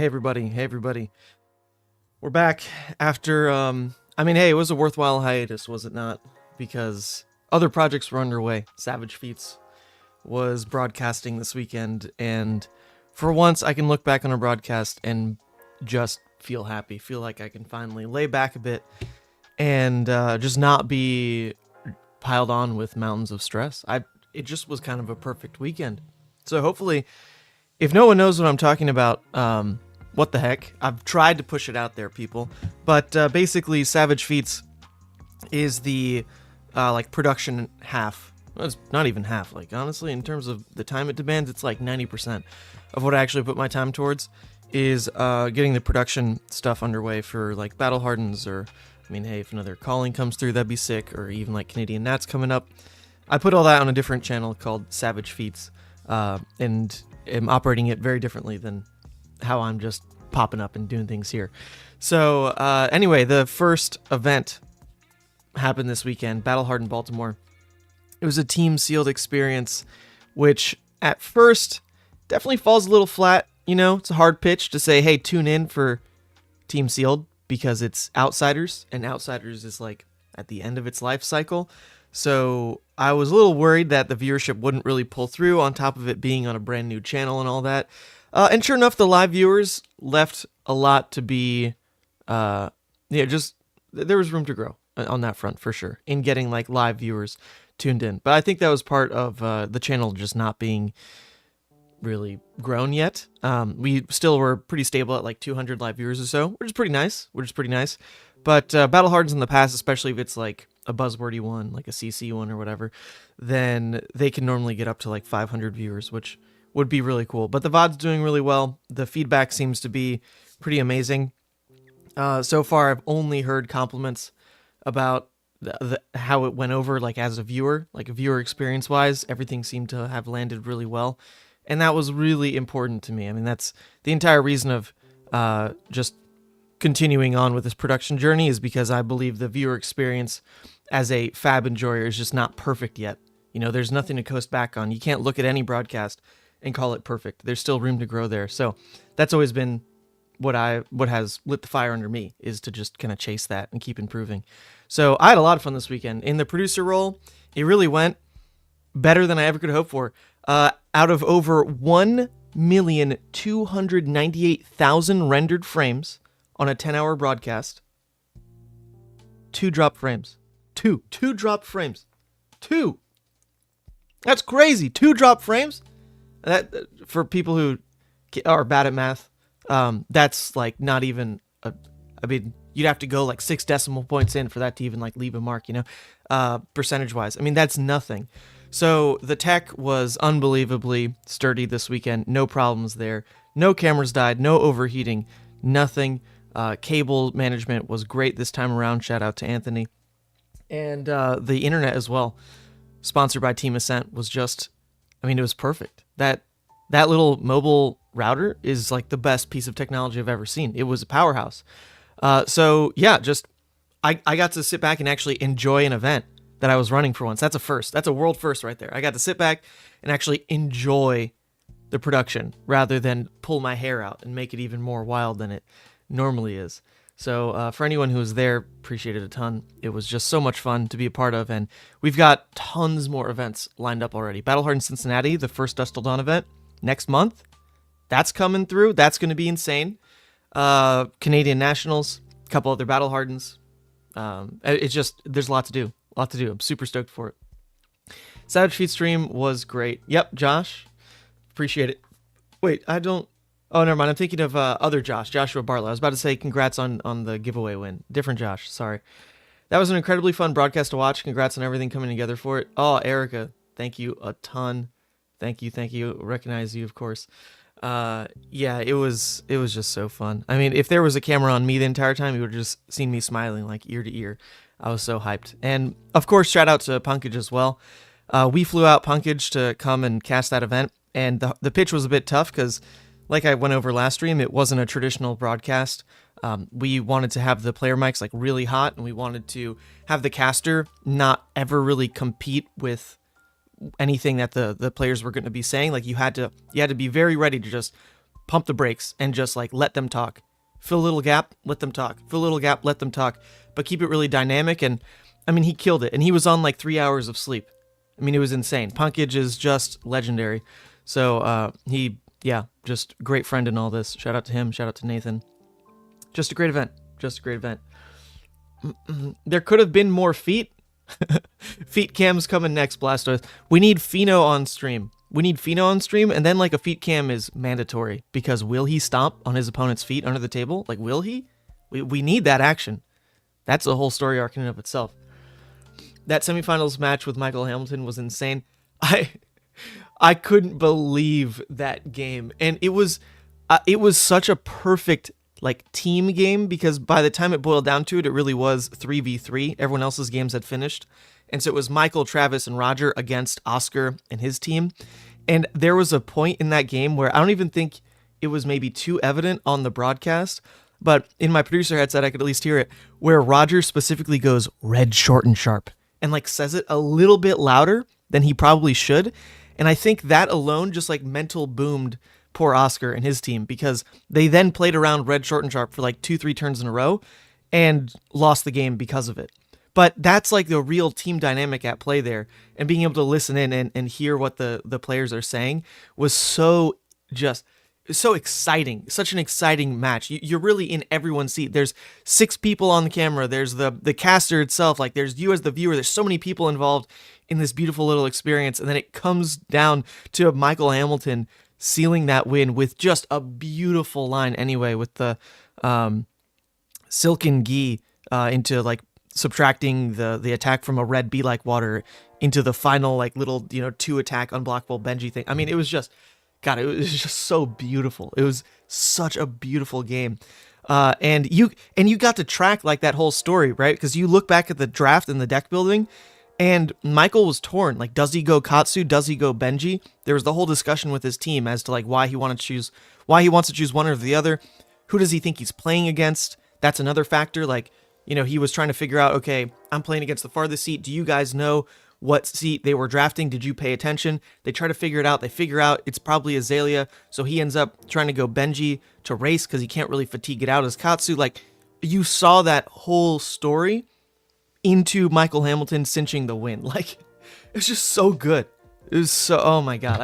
Hey everybody, hey everybody. We're back after hey, it was a worthwhile hiatus, was it not? Because other projects were underway. Savage Feats was broadcasting this weekend, and for once I can look back on a broadcast and just feel happy, feel like I can finally lay back a bit and just not be piled on with mountains of stress. It just was kind of a perfect weekend. So hopefully, if no one knows what I'm talking about, what the heck? I've tried to push it out there, people. But basically, Savage Feats is the production half. Well, it's not even half. Like, honestly, in terms of the time it demands, it's like 90% of what I actually put my time towards is getting the production stuff underway for like Battle Hardens, or hey, if another calling comes through, that'd be sick, or even like Canadian Nats coming up. I put all that on a different channel called Savage Feats, and am operating it very differently than how I'm just popping up and doing things here. So anyway, the first event happened this weekend, Battle Hardened Baltimore. It was a team sealed experience, which at first definitely falls a little flat. You know, it's a hard pitch to say, hey, tune in for team sealed, because it's Outsiders, and Outsiders is like at the end of its life cycle. So I was a little worried that the viewership wouldn't really pull through, on top of it being on a brand new channel and all that. And sure enough, the live viewers left a lot to be, there was room to grow on that front for sure, in getting like live viewers tuned in. But I think that was part of the channel just not being really grown yet. We still were pretty stable at like 200 live viewers or so, which is pretty nice. But Battle Hardens in the past, especially if it's like a buzzwordy one, like a CC one or whatever, then they can normally get up to like 500 viewers, which would be really cool. But the VOD's doing really well. The feedback seems to be pretty amazing. So far, I've only heard compliments about how it went over, like as a viewer, like a viewer experience-wise. Everything seemed to have landed really well. And that was really important to me. I mean, that's the entire reason of just continuing on with this production journey, is because I believe the viewer experience as a fab enjoyer is just not perfect yet. You know, there's nothing to coast back on. You can't look at any broadcast and call it perfect. There's still room to grow there. So that's always been what has lit the fire under me, is to just kind of chase that and keep improving. So I had a lot of fun this weekend. In the producer role, it really went better than I ever could hope for. Out of over 1,298,000 rendered frames on a 10-hour broadcast, 2 dropped frames. Two dropped frames. 2. That's crazy. 2 dropped frames. That, for people who are bad at math, that's like not even you'd have to go like 6 decimal points in for that to even like leave a mark, percentage wise. That's nothing. So the tech was unbelievably sturdy this weekend. No problems there. No cameras died. No overheating. Nothing. Cable management was great this time around. Shout out to Anthony. And the internet as well, sponsored by Team Ascent, was just, it was perfect. That little mobile router is like the best piece of technology I've ever seen. It was a powerhouse. So yeah, just I got to sit back and actually enjoy an event that I was running for once. That's a first. That's a world first right there. I got to sit back and actually enjoy the production rather than pull my hair out and make it even more wild than it normally is. So for anyone who was there, appreciate it a ton. It was just so much fun to be a part of, and we've got tons more events lined up already. Battle Hardened Cincinnati, the first Dust Till Dawn event, next month. That's coming through. That's going to be insane. Canadian Nationals, a couple other Battle Hardens. It's just, there's a lot to do. I'm super stoked for it. Savage Feet stream was great. Yep, Josh. Appreciate it. Wait, I don't... Oh, never mind. I'm thinking of other Joshua Bartlett. I was about to say congrats on the giveaway win. Different Josh, sorry. That was an incredibly fun broadcast to watch. Congrats on everything coming together for it. Oh, Erica, thank you a ton. Thank you. Recognize you, of course. Yeah, it was just so fun. If there was a camera on me the entire time, you would have just seen me smiling like ear to ear. I was so hyped. And of course, shout out to Punkage as well. We flew out Punkage to come and cast that event, and the pitch was a bit tough because, like I went over last stream, it wasn't a traditional broadcast. We wanted to have the player mics like really hot, and we wanted to have the caster not ever really compete with anything that the players were going to be saying. Like you had to be very ready to just pump the brakes and just like let them talk. Fill a little gap, let them talk. Fill a little gap, let them talk. But keep it really dynamic. And I mean, he killed it. And he was on like 3 hours of sleep. I mean, it was insane. Punkage is just legendary. So just great friend in all this. Shout out to him. Shout out to Nathan. Just a great event. Just a great event. There could have been more feet. Feet cams coming next, Blastoise. We need Pheno on stream. And then like a feet cam is mandatory, because will he stomp on his opponent's feet under the table? Like, will he? We need that action. That's a whole story arc in and of itself. That semifinals match with Michael Hamilton was insane. I couldn't believe that game, and it was such a perfect like team game, because by the time it boiled down to it, it really was 3v3. Everyone else's games had finished. And so it was Michael, Travis, and Roger against Oscar and his team. And there was a point in that game where I don't even think it was maybe too evident on the broadcast, but in my producer headset, I could at least hear it, where Roger specifically goes, "Red, short, and sharp," and like says it a little bit louder than he probably should. And I think that alone just like mental boomed poor Oscar and his team, because they then played around red, short, and sharp for like 2-3 turns in a row and lost the game because of it. But that's like the real team dynamic at play there, and being able to listen in and hear what the players are saying was so exciting. Such an exciting match. You're really in everyone's seat. There's 6 people on the camera. There's the caster itself. Like, there's you as the viewer. There's so many people involved in this beautiful little experience. And then it comes down to Michael Hamilton sealing that win with just a beautiful line anyway, with the silken gi into like subtracting the attack from a red be like water into the final like little 2 attack unblockable Benji thing. I mean, it was just, God, it was just so beautiful. It was such a beautiful game. And you got to track like that whole story, right? Because you look back at the draft and the deck building, and Michael was torn. Like, does he go Katsu? Does he go Benji? There was the whole discussion with his team as to like why he wants to choose one or the other. Who does he think he's playing against? That's another factor. Like, he was trying to figure out, okay, I'm playing against the farthest seat. Do you guys know what seat they were drafting? Did you pay attention? They try to figure it out. They figure out it's probably Azalea. So he ends up trying to go Benji to race because he can't really fatigue it out as Katsu. Like, you saw that whole story into Michael Hamilton cinching the win. Like, it's just so good. It was so, oh my God.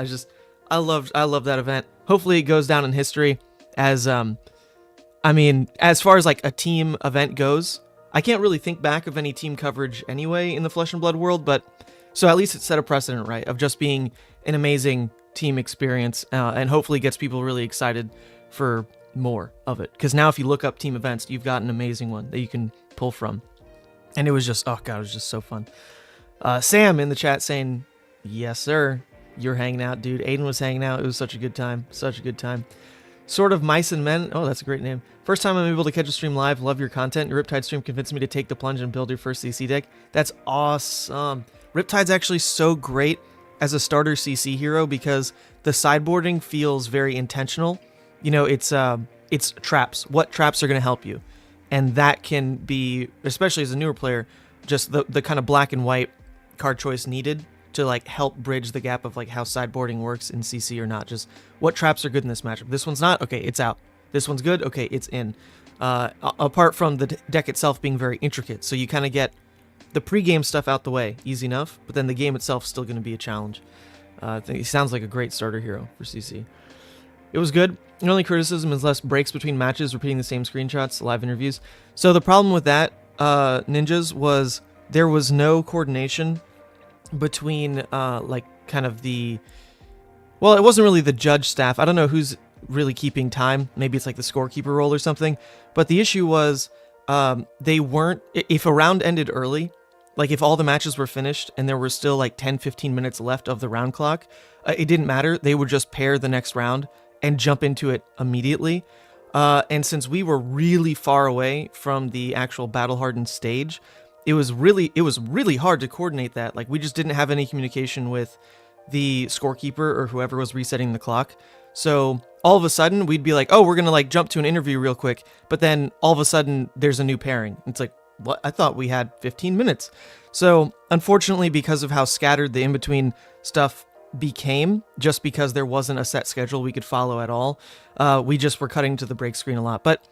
I love that event. Hopefully it goes down in history as, as far as like a team event goes, I can't really think back of any team coverage anyway in the Flesh and Blood world, but so at least it set a precedent, right, of just being an amazing team experience, and hopefully gets people really excited for more of it. Because now if you look up team events, you've got an amazing one that you can pull from. And it was just, oh God, it was just so fun. Sam in the chat saying, yes, sir, you're hanging out, dude. Aiden was hanging out. It was such a good time. Such a good time. Sort of Mice and Men. Oh, that's a great name. First time I'm able to catch a stream live. Love your content. Your Riptide stream convinced me to take the plunge and build your first CC deck. That's awesome. Riptide's actually so great as a starter CC hero because the sideboarding feels very intentional. It's traps. What traps are going to help you? And that can be, especially as a newer player, just the kind of black and white card choice needed to like help bridge the gap of like how sideboarding works in CC or not. Just what traps are good in this matchup. This one's not, okay, it's out. This one's good, okay, it's in. Apart from the deck itself being very intricate, so you kind of get the pre-game stuff out the way, easy enough, but then the game itself is still going to be a challenge. I think he sounds like a great starter hero for CC. It was good. The only criticism is less breaks between matches, repeating the same screenshots, live interviews. So the problem with that, Ninjas, was there was no coordination between like kind of the, well, it wasn't really the judge staff. I don't know who's really keeping time. Maybe it's like the scorekeeper role or something. But the issue was they weren't, if a round ended early, like if all the matches were finished and there were still like 10-15 minutes left of the round clock, it didn't matter. They would just pair the next round and jump into it immediately. And since we were really far away from the actual battle-hardened stage, it was really hard to coordinate that. Like, we just didn't have any communication with the scorekeeper or whoever was resetting the clock. So all of a sudden we'd be like, oh, we're gonna like jump to an interview real quick, but then all of a sudden there's a new pairing. It's like, what? I thought we had 15 minutes. So unfortunately, because of how scattered the in-between stuff became just because there wasn't a set schedule we could follow at all. We just were cutting to the break screen a lot. But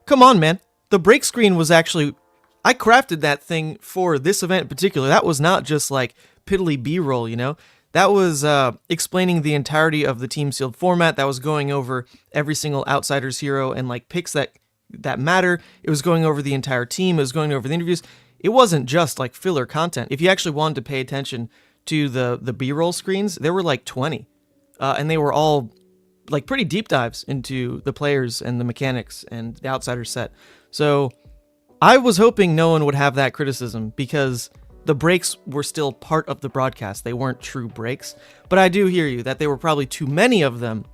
come on, man. The break screen was actually... I crafted that thing for this event in particular. That was not just like piddly B-roll, you know? That was explaining the entirety of the team sealed format. That was going over every single Outsiders hero and like picks that matter. It was going over the entire team. It was going over the interviews. It wasn't just like filler content. If you actually wanted to pay attention to the B-roll screens, there were like 20. And they were all like pretty deep dives into the players and the mechanics and the Outsiders set. So I was hoping no one would have that criticism because the breaks were still part of the broadcast. They weren't true breaks. But I do hear you that there were probably too many of them.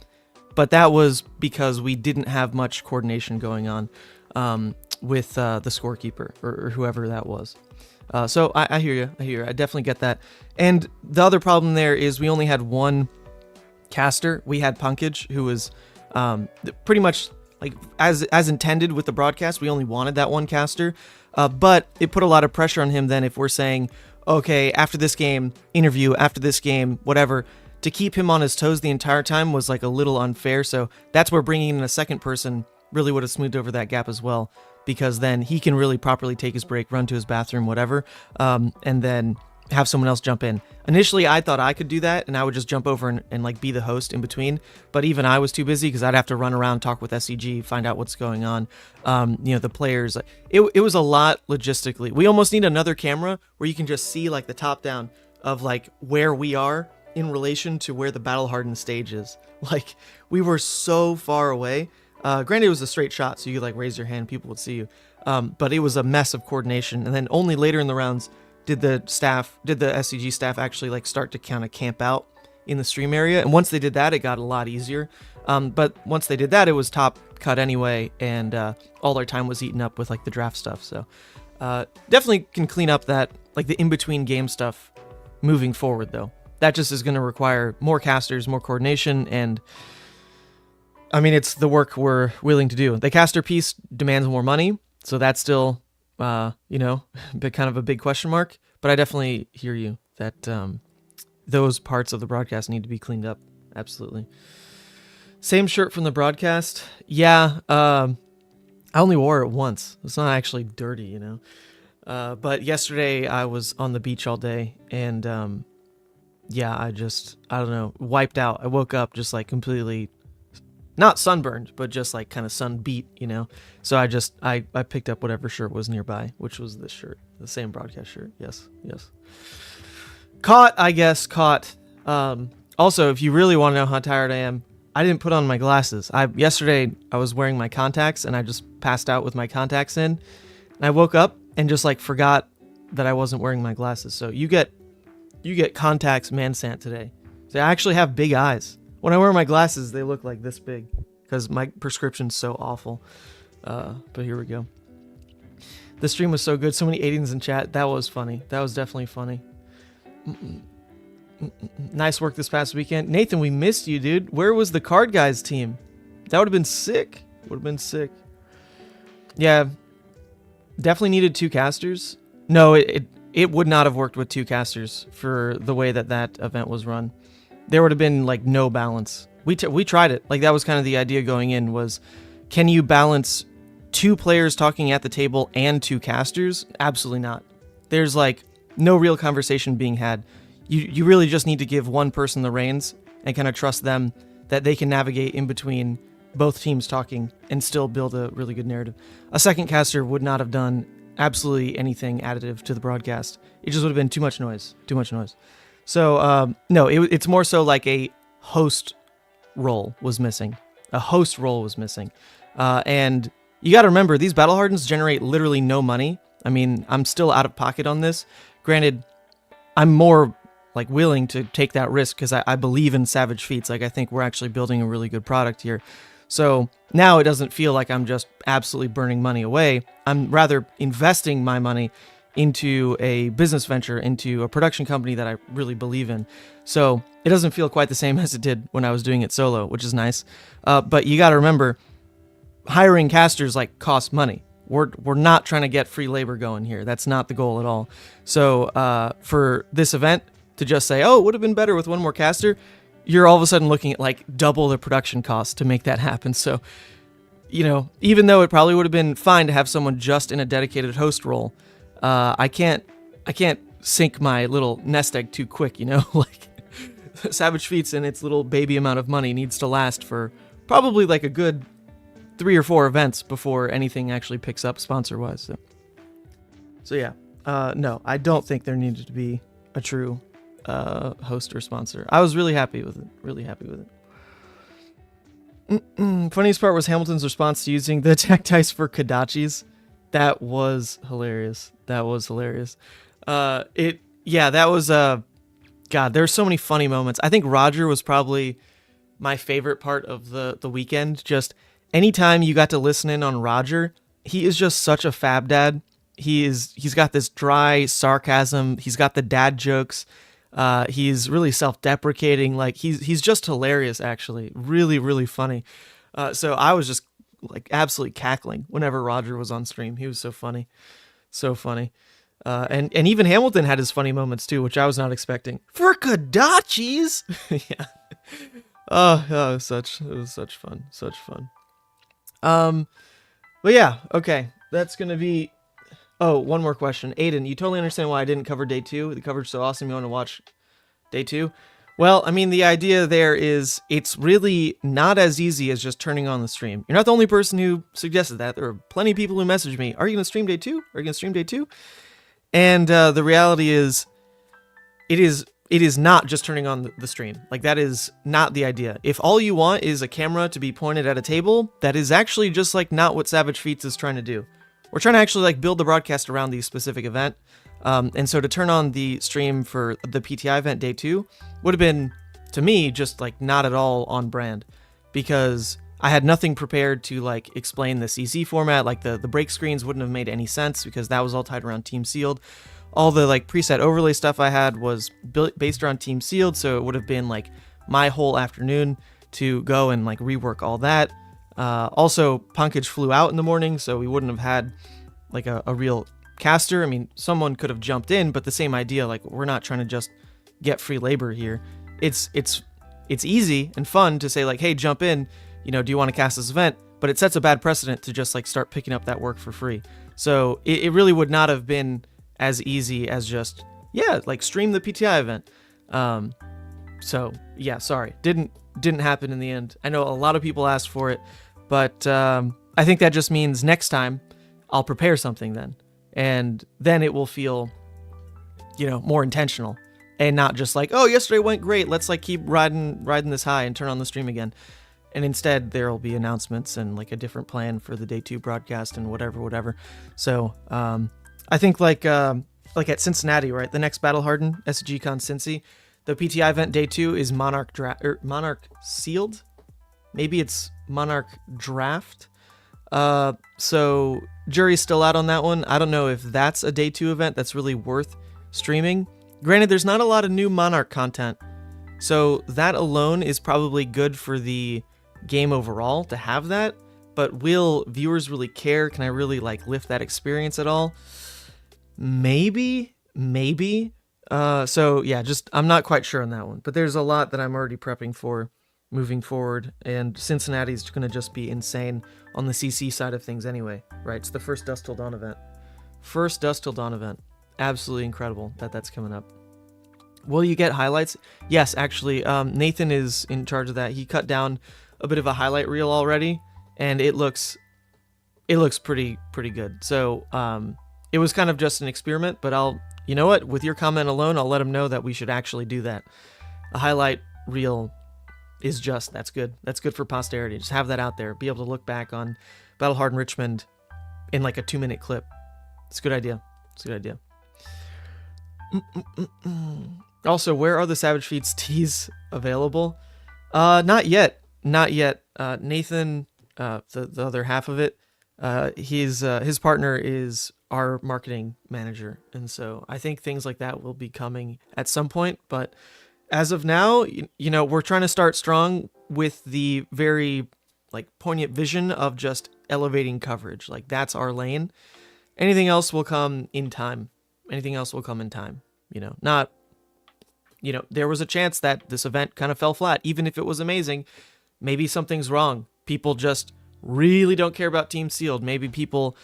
But that was because we didn't have much coordination going on with the scorekeeper or whoever that was. So I hear you. I definitely get that. And the other problem there is we only had one caster. We had Punkage, who was pretty much like as intended with the broadcast. We only wanted that one caster. But it put a lot of pressure on him then if we're saying, okay, after this game, interview, after this game, whatever. To keep him on his toes the entire time was like a little unfair. So that's where bringing in a second person really would have smoothed over that gap as well. Because then he can really properly take his break, run to his bathroom, whatever, and then have someone else jump in. Initially, I thought I could do that, and I would just jump over and like be the host in between. But even I was too busy because I'd have to run around, talk with SCG, find out what's going on. The players. It was a lot logistically. We almost need another camera where you can just see like the top down of like where we are in relation to where the battle hardened stage is. Like we were so far away. Granted, it was a straight shot, so you could like raise your hand, people would see you. But it was a mess of coordination. And then only later in the rounds did the SCG staff actually like start to kind of camp out in the stream area. And once they did that, it got a lot easier. But once they did that, it was top cut anyway, and all our time was eaten up with like the draft stuff. So definitely can clean up that like the in-between game stuff moving forward, though. That just is going to require more casters, more coordination, and I mean, it's the work we're willing to do. The caster piece demands more money, so that's still, kind of a big question mark. But I definitely hear you that those parts of the broadcast need to be cleaned up. Absolutely. Same shirt from the broadcast. Yeah, I only wore it once. It's not actually dirty, you know. But yesterday I was on the beach all day, and I don't know, wiped out. I woke up just like completely... not sunburned, but just like kind of sun beat, you know? So I picked up whatever shirt was nearby, which was this shirt, the same broadcast shirt. Yes. Caught. Also, if you really want to know how tired I am, I didn't put on my glasses. Yesterday I was wearing my contacts and I just passed out with my contacts in. And I woke up and just like forgot that I wasn't wearing my glasses. So you get contacts Mansant today. So I actually have big eyes. When I wear my glasses, they look like this big because my prescription's so awful. But here we go. The stream was so good. So many 18s in chat. That was funny. That was definitely funny. Nice work this past weekend. Nathan, we missed you, dude. Where was the Card Guys team? That would have been sick. Yeah. Definitely needed two casters. No, it would not have worked with two casters for the way that event was run. There would have been like no balance. We tried it. Like that was kind of the idea going in was, can you balance two players talking at the table and two casters? Absolutely not. There's like no real conversation being had. You really just need to give one person the reins and kind of trust them that they can navigate in between both teams talking and still build a really good narrative. A second caster would not have done absolutely anything additive to the broadcast. It just would have been too much noise. So, no, it's more so like a host role was missing. And you got to remember, these Battle Hardens generate literally no money. I mean, I'm still out of pocket on this. Granted, I'm more like willing to take that risk because I believe in Savage Feats. Like, I think we're actually building a really good product here. So now it doesn't feel like I'm just absolutely burning money away. I'm rather investing my money into a business venture, into a production company that I really believe in. So it doesn't feel quite the same as it did when I was doing it solo, which is nice. But you got to remember, hiring casters like costs money. We're not trying to get free labor going here. That's not the goal at all. So for this event to just say, oh, it would have been better with one more caster, you're all of a sudden looking at like double the production cost to make that happen. So, you know, even though it probably would have been fine to have someone just in a dedicated host role, I can't sink my little nest egg too quick, you know? Like, Savage Feats and its little baby amount of money needs to last for probably like a good 3 or 4 events before anything actually picks up sponsor-wise. So yeah, no, I don't think there needed to be a true host or sponsor. I was really happy with it. Really happy with it. Funniest part was Hamilton's response to using the attack dice for Kodachis. That was hilarious. That was hilarious. That was God, there's so many funny moments. I think Roger was probably my favorite part of the weekend. Just anytime you got to listen in on Roger, he is just such a fab dad. He's got this dry sarcasm. He's got the dad jokes. He's really self-deprecating. Like he's just hilarious, actually. Really, really funny. So I was just like absolutely cackling whenever Roger was on stream. He was so funny. So funny. And even Hamilton had his funny moments too, which I was not expecting. For Kodachis! Yeah. It was such fun. Such fun. But yeah, okay. That's gonna be... Oh, one more question. Aiden, you totally understand why I didn't cover day 2? The coverage so awesome you want to watch day 2? Well, I mean, the idea there is it's really not as easy as just turning on the stream. You're not the only person who suggested that. There are plenty of people who messaged me, are you going to stream day 2? Are you going to stream day 2? And the reality is, it is not just turning on the stream. Like, that is not the idea. If all you want is a camera to be pointed at a table, that is actually just like not what Savage Feats is trying to do. We're trying to actually like build the broadcast around the specific event. And so to turn on the stream for the PTI event day 2 would have been, to me, just like not at all on brand, because I had nothing prepared to like explain the CC format. Like the break screens wouldn't have made any sense because that was all tied around Team Sealed. All the like preset overlay stuff I had was based around Team Sealed. So it would have been like my whole afternoon to go and like rework all that. Also, Punkage flew out in the morning, so we wouldn't have had like a real caster. I mean, someone could have jumped in, but the same idea, like we're not trying to just get free labor here. It's easy and fun to say like, hey, jump in, you know, do you want to cast this event? But it sets a bad precedent to just like start picking up that work for free. So it really would not have been as easy as just, yeah, like stream the PTI event. So yeah, sorry, didn't happen in the end. I know a lot of people asked for it, but I think that just means next time I'll prepare something then, and then it will feel, you know, more intentional and not just like, oh, yesterday went great, let's like keep riding this high and turn on the stream again. And instead there will be announcements and like a different plan for the day 2 broadcast and whatever. So I think like at Cincinnati, right, the next Battle Hardened SGCon Cincy, the PTI event day 2 is Monarch Sealed. Maybe it's Monarch Draft. So jury's still out on that one. I don't know if that's a day 2 event that's really worth streaming. Granted, there's not a lot of new Monarch content, so that alone is probably good for the game overall to have that. But will viewers really care? Can I really like lift that experience at all? Maybe. So yeah, just I'm not quite sure on that one. But there's a lot that I'm already prepping for moving forward, and Cincinnati's going to just be insane on the CC side of things anyway, right? It's the first Dusk Till Dawn event. First Dusk Till Dawn event. Absolutely incredible that that's coming up. Will you get highlights? Yes, actually, Nathan is in charge of that. He cut down a bit of a highlight reel already, and it looks pretty good. So it was kind of just an experiment, but you know what? With your comment alone, I'll let him know that we should actually do that. A highlight reel is just, that's good. That's good for posterity. Just have that out there. Be able to look back on Battle Hardened Richmond in like a 2-minute clip. It's a good idea. It's a good idea. Also, where are the Savage Feats teas available? Not yet. Nathan, the other half of it, his partner is our marketing manager, and so I think things like that will be coming at some point. But as of now, you know, we're trying to start strong with the very like poignant vision of just elevating coverage. Like that's our lane. Anything else will come in time. You know, not you know, there was a chance that this event kind of fell flat. Even if it was amazing, maybe something's wrong. People just really don't care about Team Sealed. Maybe people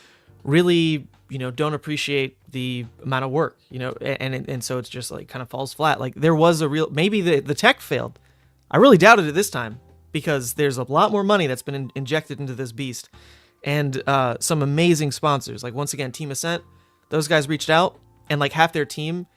really, you know, don't appreciate the amount of work, you know, and so it's just like kind of falls flat. Like there was a real, maybe the tech failed. I really doubted it this time because there's a lot more money that's been injected into this beast, and some amazing sponsors. Like once again, Team Ascent, those guys reached out, and like half their team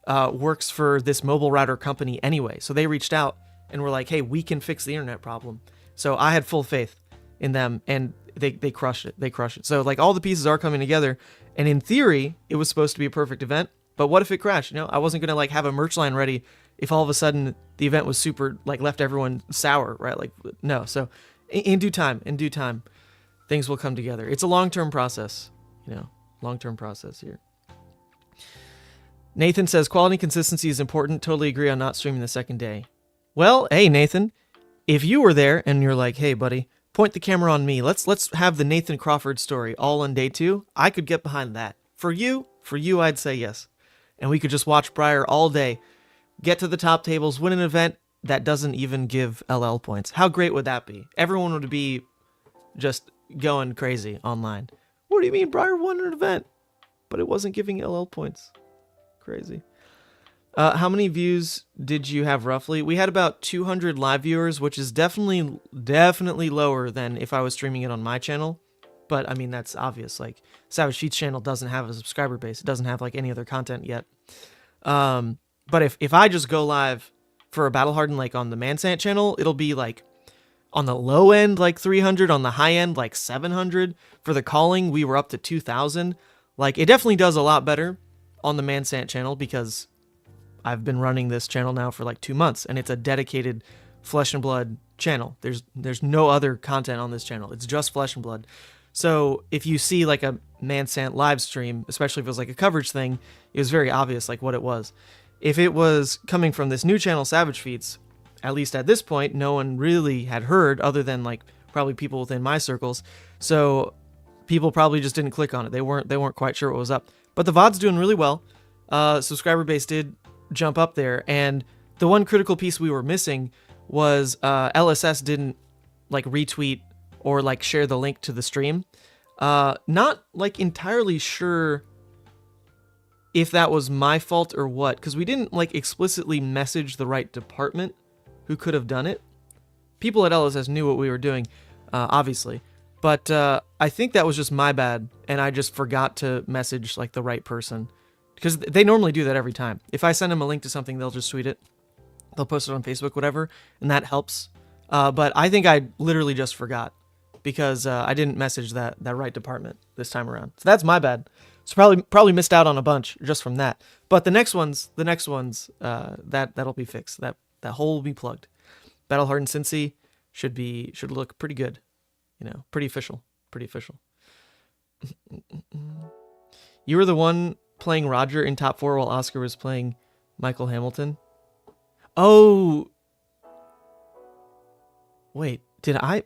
works for this mobile router company anyway. So they reached out and were like, hey, we can fix the internet problem. So I had full faith in them, and they crushed it. They crushed it. So like all the pieces are coming together, and in theory, it was supposed to be a perfect event. But what if it crashed? You know, I wasn't gonna like have a merch line ready if all of a sudden the event was super, like left everyone sour, right? Like no. So in due time, things will come together. It's a long-term process, you know, long-term process here. Nathan says quality consistency is important. Totally agree on not streaming the second day. Well, hey Nathan, if you were there and you're like, hey buddy, point the camera on me. Let's have the Nathan Crawford story all on day 2. I could get behind that. For you, I'd say yes. And we could just watch Briar all day, get to the top tables, win an event that doesn't even give LL points. How great would that be? Everyone would be just going crazy online. What do you mean Briar won an event, but it wasn't giving LL points? Crazy. How many views did you have roughly? We had about 200 live viewers, which is definitely lower than if I was streaming it on my channel. But I mean, that's obvious. Like Savage Sheets channel doesn't have a subscriber base. It doesn't have like any other content yet. But if I just go live for a Battle Hardened, like on the Mansant channel, it'll be like on the low end, like 300, on the high end, like 700. For the calling, we were up to 2,000. Like it definitely does a lot better on the Mansant channel because I've been running this channel now for like 2 months, and it's a dedicated Flesh and Blood channel. There's no other content on this channel. It's just Flesh and Blood. So if you see like a Mansant live stream, especially if it was like a coverage thing, it was very obvious like what it was. If it was coming from this new channel, Savage Feats, at least at this point, no one really had heard other than like probably people within my circles. So people probably just didn't click on it. They weren't quite sure what was up. But the VOD's doing really well. Subscriber base did jump up there, and the one critical piece we were missing was LSS didn't like retweet or like share the link to the stream. Not like entirely sure if that was my fault or what, because we didn't like explicitly message the right department who could have done it. People at LSS knew what we were doing, obviously, but I think that was just my bad, and I just forgot to message like the right person. Because they normally do that every time. If I send them a link to something, they'll just tweet it. They'll post it on Facebook, whatever, and that helps. But I think I literally just forgot because I didn't message that right department this time around. So that's my bad. So probably missed out on a bunch just from that. But the next ones, that'll be fixed. That hole will be plugged. Battle Hardened Cincy should look pretty good. You know, pretty official. You were the one playing Roger in top 4 while Oscar was playing Michael Hamilton. Oh, wait, did I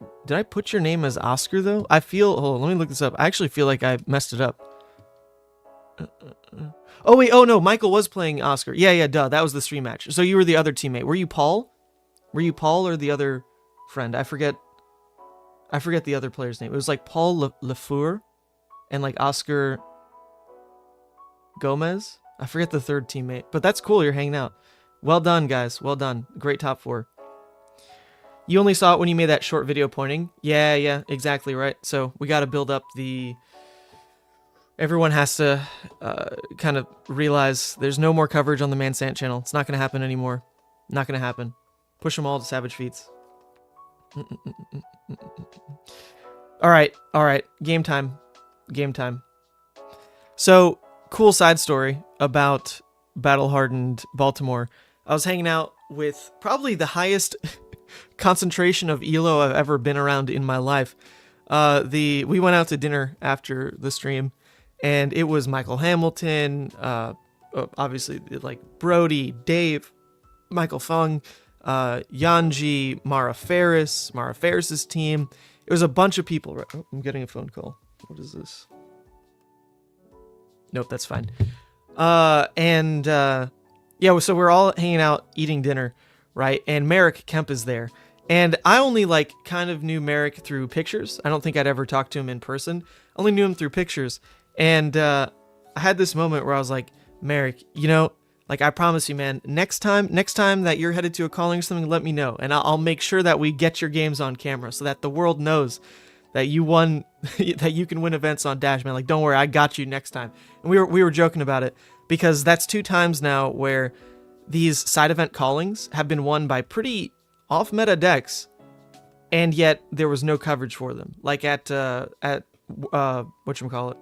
put your name as Oscar though? Hold on, let me look this up. I actually feel like I messed it up. Oh wait, oh no, Michael was playing Oscar. Yeah, duh, that was the stream match. So you were the other teammate. Were you Paul? Or the other friend? I forget the other player's name. It was like Paul Lefeur and like Oscar Gomez. I forget the third teammate, but that's cool. You're hanging out. Well done, guys. Well done. Great top 4. You only saw it when you made that short video pointing. Yeah, exactly right. So we got to build up everyone has to kind of realize there's no more coverage on the Mansant channel. It's not going to happen anymore. Not going to happen. Push them all to Savage Feats. All right. Game time. So, cool side story about Battle Hardened Baltimore. I was hanging out with probably the highest concentration of ELO I've ever been around in my life. We went out to dinner after the stream, and it was Michael Hamilton, obviously like Brody, Dave, Michael Fung, Yanji, Mara Ferris's team. It was a bunch of people. Right? Oh, I'm getting a phone call. What is this? Nope, that's fine. And Yeah, so we're all hanging out eating dinner, right? And Merrick Kemp is there. And I only like kind of knew Merrick through pictures. I don't think I'd ever talked to him in person. Only knew him through pictures. And I had this moment where I was like, Merrick, you know, like I promise you, man, next time that you're headed to a calling or something, let me know. And I'll make sure that we get your games on camera so that the world knows that you won, that you can win events on Dash, man. Like, don't worry, I got you next time. And we were joking about it because that's 2 times now where these side event callings have been won by pretty off meta decks, and yet there was no coverage for them. Like at whatchamacallit,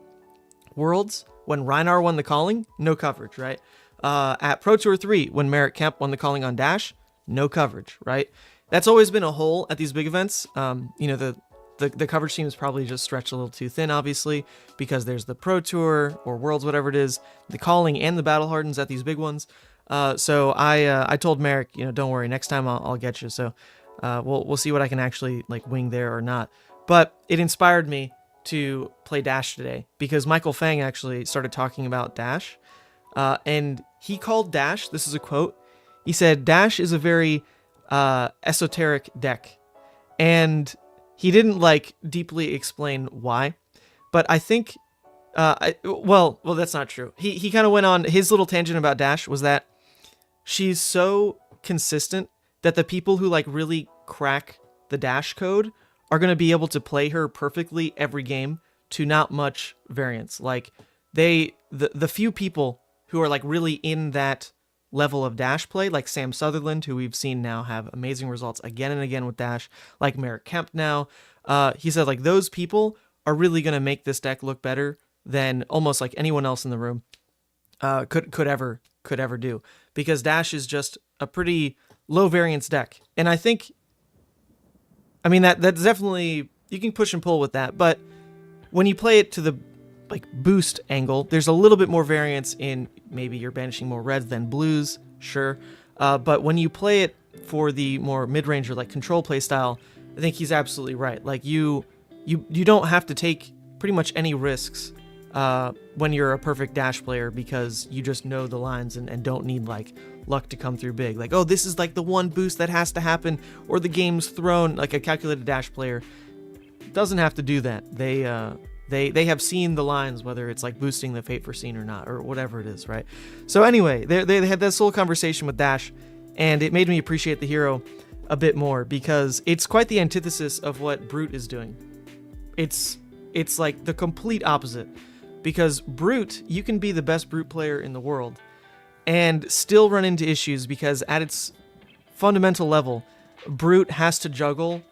Worlds, when Reinar won the calling, no coverage, right? At Pro Tour 3, when Merrick Kemp won the calling on Dash, no coverage, right? That's always been a hole at these big events. You know, the coverage team is probably just stretched a little too thin, obviously, because there's the Pro Tour or Worlds, whatever it is, the calling and the Battle Hardens at these big ones. So I told Merrick, you know, don't worry, next time I'll get you. So we'll see what I can actually like wing there or not. But it inspired me to play Dash today because Michael Fang actually started talking about Dash, and he called Dash, this is a quote, he said, Dash is a very esoteric deck, and he didn't like deeply explain why, but I think, well, that's not true. He kind of went on, his little tangent about Dash was that she's so consistent that the people who like really crack the Dash code are going to be able to play her perfectly every game to not much variance. Like the few people who are like really in that level of Dash play, like Sam Sutherland, who we've seen now have amazing results again and again with Dash, like Merrick Kemp now, he said like those people are really going to make this deck look better than almost like anyone else in the room could ever do, because Dash is just a pretty low variance deck. And I think, I mean, that's definitely, you can push and pull with that, but when you play it to the like boost angle, there's a little bit more variance in maybe you're banishing more reds than blues, sure. But when you play it for the more mid-range or like control play style, I think he's absolutely right. Like you don't have to take pretty much any risks when you're a perfect Dash player, because you just know the lines and don't need like luck to come through big. Like, oh, this is like the one boost that has to happen or the game's thrown. Like a calculated Dash player doesn't have to do that. They have seen the lines, whether it's like boosting the Fate Foreseen or not, or whatever it is, right? So anyway, they had this whole conversation with Dash, and it made me appreciate the hero a bit more, because it's quite the antithesis of what Brute is doing. It's like the complete opposite, because Brute, you can be the best Brute player in the world and still run into issues, because at its fundamental level, Brute has to juggle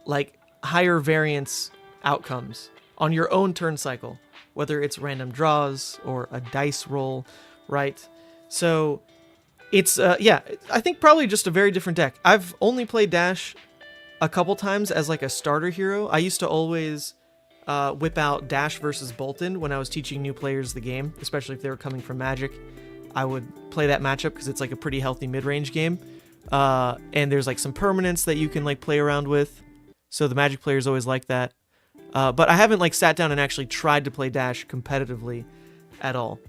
like higher variance outcomes on your own turn cycle, whether it's random draws or a dice roll, right? So it's, yeah, I think probably just a very different deck. I've only played Dash a couple times as like a starter hero. I used to always whip out Dash versus Bolton when I was teaching new players the game, especially if they were coming from Magic. I would play that matchup because it's like a pretty healthy mid-range game. And there's like some permanents that you can like play around with. So the Magic players always like that. But I haven't like sat down and actually tried to play Dash competitively at all.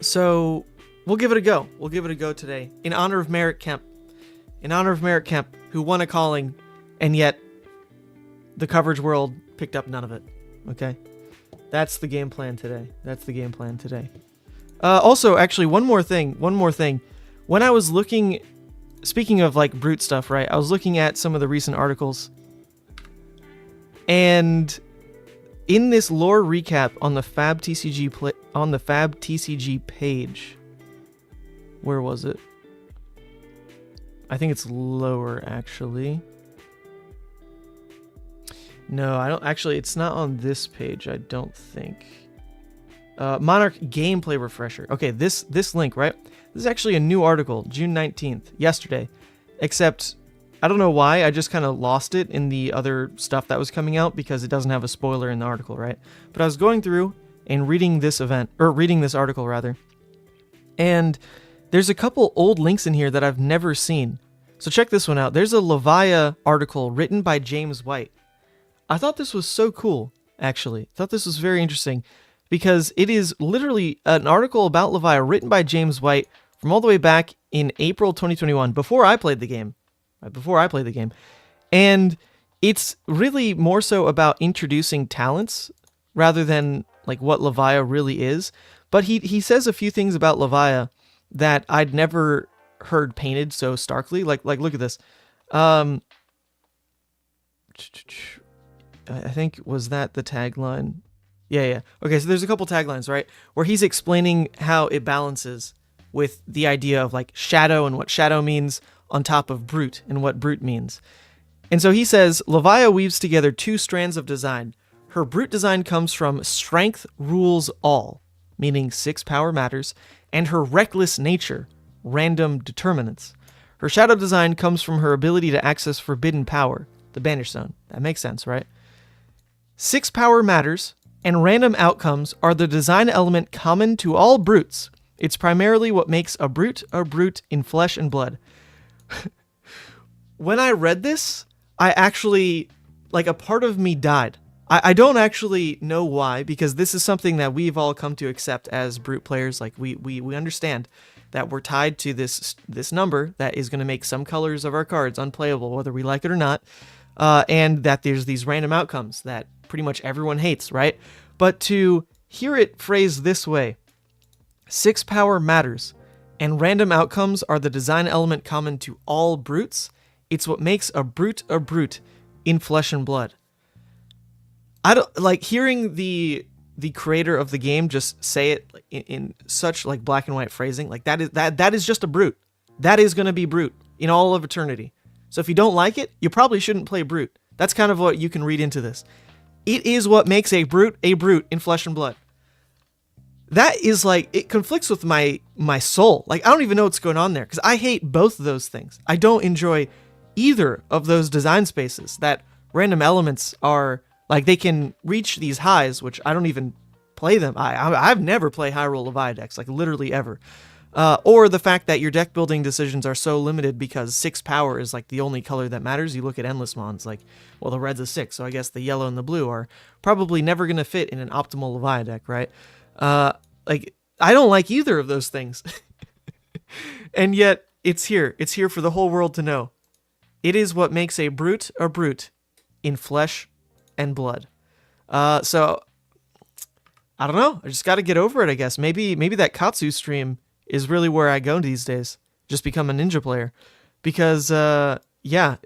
So we'll give it a go. We'll give it a go today in honor of Merrick Kemp. In honor of Merrick Kemp, who won a calling, and yet the coverage world picked up none of it. Okay? That's the game plan today. That's the game plan today. Also, actually, one more thing. When I was looking, speaking of like Brute stuff, right? I was looking at some of the recent articles, and in this lore recap on the Fab TCG page, where was it? I think it's lower, actually. No, I don't. Actually, it's not on this page, I don't think. Monarch gameplay refresher. Okay, this link, right? This is actually a new article, June 19th, yesterday. Except, I don't know why, I just kind of lost it in the other stuff that was coming out because it doesn't have a spoiler in the article, right? But I was going through and reading this article rather. And there's a couple old links in here that I've never seen. So check this one out. There's a Levia article written by James White. I thought this was so cool, actually. I thought this was very interesting because it is literally an article about Levia written by James White from all the way back in April 2021, before I played the game. Right, before I played the game. And it's really more so about introducing talents rather than like what Levia really is. But he says a few things about Levia that I'd never heard painted so starkly. Like look at this. I think, was that the tagline? Yeah. Okay, so there's a couple taglines, right? Where he's explaining how it balances with the idea of like shadow and what shadow means on top of brute and what brute means. And so he says, Levia weaves together two strands of design. Her brute design comes from strength rules all, meaning 6 power matters, and her reckless nature, random determinants. Her shadow design comes from her ability to access forbidden power, the Banish Zone. That makes sense, right? 6 power matters, and random outcomes are the design element common to all brutes. It's primarily what makes a brute in flesh and blood. When I read this, I actually, like, a part of me died. I don't actually know why, because this is something that we've all come to accept as brute players. Like, we understand that we're tied to this number that is going to make some colors of our cards unplayable, whether we like it or not, and that there's these random outcomes that pretty much everyone hates, right? But to hear it phrased this way, 6 power matters, and random outcomes are the design element common to all brutes. It's what makes a brute in flesh and blood. I don't like hearing the creator of the game just say it in such like black and white phrasing. Like that is just a brute. That is going to be brute in all of eternity. So if you don't like it, you probably shouldn't play brute. That's kind of what you can read into this. It is what makes a brute in flesh and blood. That is like, it conflicts with my soul. Like, I don't even know what's going on there, because I hate both of those things. I don't enjoy either of those design spaces that random elements are, like, they can reach these highs, which I don't even play them. I've never played high roll Levia decks, like, literally ever. Or the fact that your deck building decisions are so limited because 6 power is, like, the only color that matters. You look at Endless Mons, like, well, the red's a 6, so I guess the yellow and the blue are probably never going to fit in an optimal Levia deck, right? Like, I don't like either of those things. And yet, it's here. It's here for the whole world to know. It is what makes a brute in flesh and blood. So, I don't know. I just got to get over it, I guess. Maybe that Katsu stream is really where I go these days. Just become a ninja player. Because, yeah,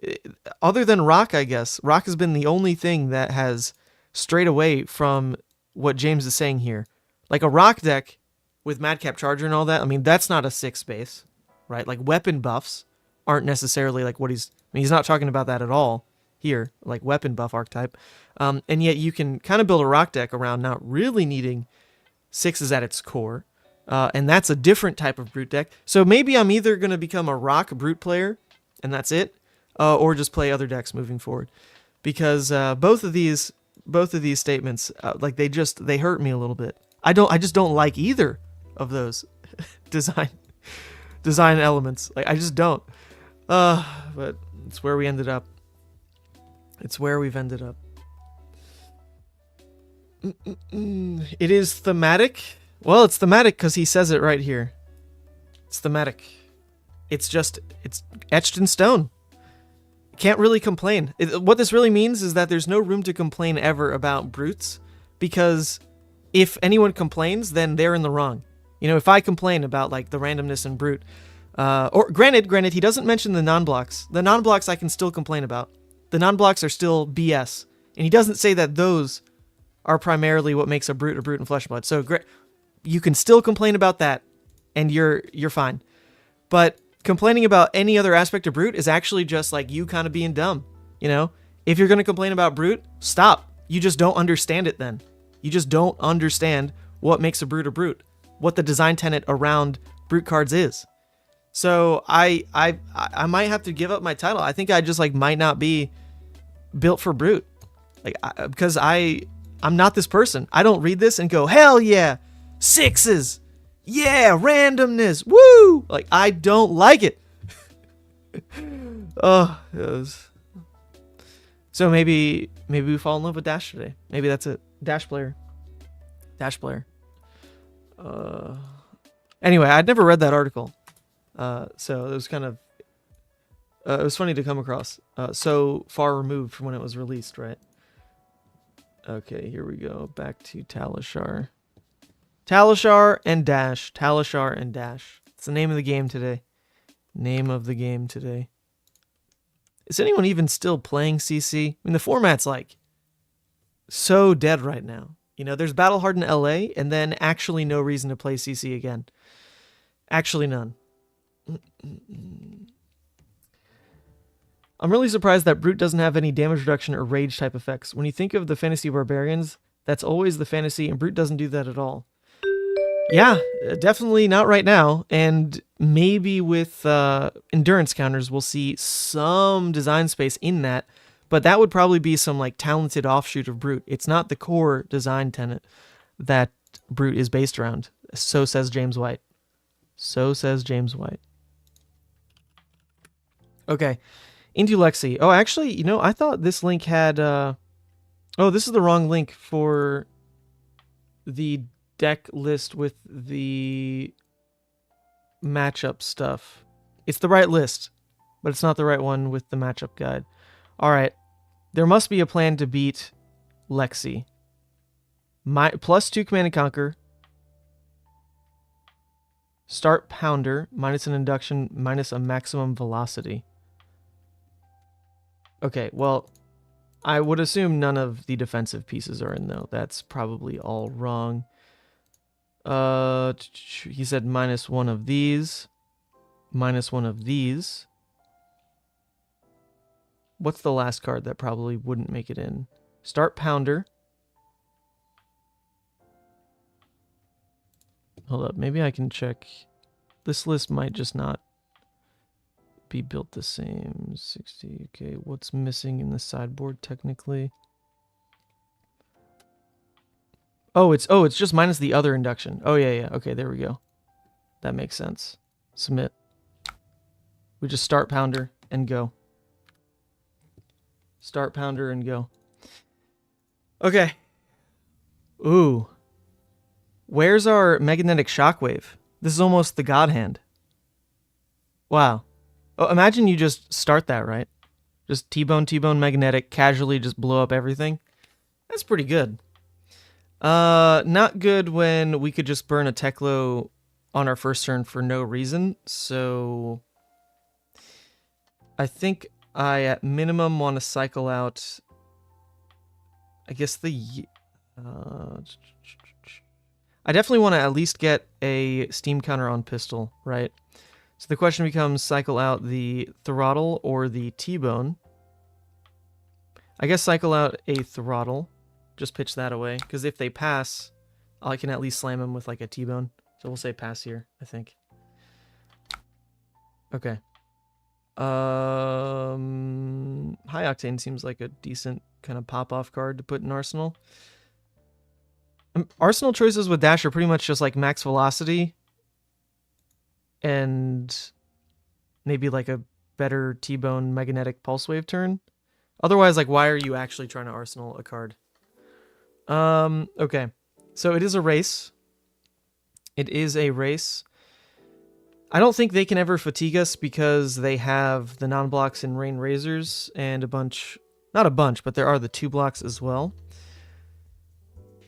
other than Rock, I guess, Rock has been the only thing that has strayed away from what James is saying here. Like a Rock deck with Madcap Charger and all that, I mean, that's not a 6 base, right? Like weapon buffs aren't necessarily like what he's not talking about that at all here, like weapon buff archetype. And yet you can kind of build a Rock deck around not really needing 6s at its core. And that's a different type of brute deck. So maybe I'm either going to become a Rock brute player, and that's it, or just play other decks moving forward. Because both of these statements, like they hurt me a little bit. I just don't like either of those design elements. Like, I just don't. But it's where we ended up. It's where we've ended up. It is thematic. Well, it's thematic because he says it right here. It's thematic. It's etched in stone. Can't really complain. What this really means is that there's no room to complain ever about brutes, because if anyone complains, then they're in the wrong. You know, if I complain about like the randomness in brute, or granted, he doesn't mention the non-blocks. The non-blocks I can still complain about. The non-blocks are still BS, and he doesn't say that those are primarily what makes a brute in flesh and blood. So you can still complain about that, and you're fine. But complaining about any other aspect of brute is actually just like you kind of being dumb. You know, if you're gonna complain about brute, stop. You just don't understand it then. You just don't understand what makes a brute, what the design tenet around brute cards is. So I might have to give up my title. I think I just like might not be built for brute, like because I'm not this person. I don't read this and go, hell yeah, 6s, yeah, randomness, woo! Like, I don't like it. Oh, it was... So maybe we fall in love with Dash today. Maybe that's it. Dash player. Anyway, I'd never read that article. So it was kind of it was funny to come across. So far removed from when it was released, right? Okay, here we go. Back to Talishar. Talishar and Dash. Talishar and Dash. It's the name of the game today. Name of the game today. Is anyone even still playing CC? I mean, the format's like so dead right now. You know, there's Battle Hardened LA and then actually no reason to play CC again. Actually none. I'm really surprised that Brute doesn't have any damage reduction or rage type effects. When you think of the fantasy barbarians, that's always the fantasy, and Brute doesn't do that at all. Yeah, definitely not right now. And maybe with endurance counters, we'll see some design space in that. But that would probably be some like talented offshoot of Brute. It's not the core design tenet that Brute is based around. So says James White. So says James White. Okay, into Lexi. Oh, actually, you know, I thought this link had... oh, this is the wrong link for the deck list with the matchup stuff. It's the right list, but it's not the right one with the matchup guide. All right. There must be a plan to beat Lexi. +2 Command and Conquer. Start Pounder, minus an induction, minus a maximum velocity. Okay, well, I would assume none of the defensive pieces are in, though. That's probably all wrong. He said minus one of these. Minus one of these. What's the last card that probably wouldn't make it in? Start Pounder. Hold up, maybe I can check. This list might just not be built the same. 60, okay, what's missing in the sideboard technically? Oh, it's just minus the other induction. Oh yeah, okay, there we go. That makes sense. Submit. We just start Pounder and go. Start Pounder and go. Okay. Ooh. Where's our magnetic shockwave? This is almost the God Hand. Wow. Oh, imagine you just start that, right? Just T-bone, magnetic, casually just blow up everything. That's pretty good. Not good when we could just burn a Teklo on our first turn for no reason. So I think I, at minimum, want to cycle out, I guess I definitely want to at least get a steam counter on pistol, right? So the question becomes, cycle out the throttle or the T-bone. I guess cycle out a throttle. Just pitch that away, because if they pass, I can at least slam them with like a T-bone. So we'll say pass here, I think. Okay. High Octane seems like a decent kind of pop-off card to put in Arsenal. Arsenal choices with Dash are pretty much just like max velocity and maybe like a better T-bone magnetic pulse wave turn. Otherwise, like, why are you actually trying to Arsenal a card? Okay. So it is a race. It is a race. I don't think they can ever fatigue us because they have the non-blocks in Rain Razors and a bunch, not a bunch, but there are the 2 blocks as well.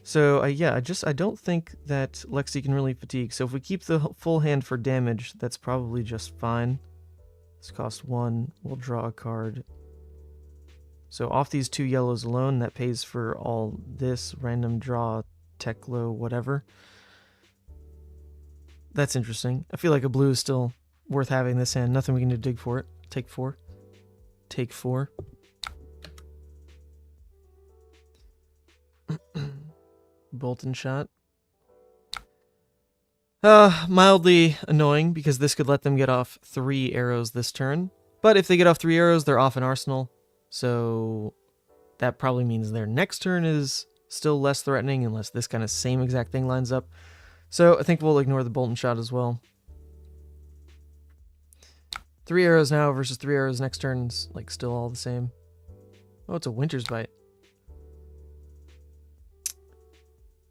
So, yeah, I don't think that Lexi can really fatigue. So if we keep the full hand for damage, that's probably just fine. This costs 1. We'll draw a card. So off these 2 yellows alone, that pays for all this. Random draw, Teklo, whatever. That's interesting. I feel like a blue is still worth having this hand. Nothing we can do to dig for it. Take 4. Take 4. Bolton shot. Mildly annoying because this could let them get off 3 arrows this turn. But if they get off 3 arrows, they're off an arsenal. So that probably means their next turn is still less threatening unless this kind of same exact thing lines up. So I think we'll ignore the Bolton shot as well. 3 arrows now versus 3 arrows next turn's like still all the same. Oh, it's a Winter's Bite.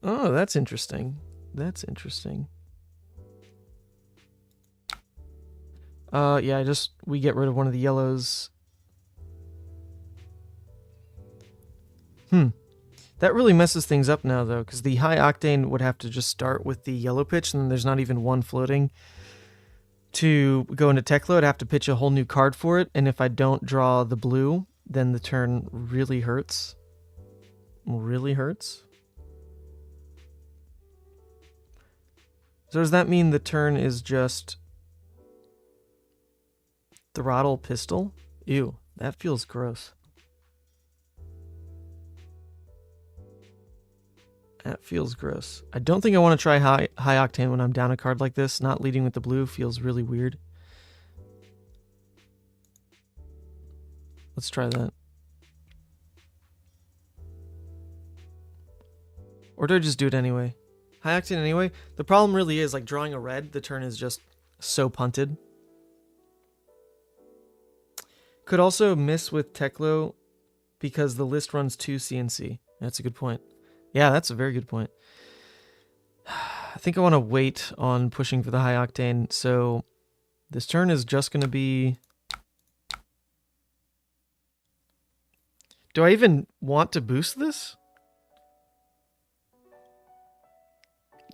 Oh, that's interesting. That's interesting. Yeah, we get rid of one of the yellows. That really messes things up now, though, because the high octane would have to just start with the yellow pitch, and then there's not even one floating. To go into Teklo, I'd have to pitch a whole new card for it, and if I don't draw the blue, then the turn really hurts. Really hurts. So does that mean the turn is just throttle pistol? Ew, that feels gross. That feels gross. I don't think I want to try high octane when I'm down a card like this. Not leading with the blue feels really weird. Let's try that. Or do I just do it anyway? High octane anyway? The problem really is, like, drawing a red, the turn is just so punted. Could also miss with Teklo because the list runs 2 CNC. That's a good point. Yeah, that's a very good point. I think I want to wait on pushing for the high octane, so this turn is just going to be... Do I even want to boost this?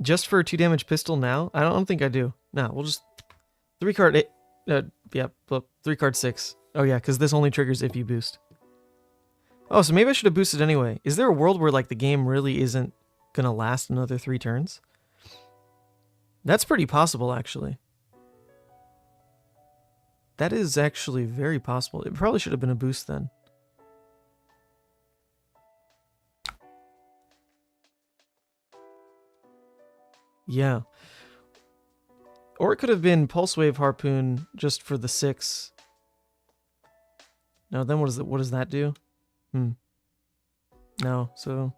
Just for a 2 damage pistol now? I don't think I do. No, we'll just... 3 card 8... yeah, 3 card 6. Oh yeah, because this only triggers if you boost. Oh, so maybe I should have boosted anyway. Is there a world where, like, the game really isn't gonna last another 3 turns? That's pretty possible, actually. That is actually very possible. It probably should have been a boost then. Yeah. Or it could have been Pulse Wave Harpoon just for the 6. No, then what does that do? No, so...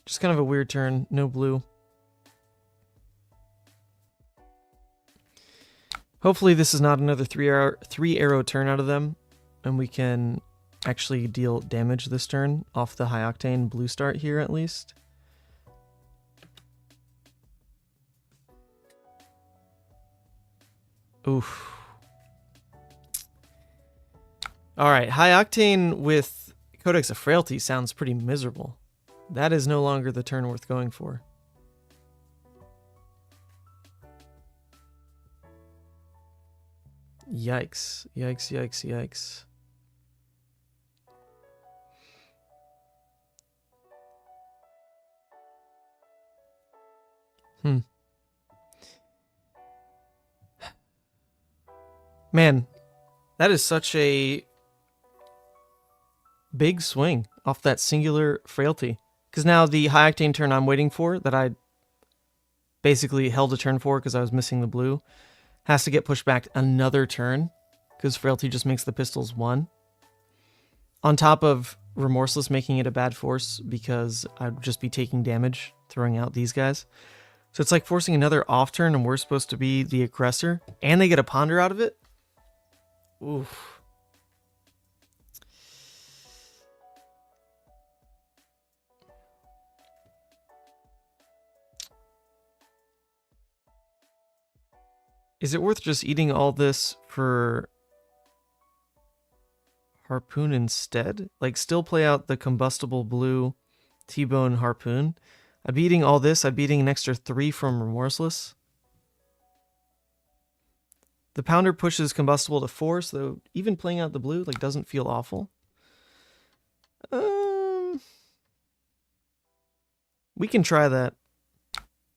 Just kind of a weird turn. No blue. Hopefully this is not another 3 arrow turn out of them, and we can actually deal damage this turn off the high octane blue start here at least. Oof. Alright, high octane with Codex of Frailty sounds pretty miserable. That is no longer the turn worth going for. Yikes. Yikes, yikes, yikes. Man, that is such a big swing off that singular frailty. Because now the high octane turn I'm waiting for, that I basically held a turn for because I was missing the blue, has to get pushed back another turn because frailty just makes the pistols 1. On top of Remorseless making it a bad force because I'd just be taking damage throwing out these guys. So it's like forcing another off turn and we're supposed to be the aggressor and they get a ponder out of it. Oof. Is it worth just eating all this for Harpoon instead? Like, still play out the combustible blue T-bone Harpoon? I'd be eating all this. I'd be eating an extra 3 from Remorseless. The Pounder pushes combustible to 4, so even playing out the blue like doesn't feel awful. We can try that.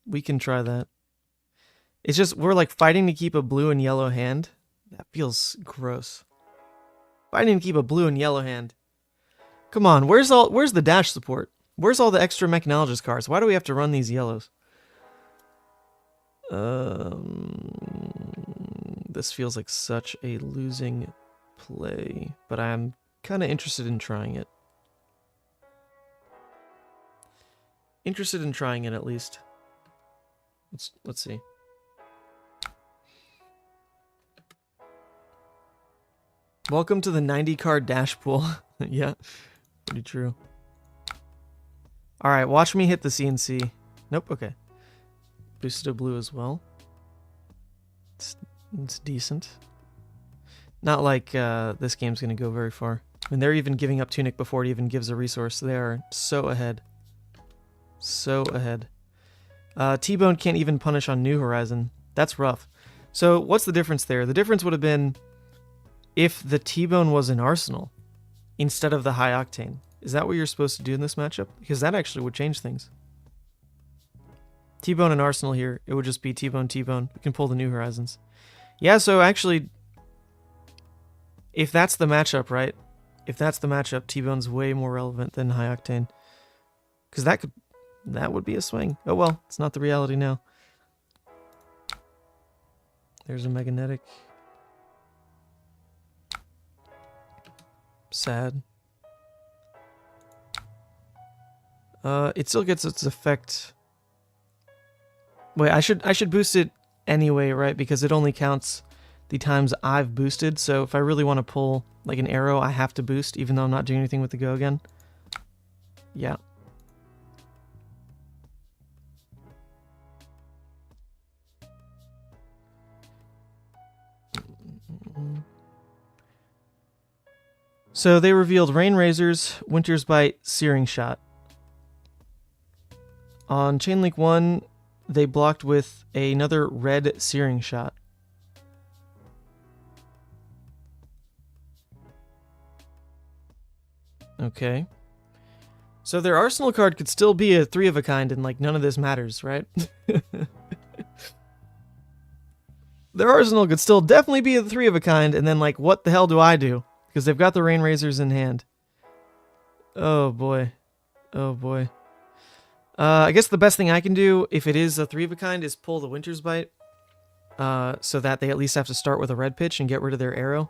We can try that. It's just we're like fighting to keep a blue and yellow hand. That feels gross. Fighting to keep a blue and yellow hand. Come on, where's the dash support? Where's all the extra mechanologist cards? Why do we have to run these yellows? This feels like such a losing play, but I'm kind of interested in trying it. Interested in trying it at least. Let's see. Welcome to the 90 card dash pool. Yeah, pretty true. All right, watch me hit the CNC. Nope, okay. Boosted a blue as well. It's decent. Not like this game's going to go very far. I mean, they're even giving up Tunic before it even gives a resource. They are so ahead. So ahead. T-Bone can't even punish on New Horizon. That's rough. So what's the difference there? The difference would have been if the T-Bone was an Arsenal instead of the High Octane. Is that what you're supposed to do in this matchup? Because that actually would change things. T-Bone and Arsenal here, it would just be T-Bone, T-Bone. We can pull the New Horizons. Yeah, so actually, if that's the matchup, right? If that's the matchup, T-Bone's way more relevant than High Octane. Because that would be a swing. Oh well, it's not the reality now. There's a Magnetic. Sad. It still gets its effect. Wait, I should boost it anyway, right? Because it only counts the times I've boosted. So if I really want to pull like an arrow, I have to boost, even though I'm not doing anything with the go again. Yeah. So they revealed Rain Razors, Winter's Bite, Searing Shot. On Chainlink 1, they blocked with another red Searing Shot. Okay. So their Arsenal card could still be a 3 of a kind and like none of this matters, right? Their Arsenal could still definitely be a 3 of a kind and then like what the hell do I do? Because they've got the Rain Razors in hand. Oh boy. Oh boy. I guess the best thing I can do, if it is a 3 of a kind, is pull the Winter's Bite. So that they at least have to start with a red pitch and get rid of their arrow.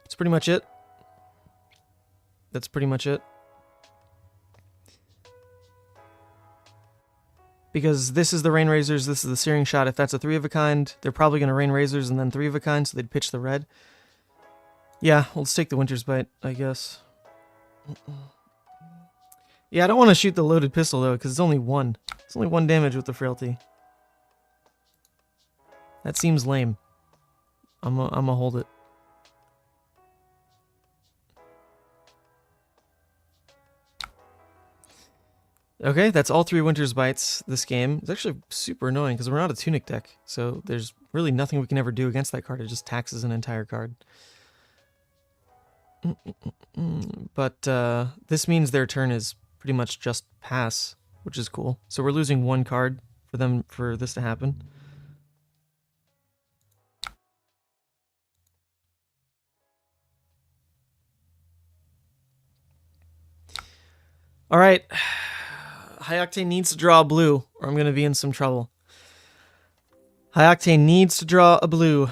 That's pretty much it. That's pretty much it. Because this is the Rain Razors, this is the Searing Shot. If that's a 3 of a kind, they're probably going to Rain Razors and then 3 of a kind, so they'd pitch the red. Yeah, let's take the Winter's Bite, I guess. Yeah, I don't want to shoot the loaded pistol, though, because it's only 1. It's only 1 damage with the Frailty. That seems lame. I'm gonna hold it. Okay, that's all 3 Winter's Bites this game. It's actually super annoying, because we're not a Tunic deck, so there's really nothing we can ever do against that card. It just taxes an entire card. But this means their turn is pretty much just pass, which is cool. So we're losing 1 card for this to happen. All right, High Octane needs to draw a blue, or I'm going to be in some trouble. High Octane needs to draw a blue.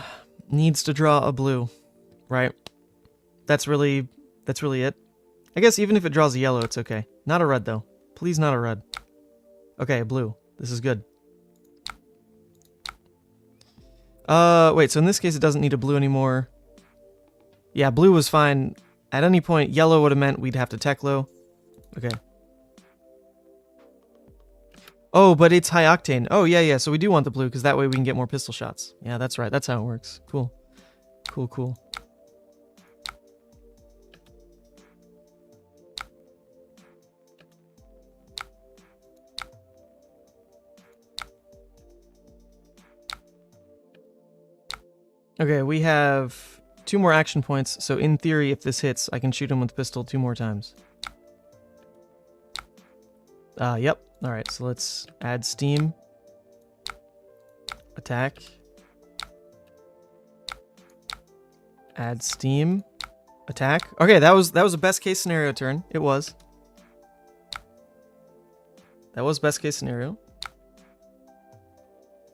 Needs to draw a blue, right? That's really it. I guess even if it draws a yellow, it's okay. Not a red, though. Please not a red. Okay, a blue. This is good. Wait, so in this case, it doesn't need a blue anymore. Yeah, blue was fine. At any point, yellow would have meant we'd have to tech low. Okay. Oh, but it's High Octane. Oh, yeah, so we do want the blue, because that way we can get more pistol shots. Yeah, that's right. That's how it works. Cool. Cool. Okay, we have 2 more action points, so in theory, if this hits, I can shoot him with pistol 2 more times. Yep. Alright, so let's add steam. Attack. Add steam. Attack. Okay, that was a best case scenario turn. It was. That was best case scenario.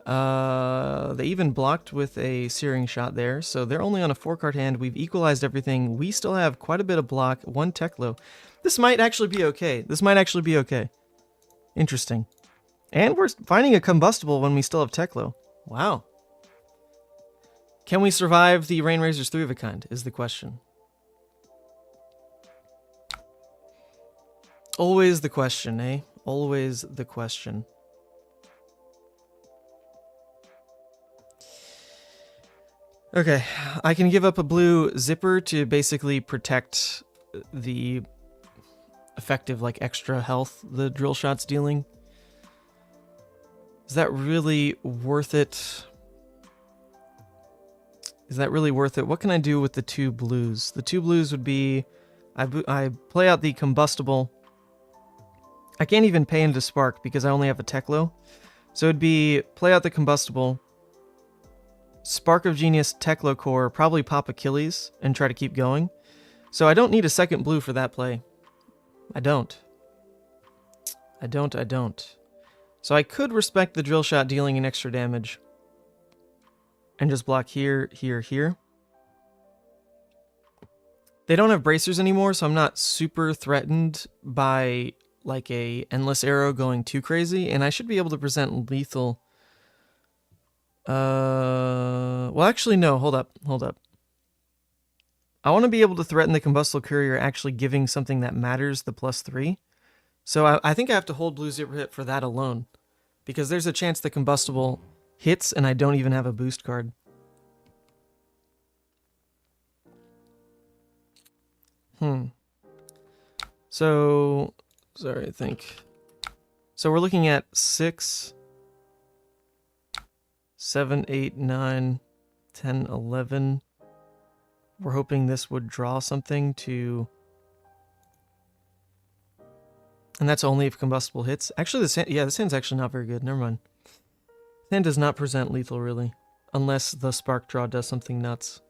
They even blocked with a Searing Shot there, so they're only on a 4-card hand. We've equalized everything. We still have quite a bit of block, 1 tech low. This might actually be okay. Interesting. And we're finding a combustible when we still have tech low. Wow. Can we survive the Rain Razors 3 of a kind, is the question. Always the question, eh? Always the question. Okay, I can give up a blue zipper to basically protect the effective, like, extra health the drill shot's dealing. Is that really worth it? Is that really worth it? What can I do with the 2 blues? The 2 blues would be, I play out the combustible. I can't even pay into spark because I only have a Teklo. So it'd be play out the combustible, Spark of Genius, Teklo Core, probably pop Achilles, and try to keep going. So I don't need a second blue for that play. I don't. So I could respect the drill shot dealing an extra damage. And just block here, here, here. They don't have bracers anymore, so I'm not super threatened by like a endless arrow going too crazy, and I should be able to present lethal. Well, actually, no, hold up. I want to be able to threaten the combustible courier actually giving something that matters the +3. So I think I have to hold blue zipper hit for that alone, because there's a chance the combustible hits and I don't even have a boost card. So, sorry, I think. So we're looking at 6, 7, 8, 9, 10, 11. We're hoping this would draw something to... And that's only if combustible hits. Actually, this hand's actually not very good. Never mind. This hand does not present lethal, really. Unless the spark draw does something nuts.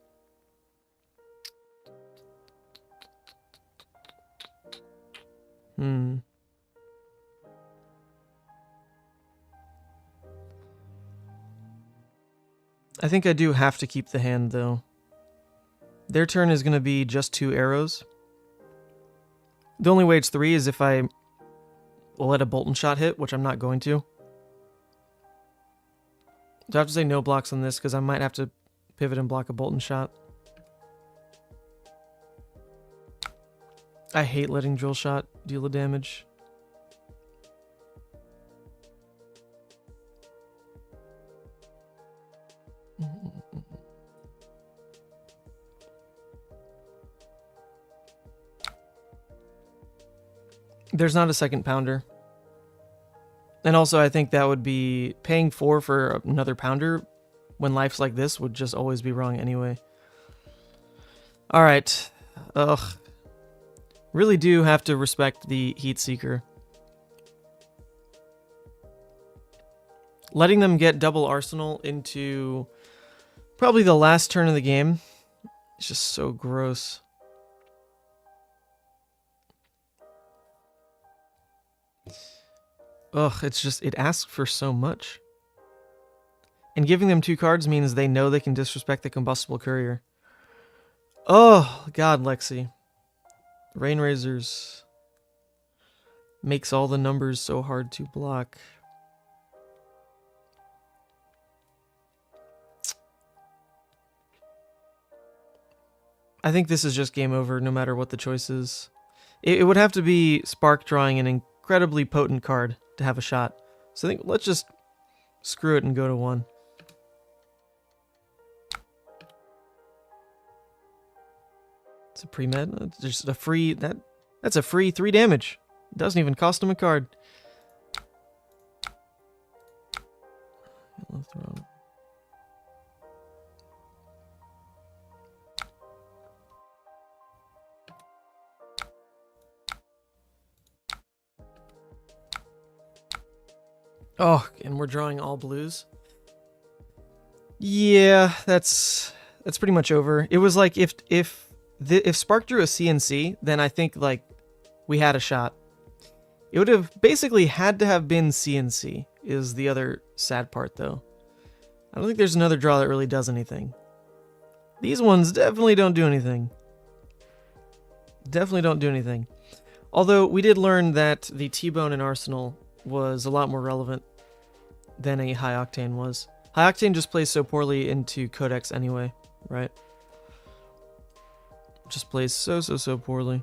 I think I do have to keep the hand, though. Their turn is going to be just 2 arrows. The only way it's 3 is if I will let a Bolton shot hit, which I'm not going to. So I have to say no blocks on this, because I might have to pivot and block a Bolton shot. I hate letting drill shot deal the damage. There's not a second pounder. And also I think that would be paying 4 for another pounder when life's like this would just always be wrong anyway. Alright. Ugh. Really do have to respect the Heat Seeker. Letting them get double Arsenal into probably the last turn of the game is just so gross. Ugh, it's just, it asks for so much. And giving them 2 cards means they know they can disrespect the combustible courier. Oh, God, Lexi. Rain Razors makes all the numbers so hard to block. I think this is just game over no matter what the choice is. It would have to be Spark drawing an incredibly potent card to have a shot. So I think let's just screw it and go to 1. It's a pre-med. It's just a free... That's a free 3 damage. It doesn't even cost him a card. Oh, and we're drawing all blues. Yeah, that's pretty much over. It was like if Spark drew a CNC, then I think like we had a shot. It would have basically had to have been CNC is the other sad part though. I don't think there's another draw that really does anything. These ones definitely don't do anything. Definitely don't do anything. Although we did learn that the T-Bone in Arsenal was a lot more relevant than a High Octane was. High Octane just plays so poorly into Codex anyway, right? Just plays so poorly.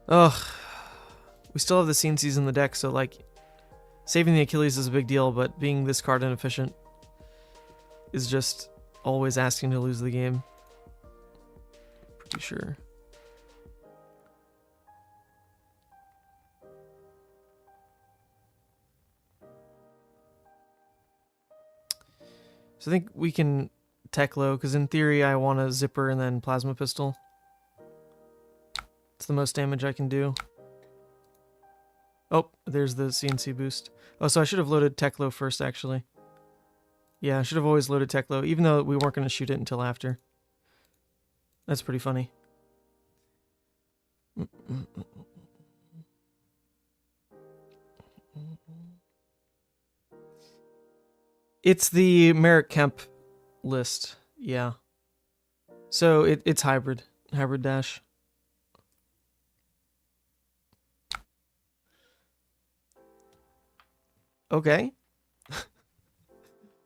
Ugh. We still have the CNCs in the deck, so like saving the Achilles is a big deal, but being this card inefficient is just always asking to lose the game. Pretty sure. So I think we can tech low, because in theory I want a zipper and then plasma pistol. It's the most damage I can do. Oh, there's the CNC boost. Oh, so I should have loaded tech low first, actually. Yeah, I should have always loaded tech low, even though we weren't going to shoot it until after. That's pretty funny. It's the Merrick Kemp list, yeah. So it's hybrid dash. Okay.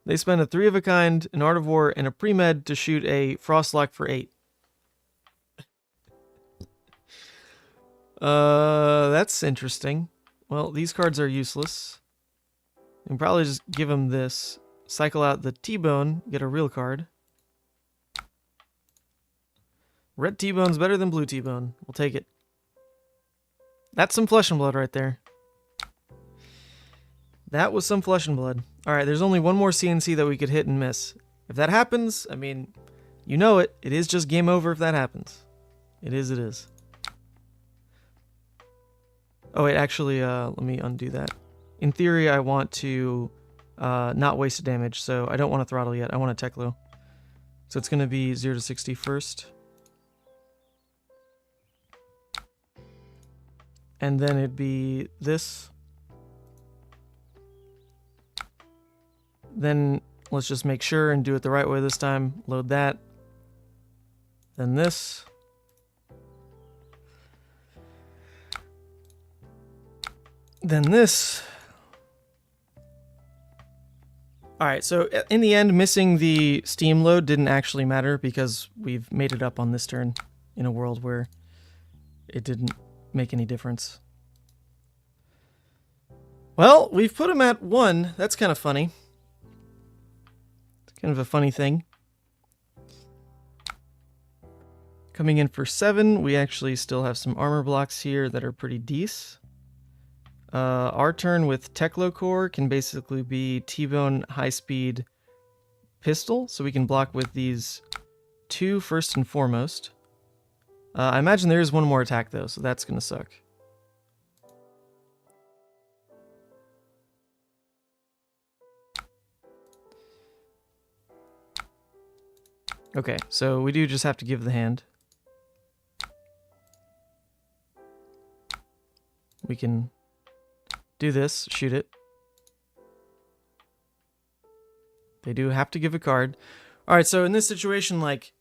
They spend a 3 of a kind, an Art of War, and a pre-med to shoot a Frostlock for 8. That's interesting. Well, these cards are useless. You can probably just give them this. Cycle out the T-Bone, get a real card. Red T-Bone's better than blue T-Bone. We'll take it. That's some flesh and blood right there. That was some flesh and blood. Alright, there's only one more CNC that we could hit and miss. If that happens, I mean, you know it. It is just game over if that happens. It is, it is. Oh wait, actually, let me undo that. In theory, I want to not waste damage, so I don't want to throttle yet. I want to tech low. So it's going to be 0 to 60 first. And then it'd be this. Then let's just make sure and do it the right way this time. Load that. Then this. Then this. Alright, so in the end, missing the Steam load didn't actually matter because we've made it up on this turn in a world where it didn't make any difference. Well, we've put him at 1. That's kind of funny. It's kind of a funny thing. Coming in for 7, we actually still have some armor blocks here that are pretty decent. Our turn with Techlo Core can basically be T-Bone high-speed pistol, so we can block with these 2 first and foremost. I imagine there is one more attack though, so that's gonna suck. Okay, so we do just have to give the hand. We can do this, shoot it. They do have to give a card. Alright, so in this situation, like,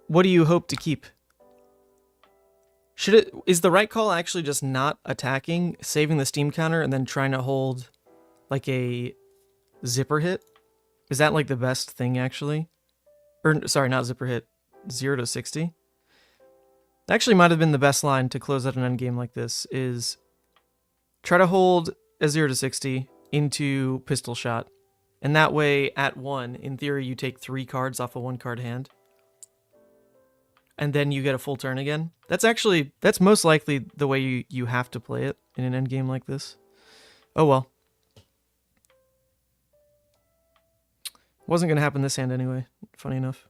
what do you hope to keep? Is the right call actually just not attacking, saving the steam counter, and then trying to hold, like, a zipper hit? Is that, like, the best thing, actually? Or, sorry, not zipper hit. 0 to 60? Actually might have been the best line to close out an endgame like this, is try to hold a 0 to 60 into pistol shot. And that way, at 1, in theory, you take 3 cards off a 1-card hand. And then you get a full turn again. That's most likely the way you have to play it in an endgame like this. Oh well. Wasn't going to happen this hand anyway, funny enough.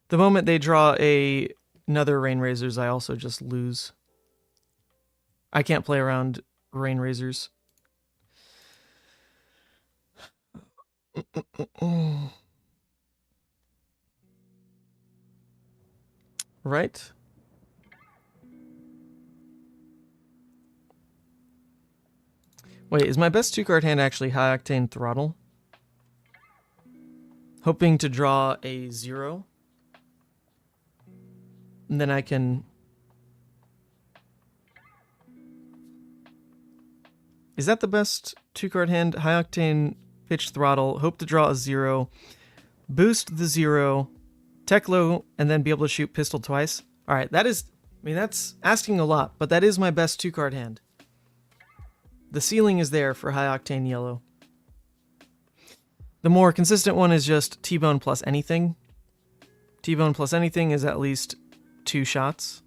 The moment they draw another Rain Razors, I also just lose. I can't play around Rain Razors. Right? Wait, is my best 2-card hand actually High Octane Throttle? Hoping to draw a 0. And then I can... Is that the best 2-card hand? High Octane Pitch Throttle. Hope to draw a 0. Boost the 0. tech low, and then be able to shoot pistol twice. All right, that is, I mean, that's asking a lot, but that is my best 2-card hand. The ceiling is there for high octane yellow. The more consistent one is just T-bone plus anything. T-bone plus anything is at least 2 shots.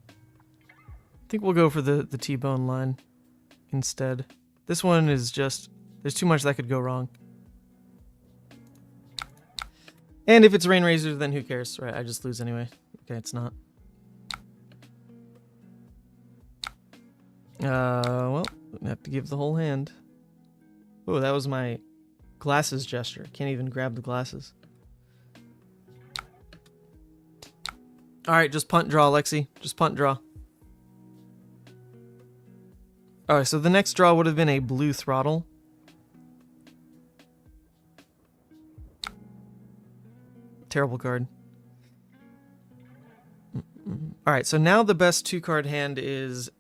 I think we'll go for the T-bone line instead. This one is just, there's too much that could go wrong. And if it's Rain Razor, then who cares, right? I just lose anyway. Okay, it's not. Well, I have to give the whole hand. Oh, that was my glasses gesture. Can't even grab the glasses. Alright, just punt draw, Lexi. Just punt draw. Alright, so the next draw would have been a blue throttle. Terrible card. Alright, so now the best 2-card hand is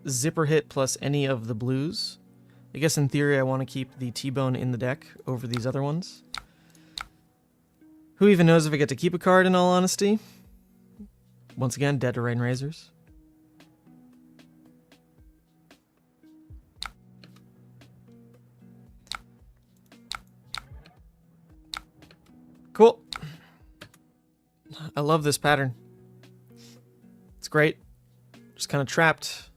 zipper hit plus any of the blues. I guess in theory I want to keep the T-bone in the deck over these other ones. Who even knows if I get to keep a card, in all honesty? Once again, dead to Rain Razors. Cool. I love this pattern. It's great. Just kind of trapped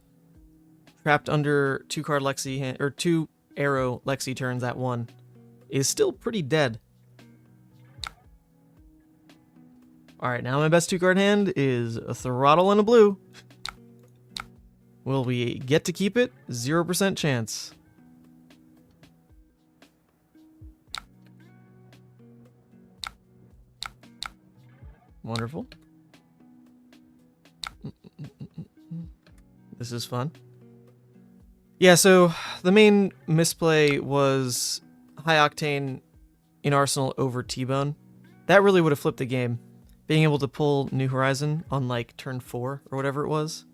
under 2-card Lexi, or 2 arrow Lexi turns at 1. Is still pretty dead. Alright, now my best 2-card hand is a throttle and a blue. Will we get to keep it? 0% chance. Wonderful. This is fun. Yeah, so the main misplay was high octane in Arsenal over T-bone. That really would have flipped the game. Being able to pull New Horizon on like turn 4 or whatever it was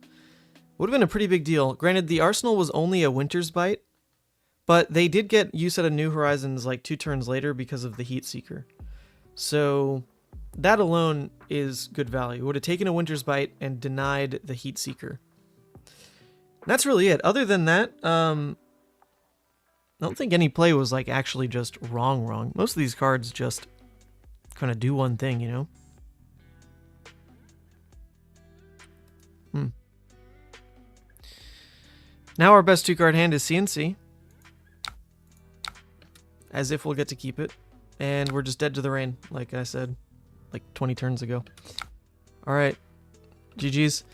would have been a pretty big deal. Granted, the Arsenal was only a Winter's Bite, but they did get use out of New Horizons like 2 turns later because of the Heat Seeker. So that alone is good value. It would have taken a Winter's Bite and denied the Heat Seeker. That's really it. Other than that, I don't think any play was like actually just wrong. Most of these cards just kind of do one thing, you know? Now our best 2-card hand is CNC. As if we'll get to keep it. And we're just dead to the rain, like I said, like 20 turns ago. Alright. GG's.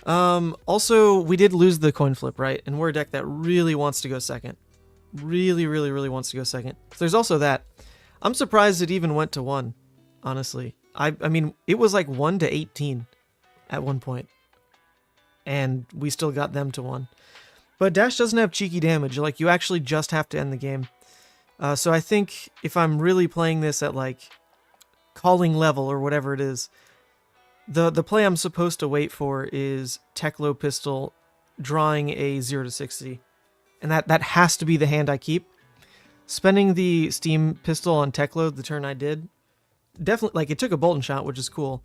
Also, we did lose the coin flip, right? And we're a deck that really wants to go second. Really wants to go second. So there's also that. I'm surprised it even went to 1, honestly. I mean, it was like 1 to 18 at one point. And we still got them to 1. But Dash doesn't have cheeky damage. Like, you actually just have to end the game. So I think if I'm really playing this at, like, calling level or whatever it is, the play I'm supposed to wait for is Tech Low Pistol drawing a 0 to 60. And that has to be the hand I keep. Spending the Steam Pistol on Tech Load the turn I did, definitely, like, it took a Bolton shot, which is cool.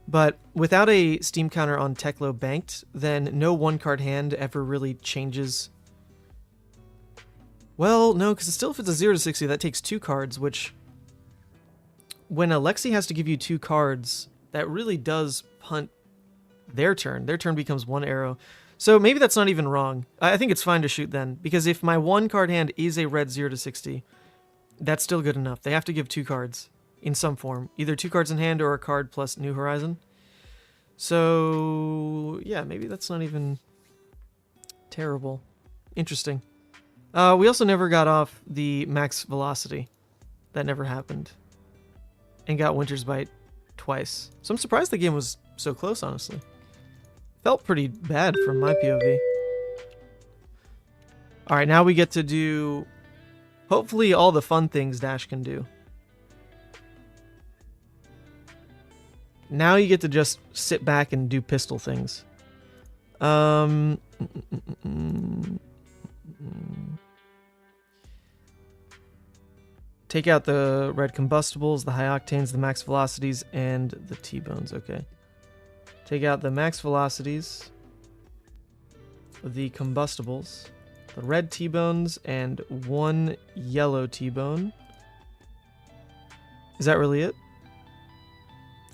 But without a Steam counter on Tech Low banked, then no 1-card hand ever really changes. Well, no, because still if it's a 0 to 60, that takes 2 cards, which when a Lexi has to give you 2 cards, that really does punt their turn. Their turn becomes 1 arrow. So maybe that's not even wrong. I think it's fine to shoot then, because if my 1-card hand is a red 0 to 60, that's still good enough. They have to give 2 cards in some form. Either 2 cards in hand or a card plus New Horizon. So, yeah, maybe that's not even terrible. Interesting. We also never got off the max velocity. That never happened. And got Winter's Bite twice. So I'm surprised the game was so close, honestly. Felt pretty bad from my POV. Alright, now we get to do, hopefully, all the fun things Dash can do. Now you get to just sit back and do pistol things. Take out the red combustibles, the high octanes, the max velocities, and the T-bones. Okay. Take out the max velocities, the combustibles, the red T-bones, and one yellow T-bone. Is that really it?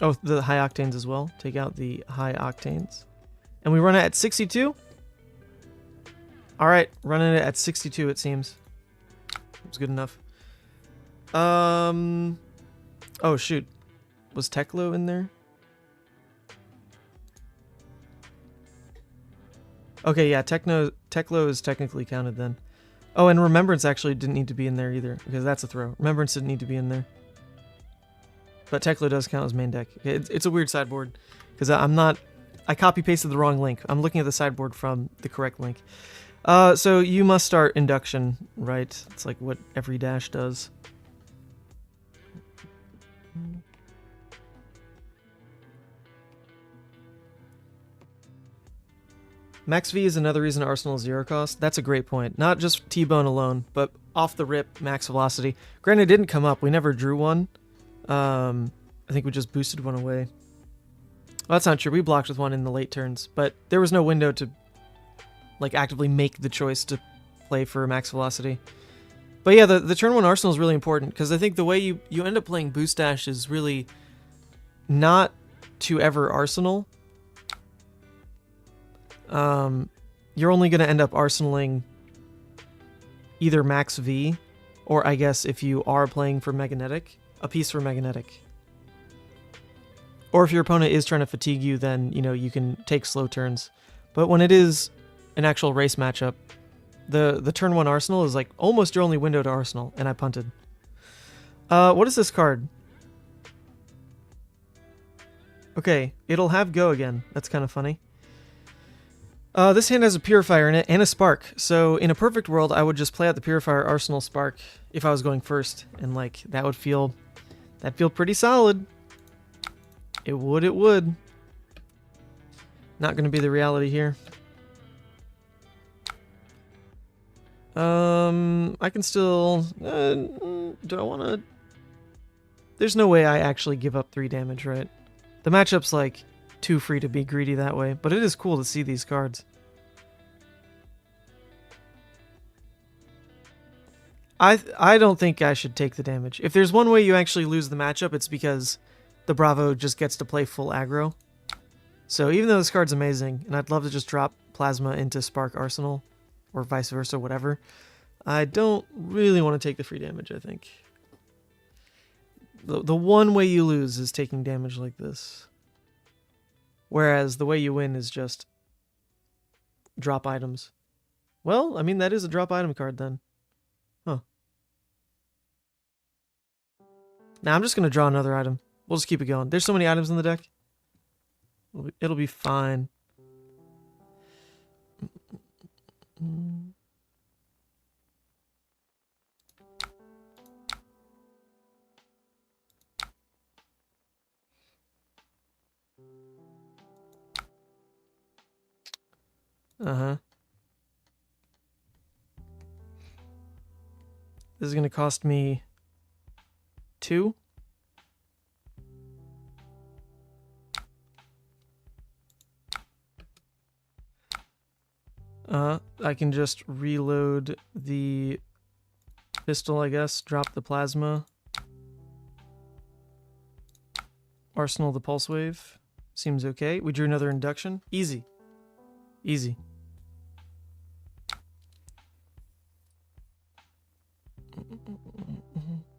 Oh, the high octanes as well. Take out the high octanes. And we run it at 62? Alright, running it at 62 it seems. It's good enough. Oh shoot. Was Teklo in there? Okay, yeah, Teklo is technically counted then. Oh, and Remembrance actually didn't need to be in there either, because that's a throw. Remembrance didn't need to be in there. But Teklo does count as main deck. It's a weird sideboard, because I copy-pasted the wrong link. I'm looking at the sideboard from the correct link. So you must start induction, right? It's like what every dash does. Max V is another reason Arsenal is 0 cost. That's a great point. Not just T-bone alone, but off the rip, max velocity. Granted, it didn't come up. We never drew one. I think we just boosted one away. Well, that's not true. We blocked with one in the late turns, but there was no window to like actively make the choice to play for max velocity. But yeah, the turn 1 Arsenal is really important, because I think the way you end up playing Boost Dash is really not to ever Arsenal. You're only going to end up arsenaling either max V, or I guess if you are playing for Magnetic, a piece for Magnetic. Or if your opponent is trying to fatigue you, then, you know, you can take slow turns. But when it is an actual race matchup, the turn 1 Arsenal is like almost your only window to Arsenal, and I punted. What is this card? Okay, it'll have Go again. That's kind of funny. This hand has a Purifier in it and a Spark, so in a perfect world, I would just play out the Purifier, Arsenal, Spark if I was going first, and like that'd feel pretty solid. It would. Not gonna be the reality here. I can still. Do I want to? There's no way I actually give up 3 damage, right? The matchup's like too free to be greedy that way, but it is cool to see these cards. I don't think I should take the damage. If there's one way you actually lose the matchup, it's because the Bravo just gets to play full aggro. So even though this card's amazing, and I'd love to just drop Plasma into Spark Arsenal, or vice versa, whatever, I don't really want to take the free damage, I think. The one way you lose is taking damage like this. Whereas the way you win is just drop items. Well, I mean, that is a drop item card then. Huh. Now I'm just going to draw another item. We'll just keep it going. There's so many items in the deck. It'll be fine. Uh-huh. This is going to cost me 2. I can just reload the pistol, I guess. Drop the plasma. Arsenal the pulse wave. Seems okay. We drew another induction. Easy. Easy.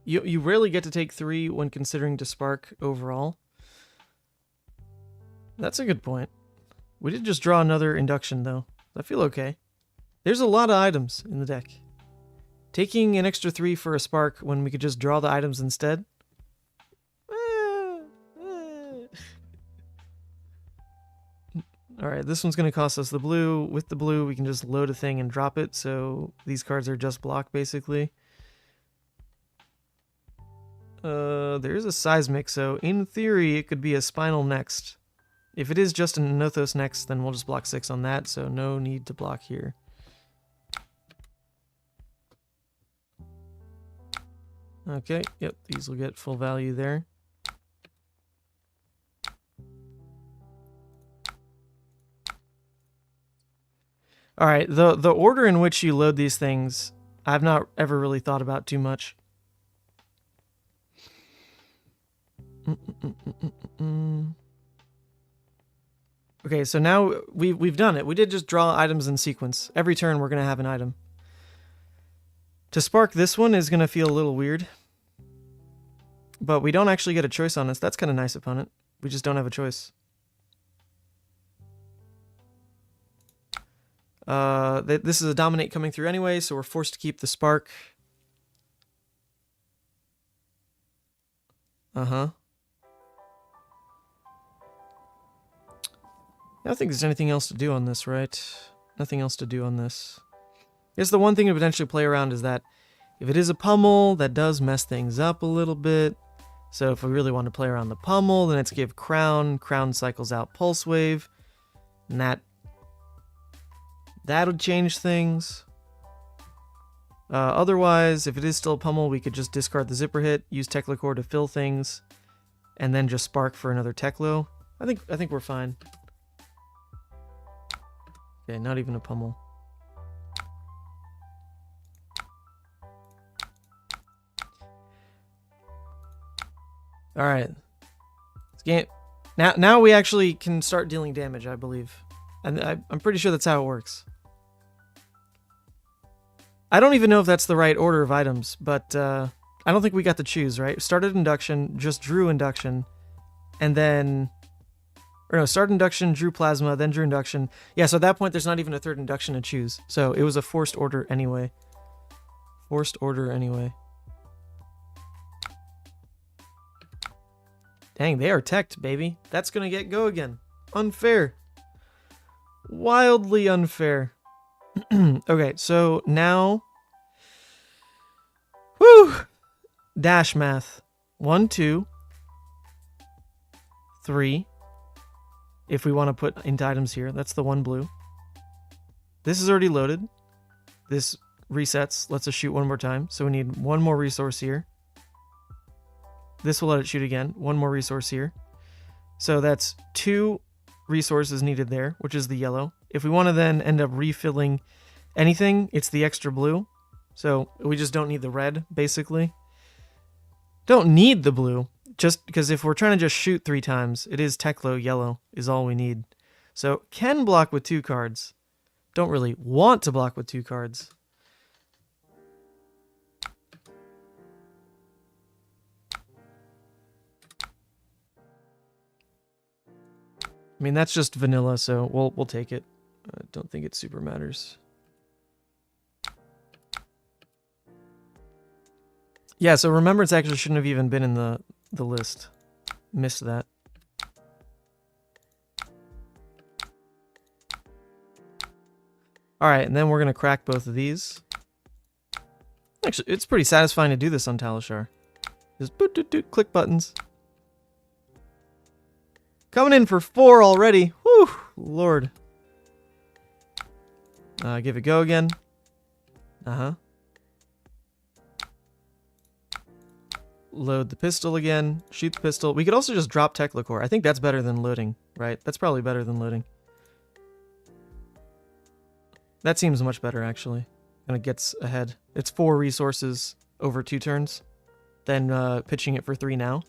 You rarely get to take 3 when considering to spark overall. That's a good point. We did just draw another induction, though. I feel okay. There's a lot of items in the deck. Taking an extra 3 for a spark when we could just draw the items instead? Alright, this one's going to cost us the blue. With the blue, we can just load a thing and drop it, so these cards are just block, basically. There's a Seismic, so in theory, it could be a Spinal next. If it is just an Nothos next, then we'll just block 6 on that, so no need to block here. Okay, yep, these will get full value there. All right, the order in which you load these things, I've not ever really thought about too much. Okay, so now we've done it. We did just draw items in sequence. Every turn we're going to have an item. To spark this one is going to feel a little weird. But we don't actually get a choice on this. That's kind of nice, opponent. We just don't have a choice. This is a dominate coming through anyway, so we're forced to keep the spark. Uh-huh. I don't think there's anything else to do on this, right? Nothing else to do on this. I guess the one thing to potentially play around is that if it is a pummel, that does mess things up a little bit. So if we really want to play around the pummel, then it's give crown. Crown cycles out pulse wave. And that would change things. Otherwise, if it is still a pummel, we could just discard the zipper hit, use Techlocore to fill things, and then just spark for another Techlo. I think we're fine. Okay, not even a pummel. All right. This game now we actually can start dealing damage, I believe. And I'm pretty sure that's how it works. I don't even know if that's the right order of items, but I don't think we got to choose, right? Started induction, just drew induction, and then... Or no, started induction, drew plasma, then drew induction. Yeah, so at that point, there's not even a third induction to choose. So it was a forced order anyway. Forced order anyway. Dang, they are teched, baby. That's gonna get go again. Unfair. Wildly unfair. Okay, so now... Whew! Dash math. 1, 2, 3... If we want to put into items here, that's the 1 blue. This is already loaded. This resets, lets us shoot one more time. So we need 1 more resource here. This will let it shoot again. 1 more resource here. So that's 2 resources needed there, which is the yellow. If we want to then end up refilling anything, it's the extra blue. So we just don't need the red, basically. Don't need the blue. Just because if we're trying to just shoot 3 times, it is Techlo yellow is all we need. So can block with 2 cards. Don't really want to block with 2 cards. I mean, that's just vanilla, so we'll take it. I don't think it super matters. Yeah, so Remembrance actually shouldn't have even been in the list. Missed that. Alright, and then we're going to crack both of these. Actually, it's pretty satisfying to do this on Talishar. Just boot, doot, doot, click buttons. Coming in for 4 already. Whew, Lord. Give it go again. Uh-huh. Load the pistol again, shoot the pistol. We could also just drop Techlocore. I think that's better than loading, right? That's probably better than loading. That seems much better, actually. And it gets ahead. It's 4 resources over 2 turns, then pitching it for 3 now.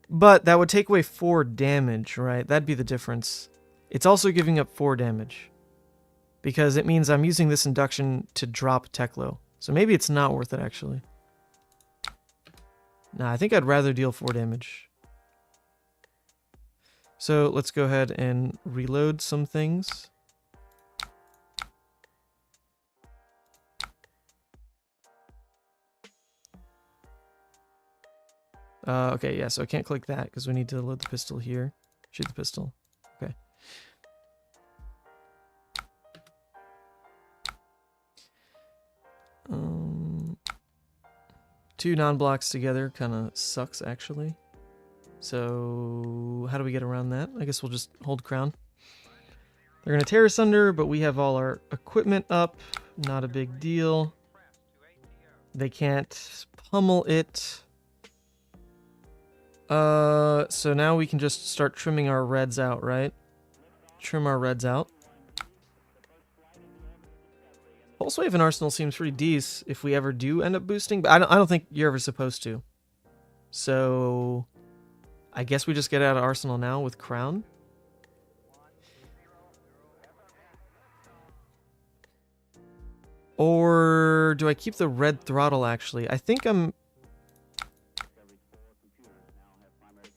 But that would take away 4 damage, right? That'd be the difference. It's also giving up 4 damage. Because it means I'm using this induction to drop Techlo. So maybe it's not worth it, actually. Nah, I think I'd rather deal 4 damage. So let's go ahead and reload some things. Okay, yeah, so I can't click that because we need to load the pistol here. Shoot the pistol. Okay. Two non-blocks together kind of sucks, actually. So how do we get around that? I guess we'll just hold crown. They're going to tear us under, but we have all our equipment up. Not a big deal. They can't pummel it. So now we can just start trimming our reds out, right? Trim our reds out. Pulse Wave and Arsenal seems pretty decent if we ever do end up boosting, but I don't think you're ever supposed to. So I guess we just get out of Arsenal now with Crown. Or do I keep the red throttle, actually? I think I'm...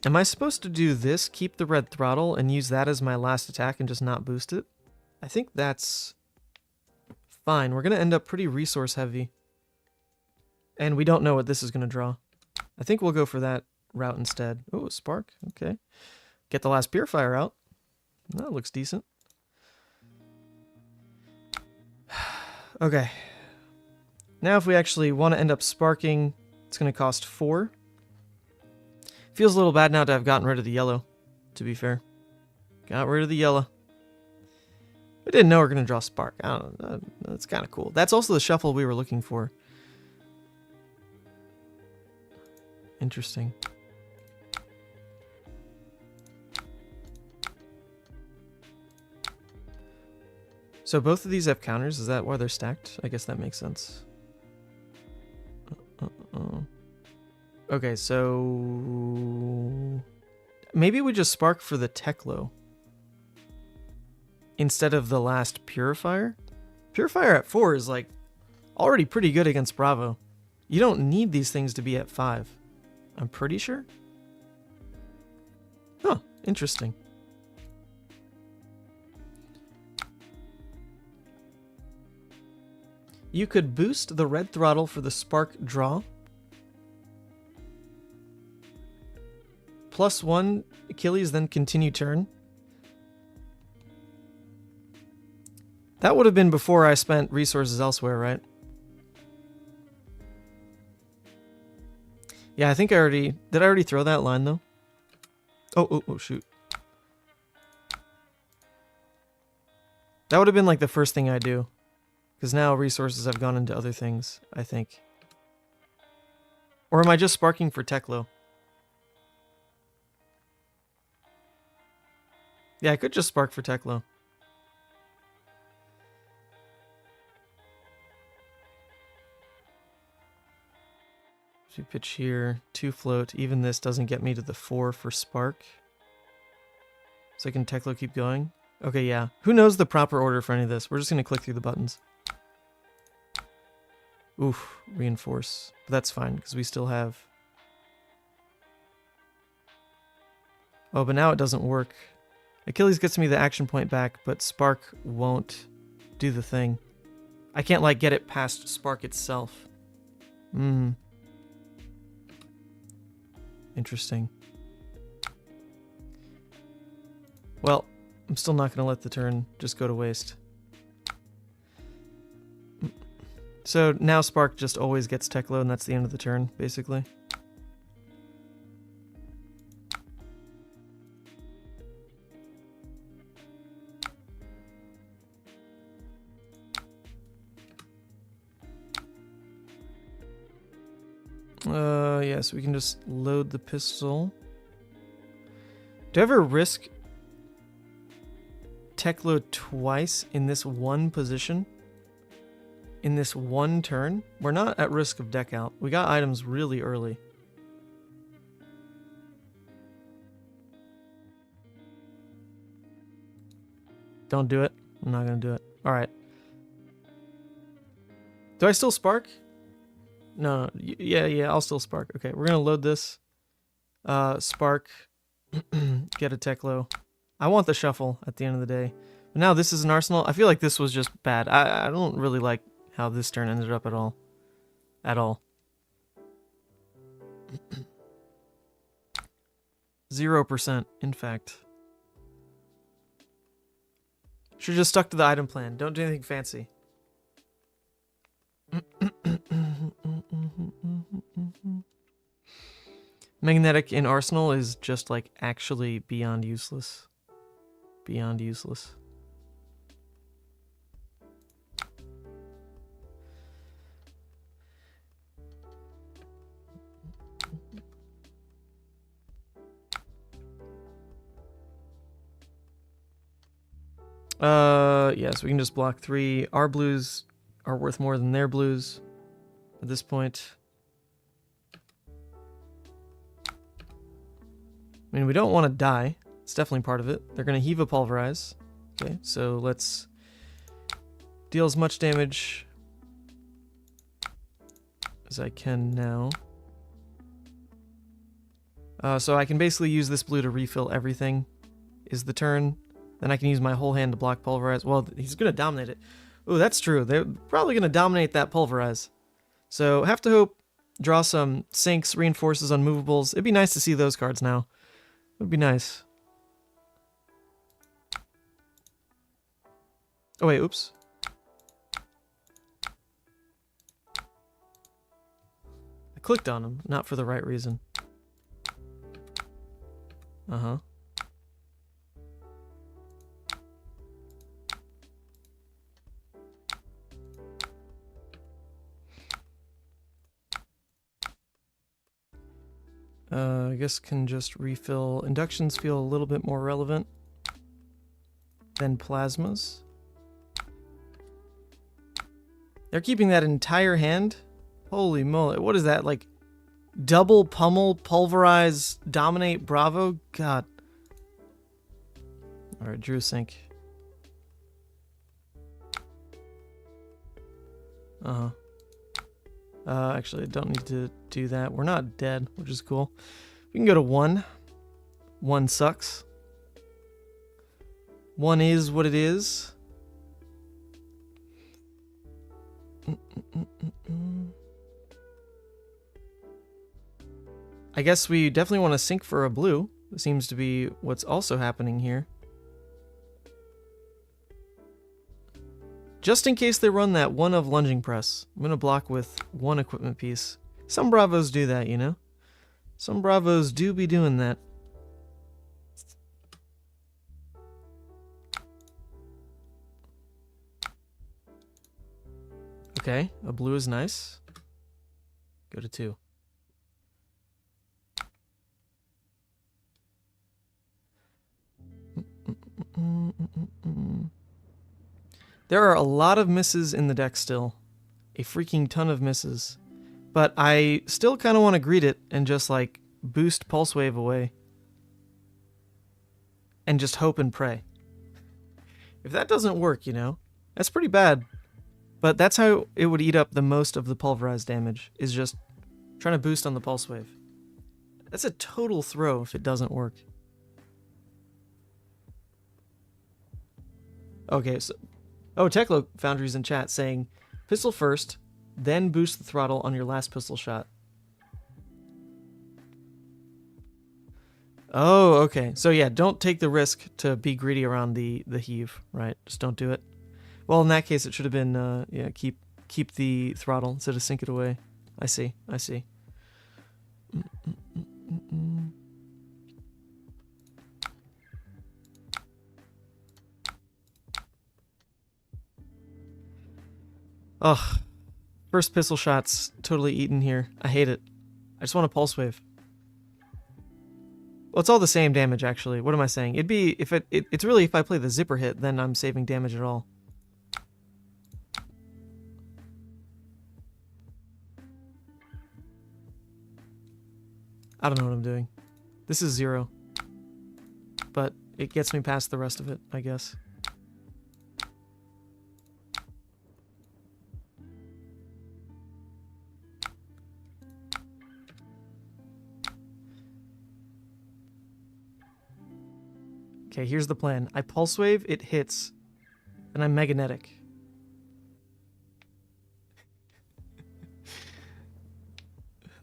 Am I supposed to do this, keep the red throttle, and use that as my last attack and just not boost it? I think that's fine. We're going to end up pretty resource heavy. And we don't know what this is going to draw. I think we'll go for that route instead. Oh, Spark. Okay. Get the last Purifier out. That looks decent. Okay. Now if we actually want to end up sparking, it's going to cost 4. Feels a little bad now to have gotten rid of the yellow, to be fair. Got rid of the yellow. We didn't know we were going to draw Spark. I don't know. That's kind of cool. That's also the shuffle we were looking for. Interesting. So both of these have counters. Is that why they're stacked? I guess that makes sense. Okay, so maybe we just spark for the Teklo instead of the last Purifier. Purifier at 4 is like already pretty good against Bravo. You don't need these things to be at 5. I'm pretty sure. Huh, interesting. You could boost the red throttle for the Spark draw. +1 Achilles, then continue turn. That would have been before I spent resources elsewhere, right? Yeah, I think I already... Did I already throw that line, though? Oh, shoot. That would have been like the first thing I do. Because now resources have gone into other things, I think. Or am I just sparking for Teklo? Yeah, I could just spark for Teklo. So we pitch here, 2 float. Even this doesn't get me to the 4 for spark. So I can Teklo keep going. Okay, yeah. Who knows the proper order for any of this? We're just going to click through the buttons. Oof, reinforce. But that's fine, because we still have... Oh, but now it doesn't work. Achilles gets me the action point back, but Spark won't do the thing. I can't, like, get it past Spark itself. Interesting. Well, I'm still not going to let the turn just go to waste. So now Spark just always gets Teklo, and that's the end of the turn, basically. Yes, we can just load the pistol. Do I ever risk Teklo twice in this one position? In this one turn? We're not at risk of deck out. We got items really early. Don't do it. I'm not going to do it. Alright. Do I still spark? No. Yeah, I'll still spark. Okay, we're going to load this. Spark. Get a Teklo. I want the shuffle at the end of the day. But now this is an arsenal. I feel like this was just bad. I don't really like how this turn ended up at all. At all. 0%, in fact. Should've just stuck to the item plan. Don't do anything fancy. Magnetic in Arsenal is just like actually beyond useless. Beyond useless. Yeah, so we can just block 3. Our blues are worth more than their blues at this point. I mean, we don't want to die. It's definitely part of it. They're going to heave a pulverize. Okay, so let's deal as much damage as I can now. So I can basically use this blue to refill everything, is the turn. Then I can use my whole hand to block pulverize. Well, he's going to dominate it. Oh, that's true. They're probably going to dominate that pulverize. So have to hope, draw some sinks, reinforces, unmovables. It'd be nice to see those cards now. It would be nice. Oh wait, oops. I clicked on him, not for the right reason. Uh-huh. I guess can just refill. Inductions feel a little bit more relevant than plasmas. They're keeping that entire hand? Holy moly, what is that, like double pummel, pulverize, dominate, bravo? God. Alright, drew sync. Uh-huh. Actually, I don't need to do that. We're not dead, which is cool. We can go to 1. 1 sucks. 1 is what it is. I guess we definitely want to sink for a blue. It seems to be what's also happening here. Just in case they run that 1 of lunging press, I'm going to block with 1 equipment piece. Some bravos do that, you know? Some bravos do be doing that. Okay, a blue is nice. Go to 2. There are a lot of misses in the deck still. A freaking ton of misses. But I still kind of want to greet it and just like boost Pulse Wave away. And just hope and pray. If that doesn't work, you know, that's pretty bad. But that's how it would eat up the most of the pulverized damage, is just trying to boost on the Pulse Wave. That's a total throw if it doesn't work. Okay, so... Oh, Techlo Foundry's in chat saying, pistol first, then boost the throttle on your last pistol shot. Oh, okay. So yeah, don't take the risk to be greedy around the heave, right? Just don't do it. Well, in that case, it should have been, yeah, keep the throttle instead of sink it away. I see, I see. Ugh. First pistol shot's totally eaten here. I hate it. I just want a Pulse Wave. Well, it's all the same damage, actually. What am I saying? It'd be, if it's really if I play the zipper hit, then I'm saving damage at all. I don't know what I'm doing. This is 0. But it gets me past the rest of it, I guess. Okay, here's the plan. I Pulse Wave, it hits, and I'm Meganetic.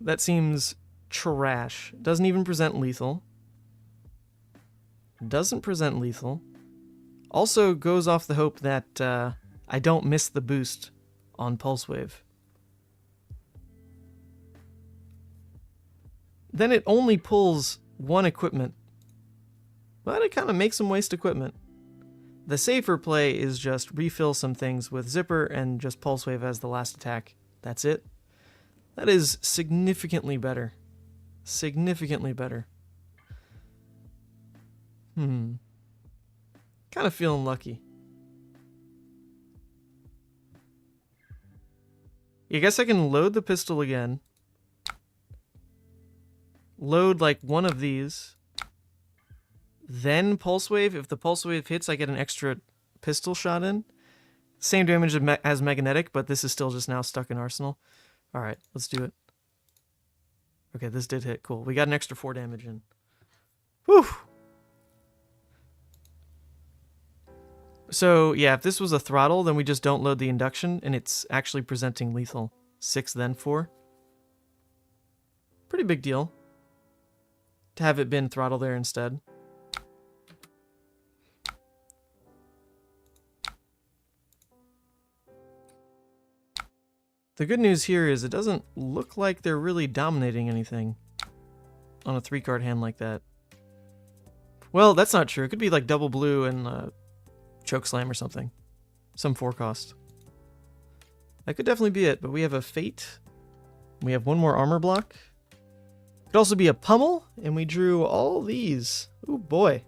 That seems trash. Doesn't even present lethal. Doesn't present lethal. Also goes off the hope that I don't miss the boost on Pulse Wave. Then it only pulls 1 equipment. But it kind of makes them waste equipment. The safer play is just refill some things with Zipper and just Pulse Wave as the last attack. That's it. That is significantly better. Significantly better. Kind of feeling lucky. I guess I can load the pistol again. Load like one of these. Then pulse wave. If the pulse wave hits, I get an extra pistol shot in. Same damage as magnetic, but this is still just now stuck in arsenal. Alright, let's do it. Okay, this did hit. Cool. We got an extra 4 damage in. Whew! So, yeah, if this was a throttle, then we just don't load the induction, and it's actually presenting lethal. 6, then 4. Pretty big deal to have it been throttle there instead. The good news here is it doesn't look like they're really dominating anything on a 3-card hand like that. Well, that's not true. It could be like double blue and choke slam or something. Some 4 cost. That could definitely be it, but we have a fate. We have 1 more armor block. Could also be a pummel, and we drew all these. Ooh, boy.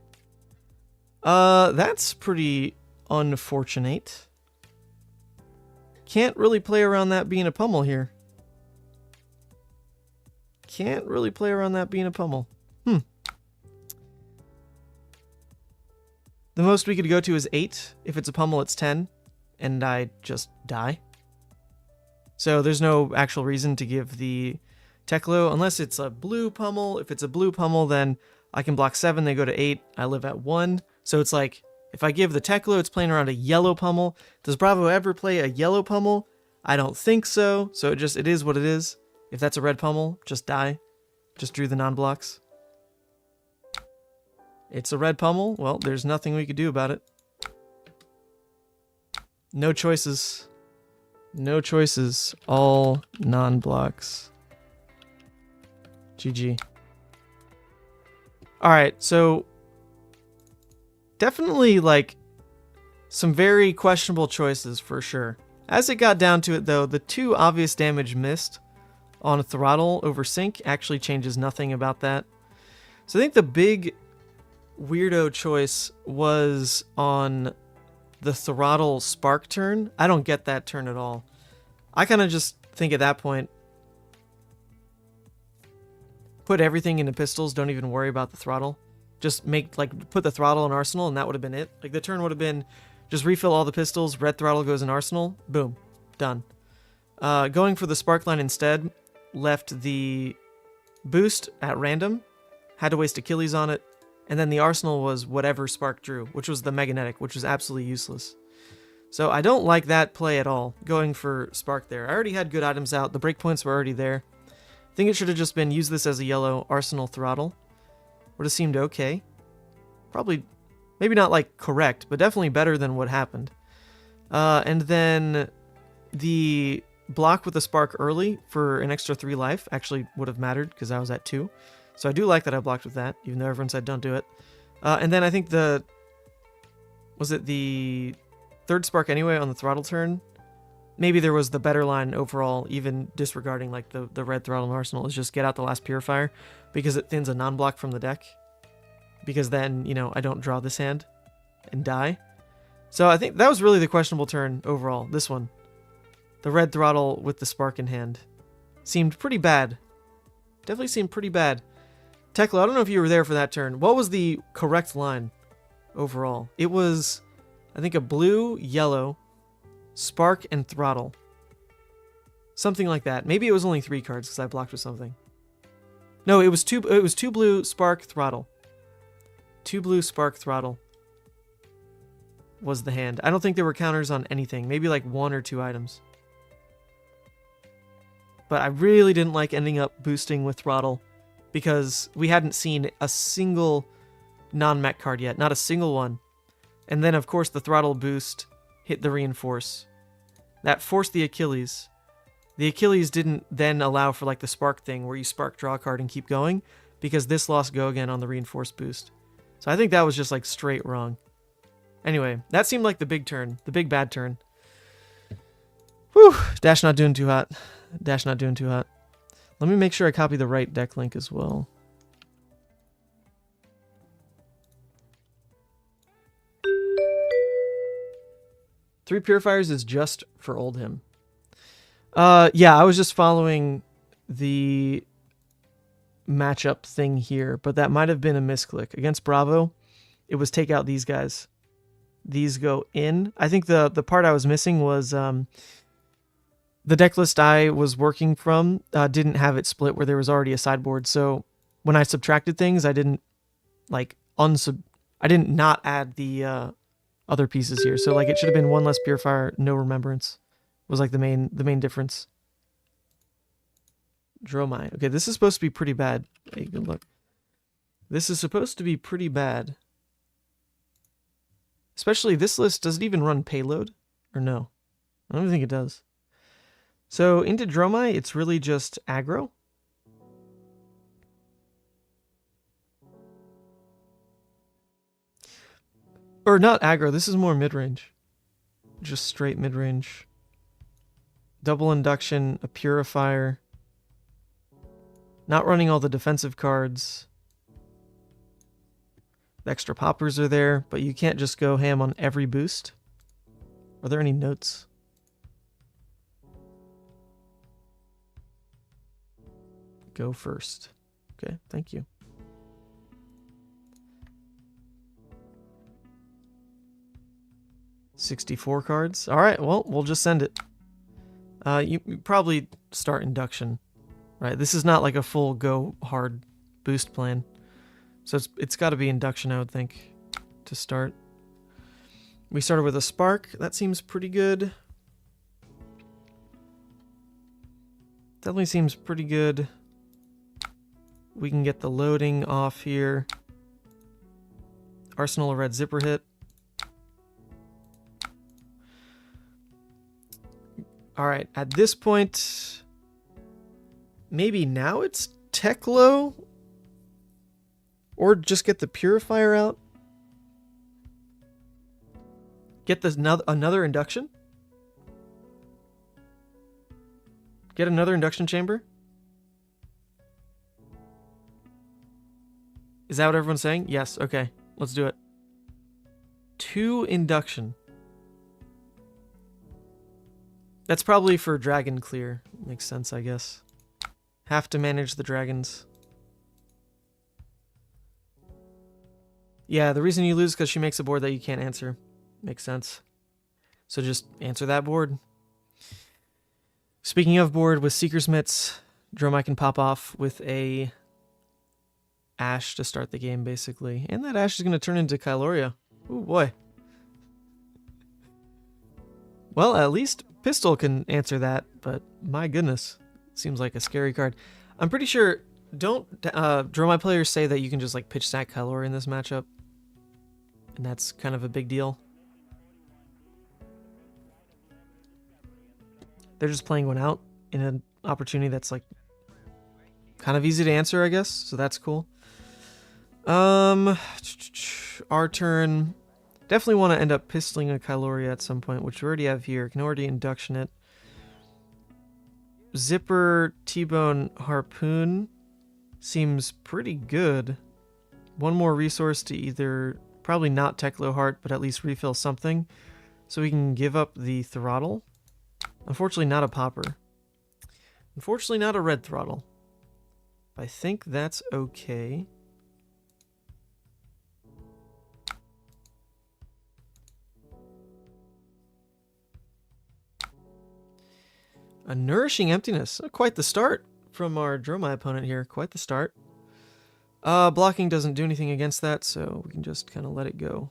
That's pretty unfortunate. Can't really play around that being a pummel here. Can't really play around that being a pummel. The most we could go to is 8. If it's a pummel, it's 10. And I just die. So there's no actual reason to give the Teklo, unless it's a blue pummel. If it's a blue pummel, then I can block 7, they go to 8. I live at 1. So it's like, if I give the Teklo, it's playing around a yellow pummel. Does Bravo ever play a yellow pummel? I don't think so. So it is what it is. If that's a red pummel, just die. Just drew the non-blocks. It's a red pummel. Well, there's nothing we could do about it. No choices. No choices. All non-blocks. GG. Alright, so definitely, like, some very questionable choices for sure. As it got down to it, though, the 2 obvious damage missed on a throttle over sync actually changes nothing about that. So I think the big weirdo choice was on the throttle spark turn. I don't get that turn at all. I kind of just think at that point, put everything into pistols, don't even worry about the throttle. Just put the throttle in arsenal, and that would have been it. Like, the turn would have been, just refill all the pistols, red throttle goes in arsenal, boom, done. Going for the spark line instead, left the boost at random, had to waste Achilles on it, and then the arsenal was whatever spark drew, which was the magnetic, which was absolutely useless. So I don't like that play at all, going for spark there. I already had good items out, the breakpoints were already there. I think it should have just been, use this as a yellow arsenal throttle. Would have seemed okay. Probably, maybe not like correct, but definitely better than what happened. And then the block with the spark early for an extra 3 life actually would have mattered because I was at 2. So I do like that I blocked with that, even though everyone said don't do it. And then I think was it the 3rd spark anyway on the throttle turn? Maybe there was the better line overall, even disregarding like the red throttle and arsenal, is just get out the last purifier because it thins a non-block from the deck. Because then, you know, I don't draw this hand and die. So I think that was really the questionable turn overall, this one. The red throttle with the spark in hand. Seemed pretty bad. Definitely seemed pretty bad. Teklo, I don't know if you were there for that turn. What was the correct line overall? It was, I think, a blue, yellow, spark, and throttle. Something like that. Maybe it was only 3 cards because I blocked with something. No, it was 2 blue, spark, throttle. 2 blue, spark, throttle was the hand. I don't think there were counters on anything. Maybe like 1 or 2 items. But I really didn't like ending up boosting with throttle because we hadn't seen a single non-mech card yet. Not a single one. And then, of course, the throttle boost hit the reinforce. That forced the Achilles. The Achilles didn't then allow for like the spark thing where you spark, draw a card, and keep going because this lost go again on the reinforce boost. So I think that was just like straight wrong. Anyway, that seemed like the big turn. The big bad turn. Whew! Dash not doing too hot. Dash not doing too hot. Let me make sure I copy the right deck link as well. Three purifiers is just for Oldhim. Yeah, I was just following the matchup thing here, but that might have been a misclick. Against Bravo, it was take out these guys. These go in. I think the part I was missing was the deck list I was working from didn't have it split where there was already a sideboard. So when I subtracted things, I didn't like I didn't not add the other pieces here. So like it should have been one less Purifier, no Remembrance. Was like the main difference. Dromai. Okay, this is supposed to be pretty bad. Hey, good luck. This is supposed to be pretty bad. Especially this list, does it even run payload? Or no? I don't think it does. So into Dromai, it's really just aggro. Or not aggro, this is more mid-range. Just straight mid-range. Double induction, a purifier. Not running all the defensive cards. The extra poppers are there, but you can't just go ham on every boost. Are there any notes? Go first. Okay, thank you. $64 cards. All right, well, we'll just send it. You probably start induction, right? This is not like a full go hard boost plan. So it's got to be induction, I would think, to start. We started with a spark. That seems pretty good. Definitely seems pretty good. We can get the loading off here. Arsenal of Red Zipper hit. All right, at this point, maybe now it's tech low? Or just get the purifier out? Get this another induction? Get another induction chamber? Is that what everyone's saying? Yes, okay. Let's do it. 2 induction. That's probably for dragon clear. Makes sense, I guess. Have to manage the dragons. Yeah, the reason you lose is because she makes a board that you can't answer. Makes sense. So just answer that board. Speaking of board, with Seeker's Mitts, Dromai can pop off with a Ash to start the game, basically. And that Ash is going to turn into Kyloria. Ooh, boy. Well, at least Pistol can answer that, but my goodness. Seems like a scary card. I'm pretty sure... Don't Dromai players say that you can just like pitch stack Kyloria in this matchup? And that's kind of a big deal. They're just playing one out in an opportunity that's like kind of easy to answer, I guess. So that's cool. Our turn. Definitely want to end up pistoling a Kyloria at some point, which we already have here. Can already induction it. Zipper, T-Bone, Harpoon seems pretty good. One more resource to either, probably not Teklo Heart, but at least refill something. So we can give up the throttle. Unfortunately not a popper. Unfortunately not a red throttle. I think that's okay. A Nourishing Emptiness. Quite the start from our Dromai opponent here. Quite the start. Blocking doesn't do anything against that, so we can just kind of let it go.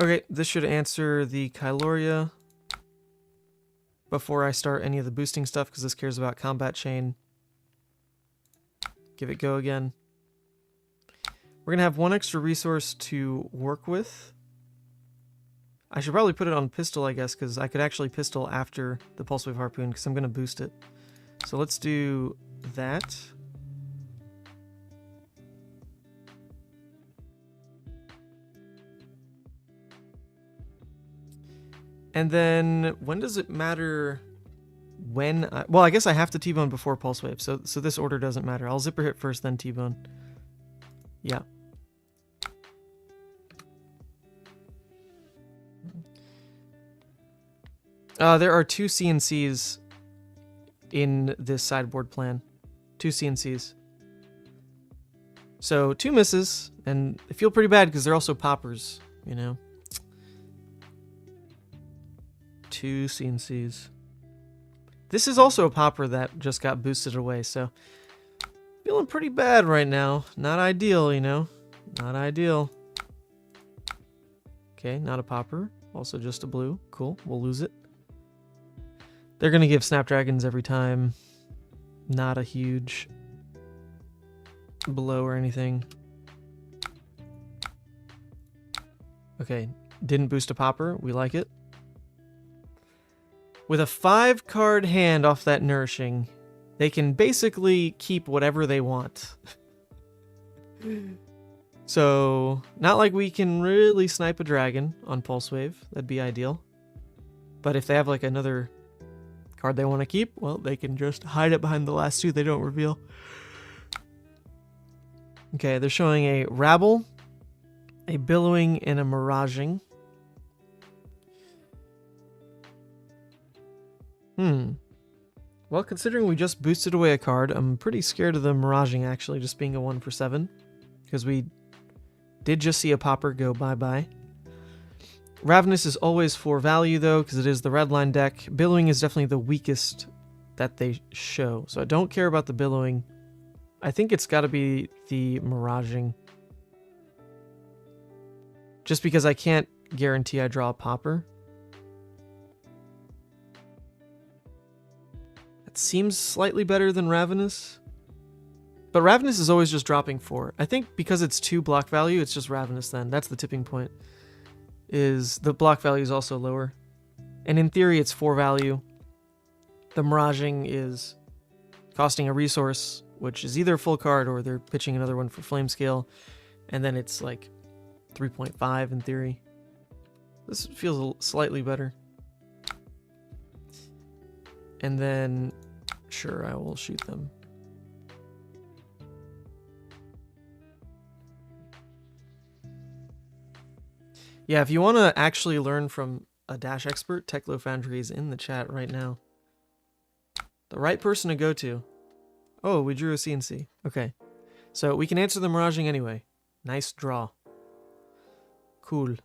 Okay, this should answer the Kyloria before I start any of the boosting stuff, because this cares about combat chain. Give it go again. We're going to have one extra resource to work with. I should probably put it on pistol, I guess, because I could actually pistol after the Pulse Wave Harpoon, because I'm going to boost it. So let's do that. And then, when does it matter when well, I guess I have to T-bone before pulse wave, so this order doesn't matter. I'll zipper hit first, then T-bone. Yeah. There are 2 CNCs in this sideboard plan. 2 CNCs. So 2 misses, and they feel pretty bad because they're also poppers, you know. 2 CNCs. This is also a popper that just got boosted away, so feeling pretty bad right now. Not ideal, you know. Not ideal. Okay, not a popper. Also just a blue. Cool, we'll lose it. They're going to give Snapdragons every time. Not a huge blow or anything. Okay, didn't boost a popper. We like it. With a 5-card hand off that Nourishing, they can basically keep whatever they want. So, not like we can really snipe a dragon on Pulse Wave. That'd be ideal. But if they have like another card they want to keep, well, they can just hide it behind the last 2 they don't reveal. Okay, they're showing a Rabble, a Billowing, and a Miraging. Well, considering we just boosted away a card, I'm pretty scared of the Miraging actually just being a 1 for 7. Because we did just see a popper go bye-bye. Ravenous is always 4 value though, because it is the red line deck. Billowing is definitely the weakest that they show. So I don't care about the Billowing. I think it's got to be the Miraging. Just because I can't guarantee I draw a popper. That seems slightly better than Ravenous. But Ravenous is always just dropping 4. I think because it's 2 block value, it's just Ravenous then. That's the tipping point. Is the block value is also lower. And in theory, it's 4 value. The Miraging is costing a resource, which is either a full card or they're pitching another one for Flame Scale. And then it's like 3.5 in theory. This feels slightly better. And then, sure, I will shoot them. Yeah, if you want to actually learn from a Dash expert, Techlo Foundry is in the chat right now. The right person to go to. Oh, we drew a CNC. Okay. So we can answer the Miraging anyway. Nice draw. Cool.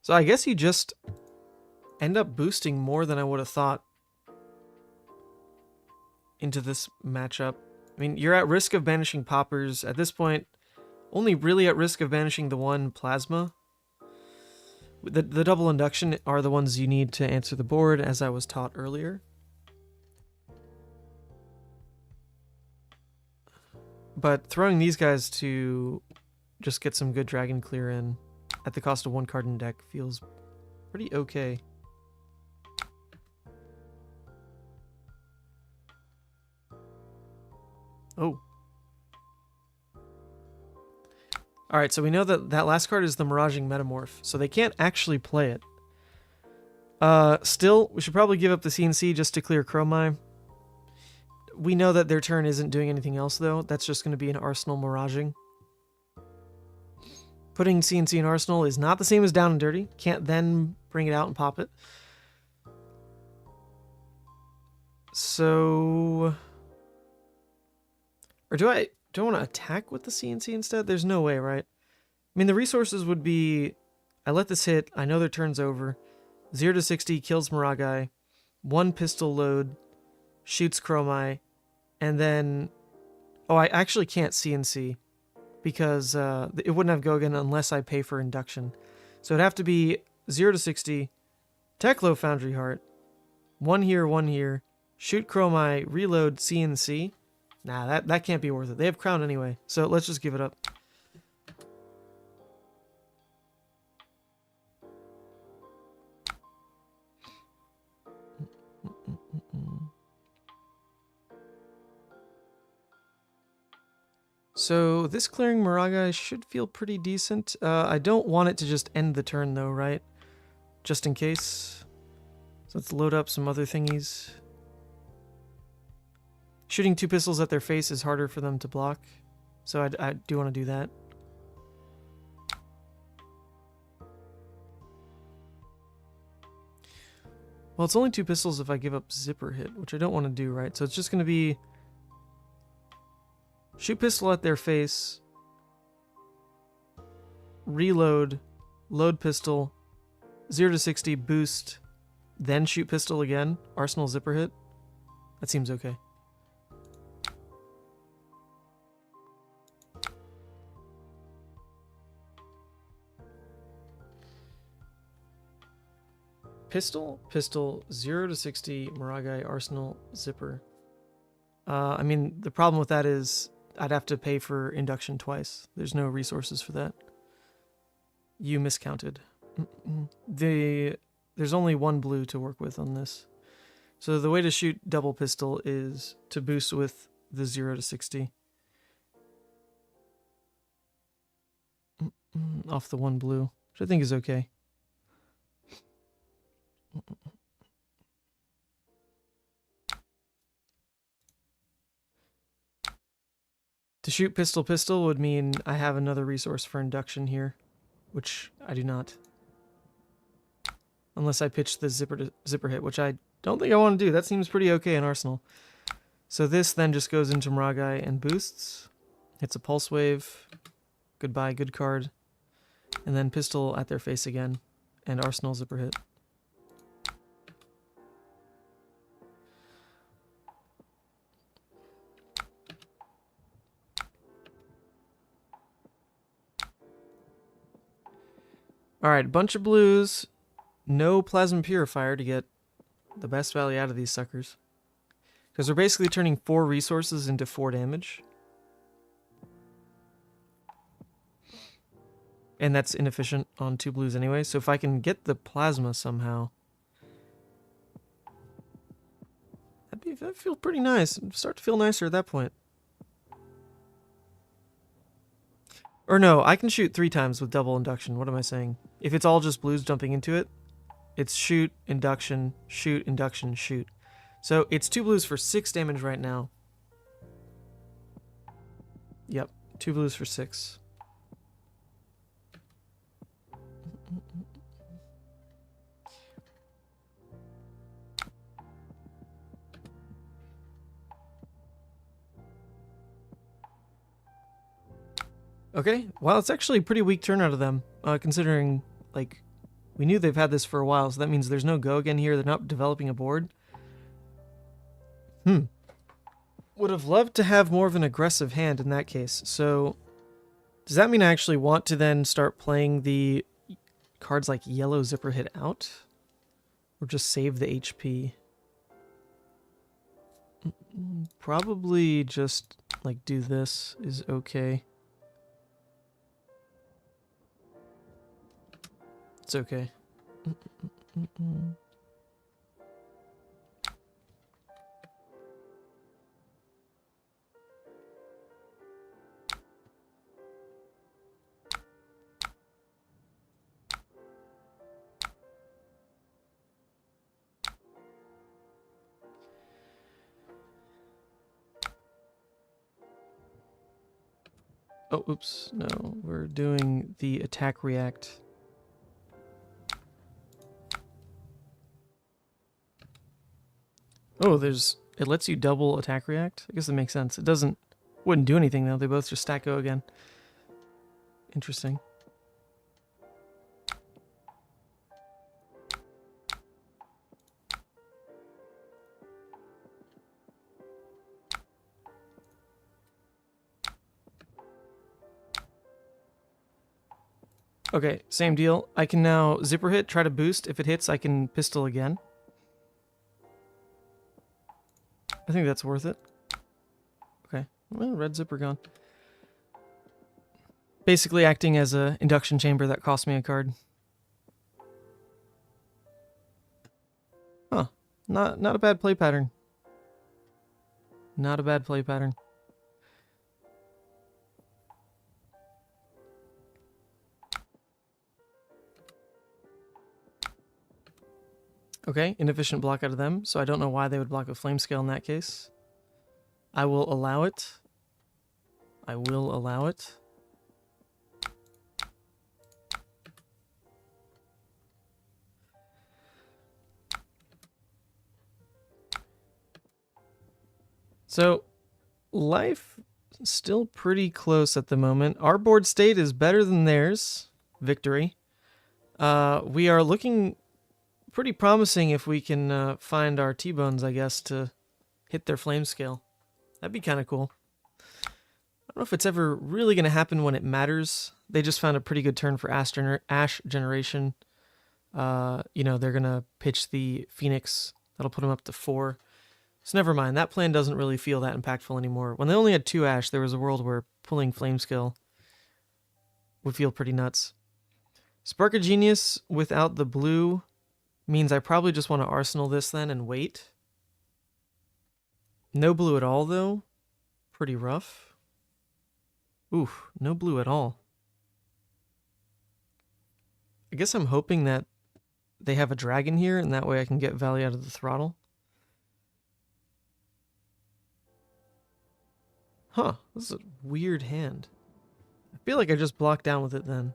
So I guess you just end up boosting more than I would have thought into this matchup. I mean, you're at risk of banishing poppers. At this point, only really at risk of banishing the 1 plasma. The double induction are the ones you need to answer the board, as I was taught earlier. But throwing these guys to just get some good dragon clear in at the cost of 1 card in deck feels pretty okay. Oh. Alright, so we know that that last card is the Miraging Metamorph, so they can't actually play it. Still, we should probably give up the CNC just to clear Dromai. We know that their turn isn't doing anything else, though. That's just going to be an Arsenal Miraging. Putting CNC in Arsenal is not the same as Down and Dirty. Can't then bring it out and pop it. So... Or do I want to attack with the CNC instead? There's no way, right? I mean, the resources would be... I let this hit. I know their turn's over. 0 to 60 kills Miragai. 1 pistol load. Shoots Dromai. And then... Oh, I actually can't CNC. Because it wouldn't have Gogan unless I pay for induction. So it'd have to be 0 to 60. Techlo Foundry Heart. 1 here, 1 here. Shoot Dromai. Reload CNC. Nah, that can't be worth it. They have Crown anyway, so let's just give it up. So this clearing Moragai should feel pretty decent. I don't want it to just end the turn though, right? Just in case. So let's load up some other thingies. Shooting 2 pistols at their face is harder for them to block. So I do want to do that. Well, it's only 2 pistols if I give up zipper hit, which I don't want to do, right? So it's just going to be shoot pistol at their face, reload, load pistol, 0 to 60, boost, then shoot pistol again, arsenal zipper hit. That seems okay. Pistol, 0 to 60, Moragai, arsenal, zipper. I mean, the problem with that is I'd have to pay for induction twice. There's no resources for that. You miscounted. There's only 1 blue to work with on this. So the way to shoot double pistol is to boost with the 0 to 60. Off the 1 blue, which I think is okay. To shoot pistol would mean I have another resource for induction here, which I do not. Unless I pitch the zipper hit, which I don't think I want to do. That seems pretty okay in Arsenal. So this then just goes into Moragai and boosts. Hits a pulse wave. Goodbye, good card. And then pistol at their face again. And Arsenal zipper hit. Alright, bunch of blues. No plasma purifier to get the best value out of these suckers. Because we're basically turning 4 resources into 4 damage. And that's inefficient on 2 blues anyway. So if I can get the plasma somehow, that'd feel pretty nice. It'd start to feel nicer at that point. Or no, I can shoot 3 times with double induction. What am I saying? If it's all just blues jumping into it, it's shoot, induction, shoot, induction, shoot. So it's 2 blues for 6 damage right now. Yep, 2 blues for 6. Okay, well, it's actually a pretty weak turn out of them, considering, like, we knew they've had this for a while, so that means there's no go again here. They're not developing a board. Would have loved to have more of an aggressive hand in that case. So, does that mean I actually want to then start playing the cards like yellow zipper hit out? Or just save the HP? Probably just, like, do this is okay. It's okay. Oh, oops. No, we're doing the attack react. Oh, it lets you double attack react? I guess that makes sense. It wouldn't do anything though. They both just stack go again. Interesting. Okay, same deal. I can now zipper hit, try to boost. If it hits, I can pistol again. I think that's worth it. Okay, well, red zipper gone. Basically acting as a induction chamber that cost me a card. Huh, not a bad play pattern. Not a bad play pattern. Okay, inefficient block out of them, so I don't know why they would block a flame scale in that case. I will allow it. I will allow it. So, life still pretty close at the moment. Our board state is better than theirs. Victory. We are looking pretty promising if we can find our T-bones, I guess, to hit their flame scale. That'd be kind of cool. I don't know if it's ever really going to happen when it matters. They just found a pretty good turn for Ash generation. You know, they're going to pitch the Phoenix. That'll put them up to 4. So never mind. That plan doesn't really feel that impactful anymore. When they only had 2 Ash, there was a world where pulling flame scale would feel pretty nuts. Spark of Genius without the blue means I probably just want to arsenal this then and wait. No blue at all, though. Pretty rough. Oof, no blue at all. I guess I'm hoping that they have a dragon here, and that way I can get value out of the throttle. Huh, this is a weird hand. I feel like I just blocked down with it then.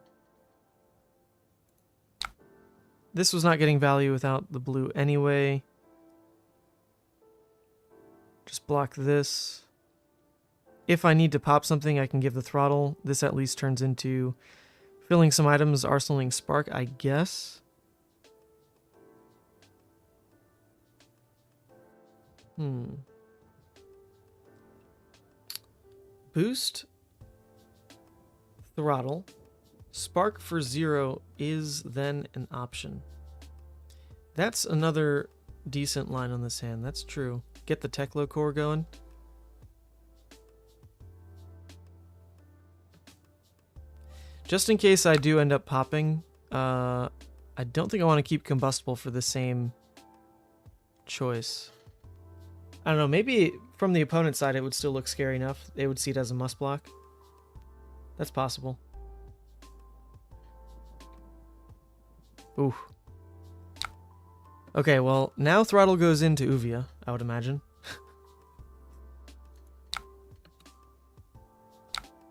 This was not getting value without the blue anyway. Just block this. If I need to pop something, I can give the throttle. This at least turns into filling some items, arsenaling Spark, I guess. Boost. Throttle. Spark for 0 is then an option. That's another decent line on this hand. That's true. Get the Teklo core going. Just in case I do end up popping, I don't think I want to keep combustible for the same choice. I don't know, maybe from the opponent's side it would still look scary enough. They would see it as a must block. That's possible. Ooh. Okay, well, now throttle goes into Uvia, I would imagine.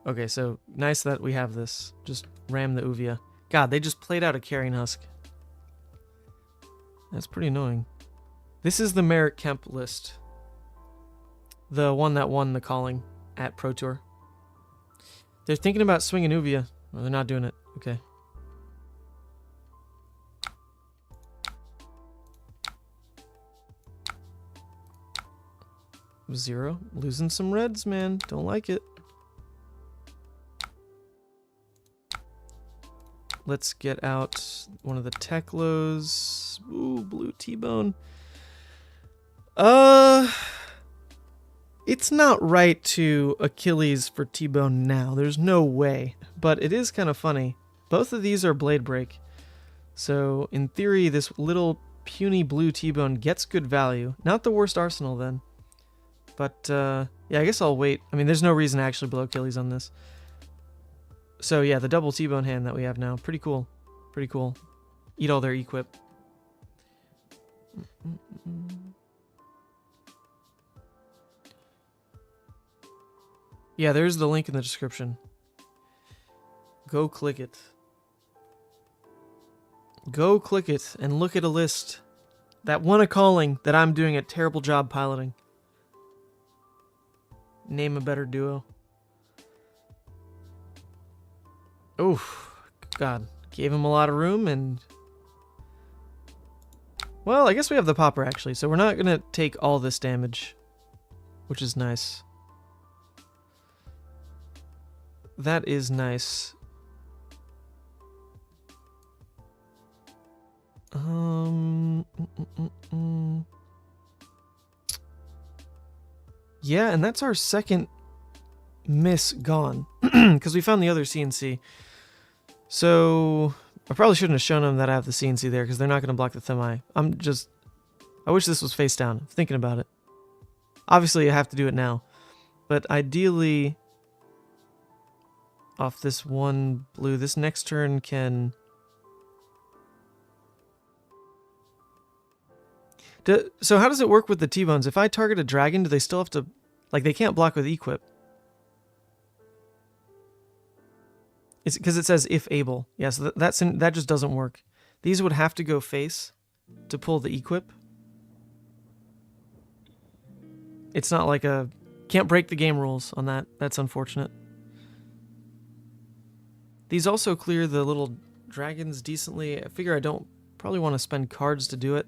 Okay, so nice that we have this. Just ram the Uvia. God, they just played out a Carrion Husk. That's pretty annoying. This is the Merrick Kemp list. The one that won the calling at Pro Tour. They're thinking about swinging Uvia. Well, they're not doing it. Okay. Zero. Losing some reds, man. Don't like it. Let's get out one of the Teklos. Ooh, blue T-bone. It's not right to Achilles for T-bone now. There's no way. But it is kind of funny. Both of these are blade break. So, in theory, this little puny blue T-bone gets good value. Not the worst arsenal, then. But, yeah, I guess I'll wait. I mean, there's no reason to actually blow Achilles on this. So, yeah, the double T-bone hand that we have now. Pretty cool. Pretty cool. Eat all their equip. Yeah, there's the link in the description. Go click it. Go click it and look at a list that won a calling that I'm doing a terrible job piloting. Name a better duo. Oof. God. Gave him a lot of room and... Well, I guess we have the popper actually, so we're not going to take all this damage. Which is nice. That is nice. Yeah, and that's our second miss gone. Because we found the other CNC. So, I probably shouldn't have shown them that I have the CNC there, because they're not going to block the Thumai. I wish this was face down. I'm thinking about it. Obviously, I have to do it now. But ideally, off this one blue, this next turn can... So how does it work with the T-bones? If I target a dragon, do they still have to... Like, they can't block with equip. It's because it says if able. Yeah, so that just doesn't work. These would have to go face to pull the equip. It's not like a... Can't break the game rules on that. That's unfortunate. These also clear the little dragons decently. I figure I don't probably want to spend cards to do it.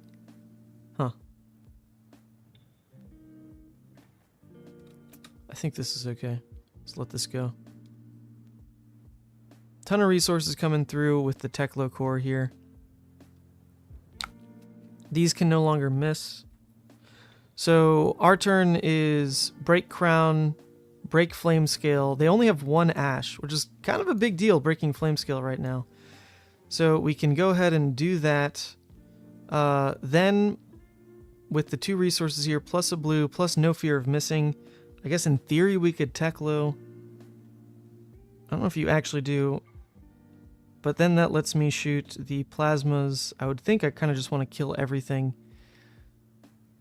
Huh. I think this is okay. Let's let this go. Ton of resources coming through with the Teklo core here. These can no longer miss. So our turn is break crown, break flame scale. They only have one ash, which is kind of a big deal breaking flame scale right now. So we can go ahead and do that. Then with the 2 resources here, plus a blue, plus no fear of missing, I guess in theory we could Teklo. I don't know if you actually do. But then that lets me shoot the plasmas. I would think I kind of just want to kill everything.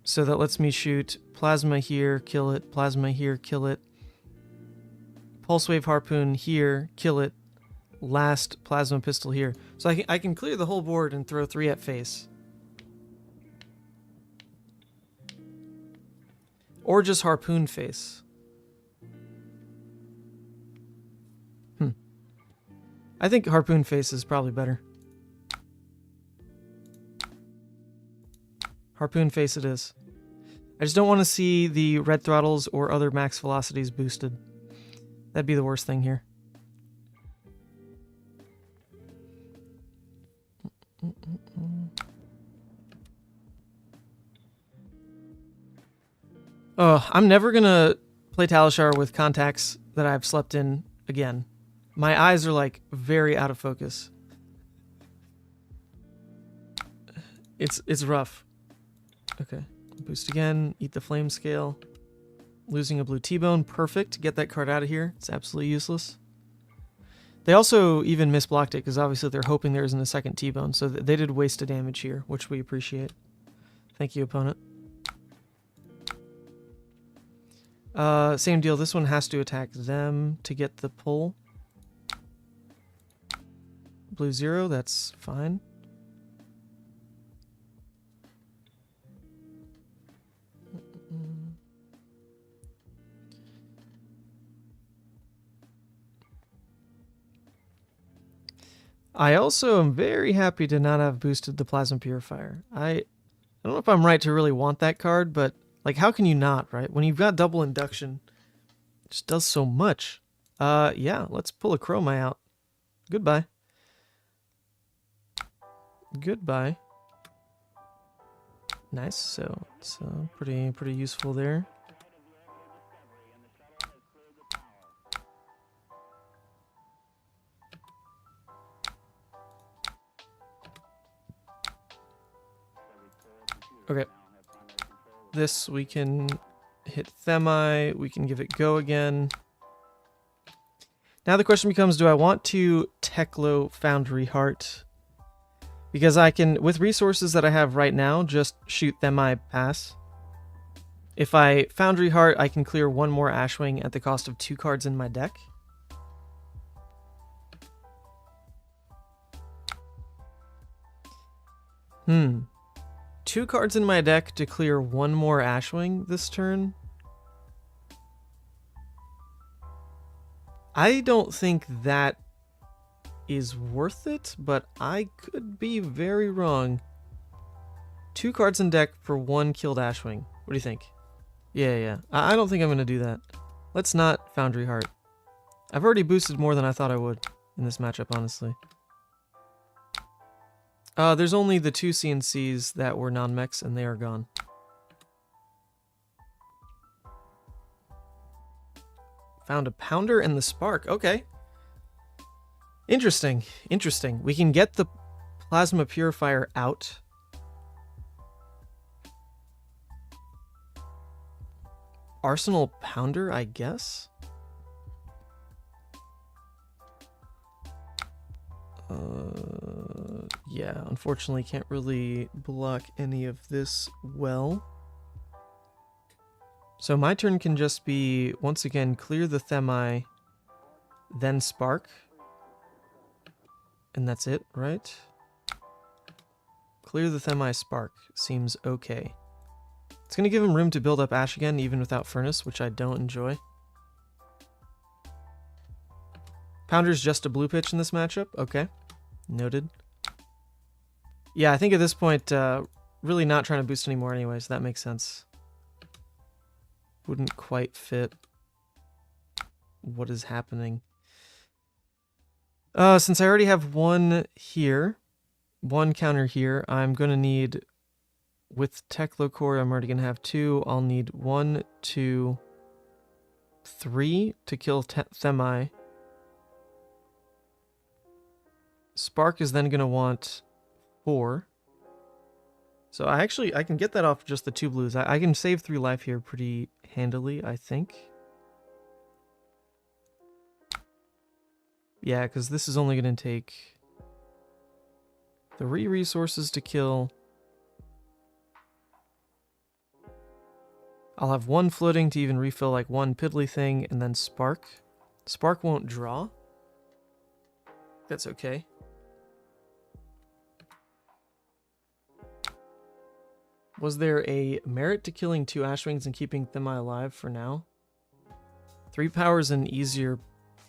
So that lets me shoot plasma here, kill it, plasma here, kill it. Pulse wave harpoon here, kill it. Last plasma pistol here. So I can clear the whole board and throw 3 at face. Or just harpoon face. I think harpoon face is probably better. Harpoon face it is. I just don't want to see the red throttles or other max velocities boosted. That'd be the worst thing here. Oh, I'm never gonna play Talishar with contacts that I've slept in again. My eyes are like very out of focus. It's rough. Okay, boost again, eat the flame scale. Losing a blue T-bone, perfect. Get that card out of here. It's absolutely useless. They also even misblocked it because obviously they're hoping there isn't a second T-bone, so they did waste a damage here, which we appreciate. Thank you, opponent. Same deal. This one has to attack them to get the pull. Blue 0, that's fine. I also am very happy to not have boosted the Plasma Purifier. I don't know if I'm right to really want that card, but like, how can you not, right? When you've got double induction, it just does so much. Yeah, let's pull a Dromai out. Goodbye. Goodbye. Nice, so it's pretty useful there. Okay. This we can hit Themai, we can give it go again. Now the question becomes, do I want to Teklo Foundry Heart? Because I can, with resources that I have right now, just shoot Themai pass. If I Foundry Heart, I can clear 1 more Ashwing at the cost of 2 cards in my deck. Hmm. 2 cards in my deck to clear 1 more Ashwing this turn. I don't think that is worth it, but I could be very wrong. 2 cards in deck for 1 killed Ashwing. What do you think? Yeah. I don't think I'm going to do that. Let's not Foundry Heart. I've already boosted more than I thought I would in this matchup, honestly. There's only the 2 CNCs that were non-mechs, and they are gone. Found a Pounder and the Spark. Okay. Interesting. Interesting. We can get the Plasma Purifier out. Arsenal Pounder, I guess? Yeah, unfortunately can't really block any of this well. So my turn can just be, once again, clear the Themi, then Spark. And that's it, right? Clear the Themi, Spark. Seems okay. It's going to give him room to build up Ash again, even without Furnace, which I don't enjoy. Pounder's just a blue pitch in this matchup. Okay. Noted. Yeah, I think at this point, really not trying to boost anymore anyway, so that makes sense. Wouldn't quite fit what is happening. Since I already have one here, one counter here, I'm going to need, with Techlocore, I'm already going to have 2. I'll need 1, 2, 3 to kill Themi. Spark is then going to want 4. So I can get that off just the 2 blues. I can save 3 life here pretty handily, I think. Yeah, because this is only going to take 3 resources to kill. I'll have 1 floating to even refill like 1 piddly thing, and then Spark. Spark won't draw. That's okay. Was there a merit to killing 2 Ashwings and keeping Themi alive for now? 3 power is an easier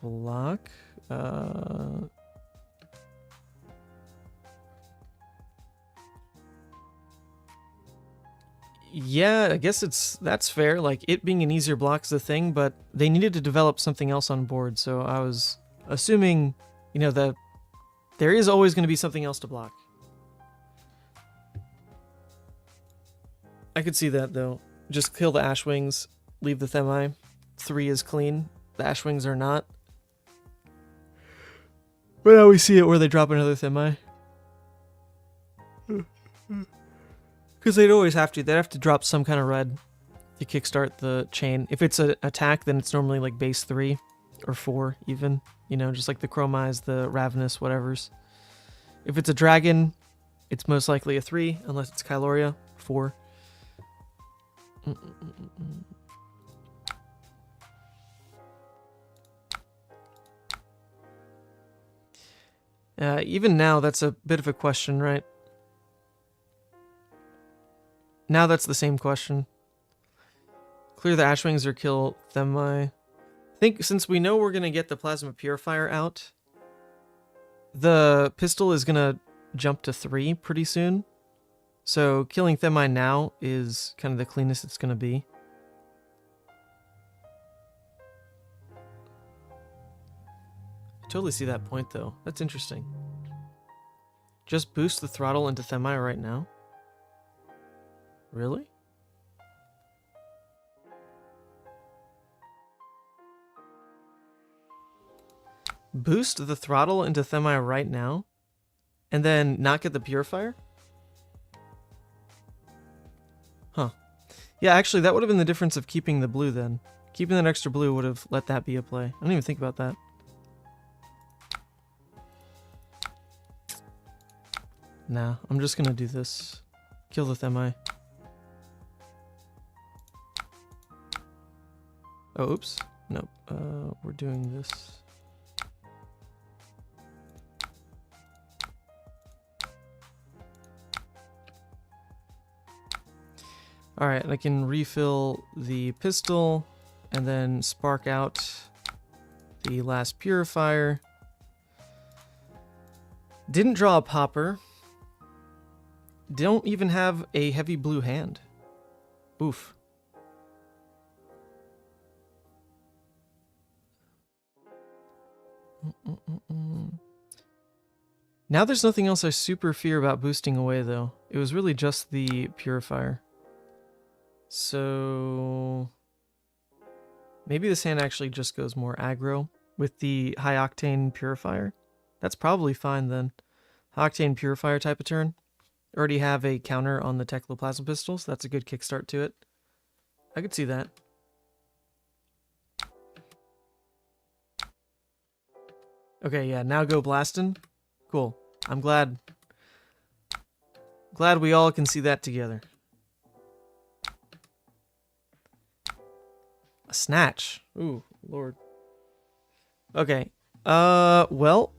block. Yeah, I guess that's fair. Like, it being an easier block is a thing, but they needed to develop something else on board, so I was assuming, you know, that there is always going to be something else to block. I could see that, though. Just kill the Ashwings, leave the Themi. 3 is clean. The Ashwings are not. But now we see it where they drop another Themi. Because they'd always have to. They'd have to drop some kind of red to kickstart the chain. If it's an attack, then it's normally like base 3 or 4 even. You know, just like the Chromeyes, the Ravenous, whatevers. If it's a dragon, it's most likely a 3, unless it's Kyloria, 4. Even now, that's a bit of a question, right? Now that's the same question. Clear the Ashwings or kill Themi. I think since we know we're going to get the Plasma Purifier out, the pistol is going to jump to 3 pretty soon. So killing Themi now is kind of the cleanest it's going to be. I totally see that point, though. That's interesting. Just boost the throttle into Themi right now? Really? Boost the throttle into Themi right now? And then not get the Purifier? Huh. Yeah, actually, that would have been the difference of keeping the blue then. Keeping that extra blue would have let that be a play. I didn't even think about that. Nah, I'm just gonna do this. Kill the Themi. Oh, oops. Nope. We're doing this. Alright, I can refill the pistol and then spark out the last purifier. Didn't draw a popper. Don't even have a heavy blue hand. Oof. Now there's nothing else I super fear about boosting away, though. It was really just the purifier. So maybe this hand actually just goes more aggro with the high octane purifier. That's probably fine then. High octane purifier type of turn. Already have a counter on the Techloplasma pistol, so that's a good kickstart to it. I could see that. Okay, yeah, now go blasting. Cool. I'm glad Glad we all can see that together. A snatch. Ooh, Lord. Okay. Well,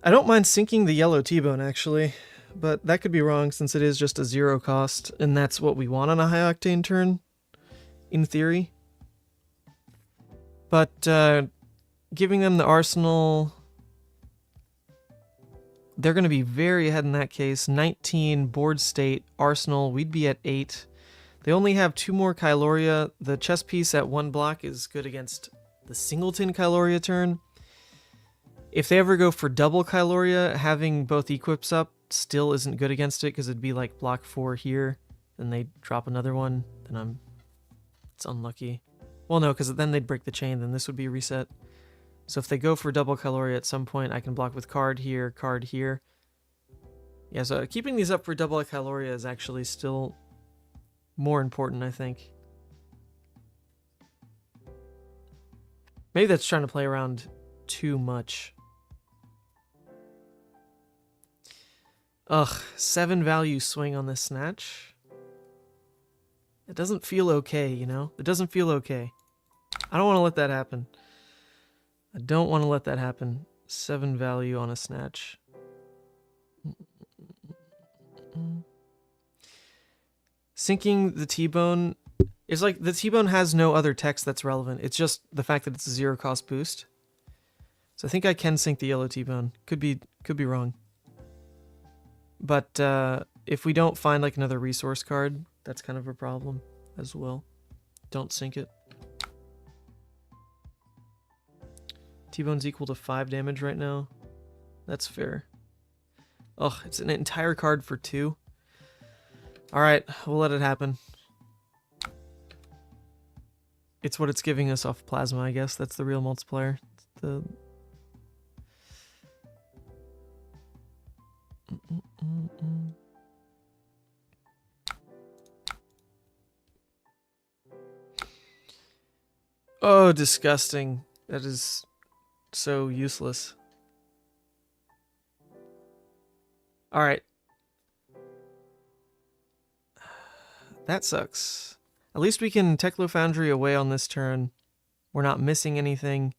I don't mind sinking the yellow T-bone, actually, but that could be wrong since it is just a 0 cost, and that's what we want on a high-octane turn, in theory. But, giving them the arsenal, they're going to be very ahead in that case. 19, board state, arsenal, we'd be at 8. They only have 2 more Kyloria. The chess piece at 1 block is good against the singleton Kyloria turn. If they ever go for double Kyloria, having both equips up still isn't good against it, because it'd be like block 4 here, then they drop another one, then it's unlucky. Well, no, because then they'd break the chain, then this would be a reset. So if they go for double Kyloria at some point, I can block with card here, card here. Yeah, so keeping these up for double Kyloria is actually still more important, I think. Maybe that's trying to play around too much. Ugh, 7 value swing on this snatch. It doesn't feel okay, you know? It doesn't feel okay. I don't want to let that happen. I don't want to let that happen. 7 value on a snatch. Sinking the T-bone is like the T-bone has no other text that's relevant. It's just the fact that it's a 0 cost boost. So I think I can sink the yellow T-bone. Could be wrong. But if we don't find like another resource card, that's kind of a problem as well. Don't sink it. T-bone's equal to 5 damage right now. That's fair. Ugh, it's an entire card for 2. Alright, we'll let it happen. It's what it's giving us off plasma, I guess. That's the real multiplier. Oh, disgusting. That is so useless. Alright. That sucks. At least we can Techlo Foundry away on this turn. We're not missing anything.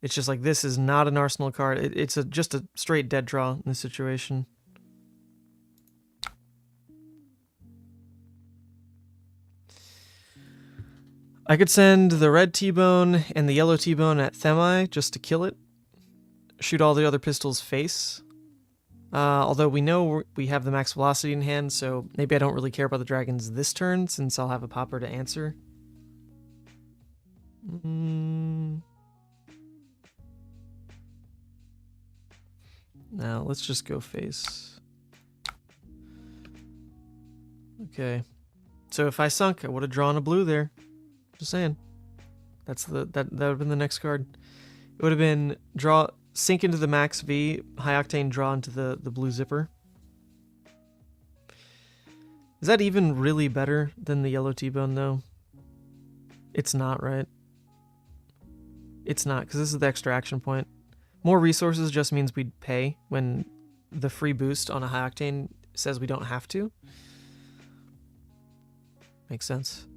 It's just like, this is not an arsenal card. It's just a straight dead draw in this situation. I could send the red T-bone and the yellow T-bone at Themai just to kill it. Shoot all the other pistols face. Although we know we have the max velocity in hand, so maybe I don't really care about the dragons this turn, since I'll have a popper to answer. Now, let's just go face. Okay. So if I sunk, I would have drawn a blue there. Just saying. That would have been the next card. It would have been sink into the max V, high octane draw into the blue zipper. Is that even really better than the yellow T-bone though? It's not, right? It's not, because this is the extra action point. More resources just means we'd pay when the free boost on a high octane says we don't have to. Makes sense.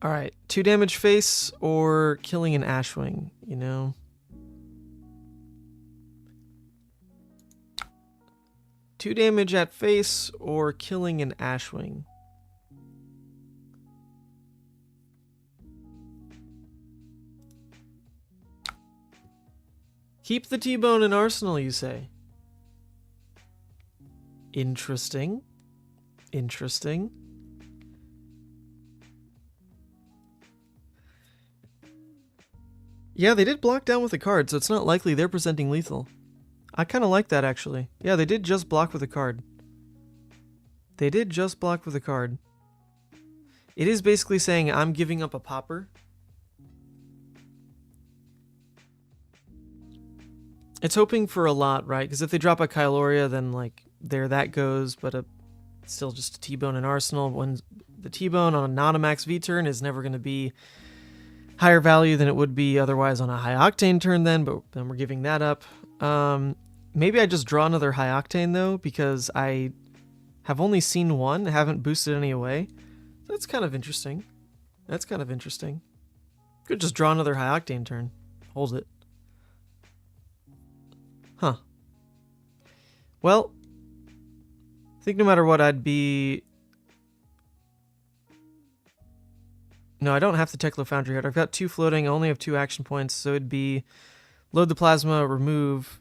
Alright, 2 damage face or killing an Ashwing, you know? Two damage at face or killing an Ashwing. Keep the T-bone in arsenal, you say? Interesting. Interesting. Yeah, they did block down with a card, so it's not likely they're presenting lethal. I kind of like that, actually. Yeah, they did just block with a card. They did just block with a card. It is basically saying, I'm giving up a popper. It's hoping for a lot, right? Because if they drop a Kyloria, then, like, there that goes, but it's still just a T-bone in arsenal. When the T-bone on a non-max V turn is never going to be higher value than it would be otherwise on a high octane turn then, but then we're giving that up. Maybe I just draw another high octane though, because I have only seen one, haven't boosted any away. That's kind of interesting. That's kind of interesting. Could just draw another high octane turn. Hold it. Huh. Well, I think no matter what I'd be... No, I don't have the Techlo Foundry yet. I've got 2 floating. I only have 2 action points, so it'd be load the plasma, remove,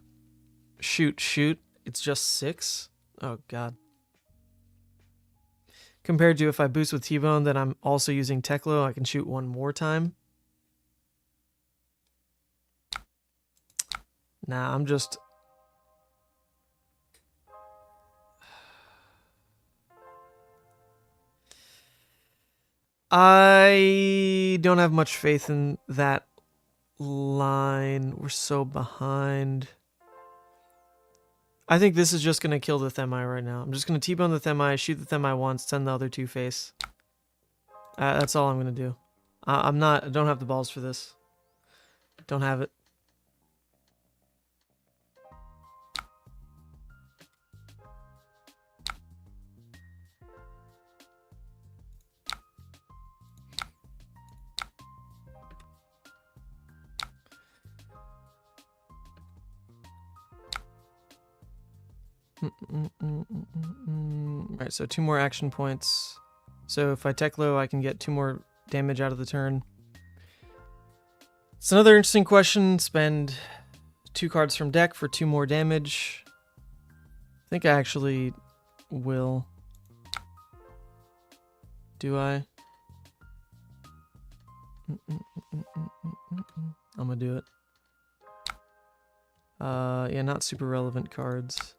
shoot, shoot. It's just 6. Oh, God. Compared to if I boost with T-Bone, then I'm also using Techlo, I can shoot 1 more time. Nah, I'm just... I don't have much faith in that line. We're so behind. I think this is just going to kill the Themi right now. I'm just going to T-bone the Themi, shoot the Themi once, send the other 2 face. That's all I'm going to do. I don't have the balls for this. Don't have it. Right, so 2 more action points. So if I Techlo, I can get 2 more damage out of the turn. It's another interesting question. Spend 2 cards from deck for 2 more damage. I think I actually will. Do I? I'm gonna do it. Yeah, not super relevant cards.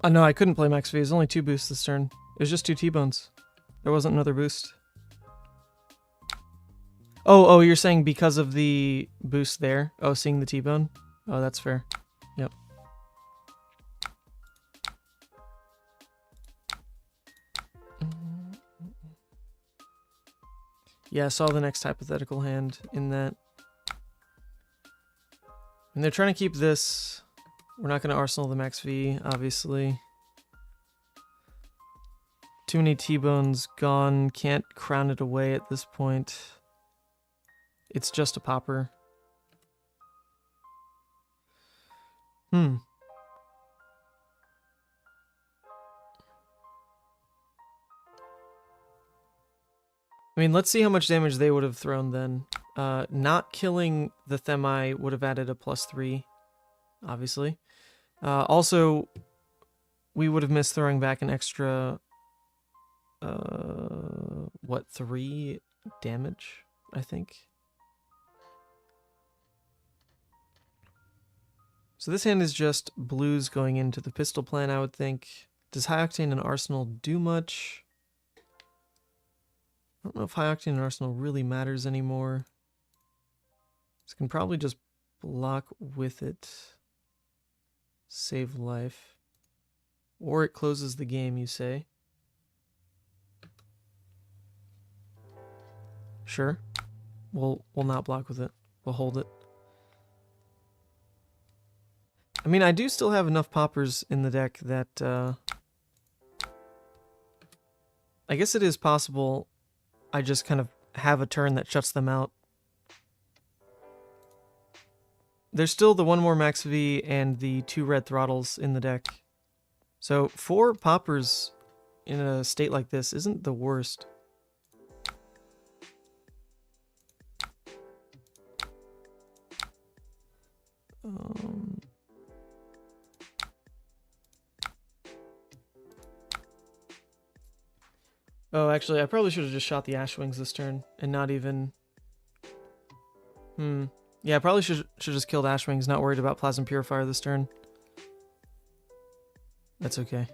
Oh no, I couldn't play Max V. It was only 2 boosts this turn. It was just 2 T-bones. There wasn't another boost. Oh, you're saying because of the boost there? Oh, seeing the T-bone? Oh, that's fair. Yep. Yeah, I saw the next hypothetical hand in that. And they're trying to keep this. We're not going to Arsenal the Max V, obviously. Too many T-bones gone. Can't crown it away at this point. It's just a popper. I mean, let's see how much damage they would have thrown then. Not killing the Themi would have added a +3, obviously. Also, we would have missed throwing back an extra, 3 damage, I think. So this hand is just blues going into the pistol plan, I would think. Does High Octane and Arsenal do much? I don't know if High Octane and Arsenal really matters anymore. This can probably just block with it. Save life. Or it closes the game, you say? Sure. We'll not block with it. We'll hold it. I mean, I do still have enough poppers in the deck that, I guess it is possible I just kind of have a turn that shuts them out. There's still the 1 more Max V and the 2 red throttles in the deck. So 4 poppers in a state like this isn't the worst. Oh, actually, I probably should have just shot the Ashwings this turn and not even... Yeah, I probably should just killed Ashwings, not worried about Plasma Purifier this turn. That's okay.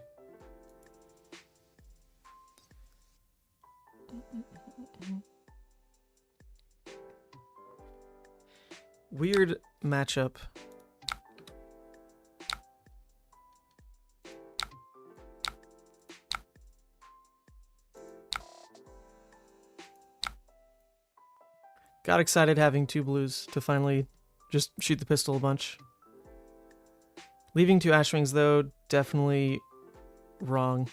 Weird matchup. Got excited having 2 blues to finally just shoot the pistol a bunch. Leaving 2 Ashwings, though, definitely wrong.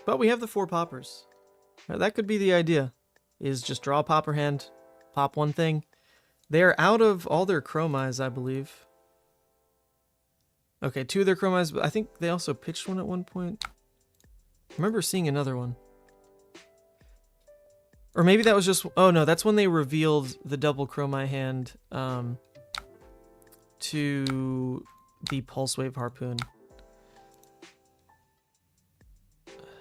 But we have the 4 poppers. That could be the idea, is just draw a popper hand, pop 1 thing. They're out of all their chromais, I believe. Okay, 2 of their chromais, but I think they also pitched 1 at one point. I remember seeing another one. Or maybe that was just... Oh, no, that's when they revealed the double chromai hand to the Pulse Wave Harpoon.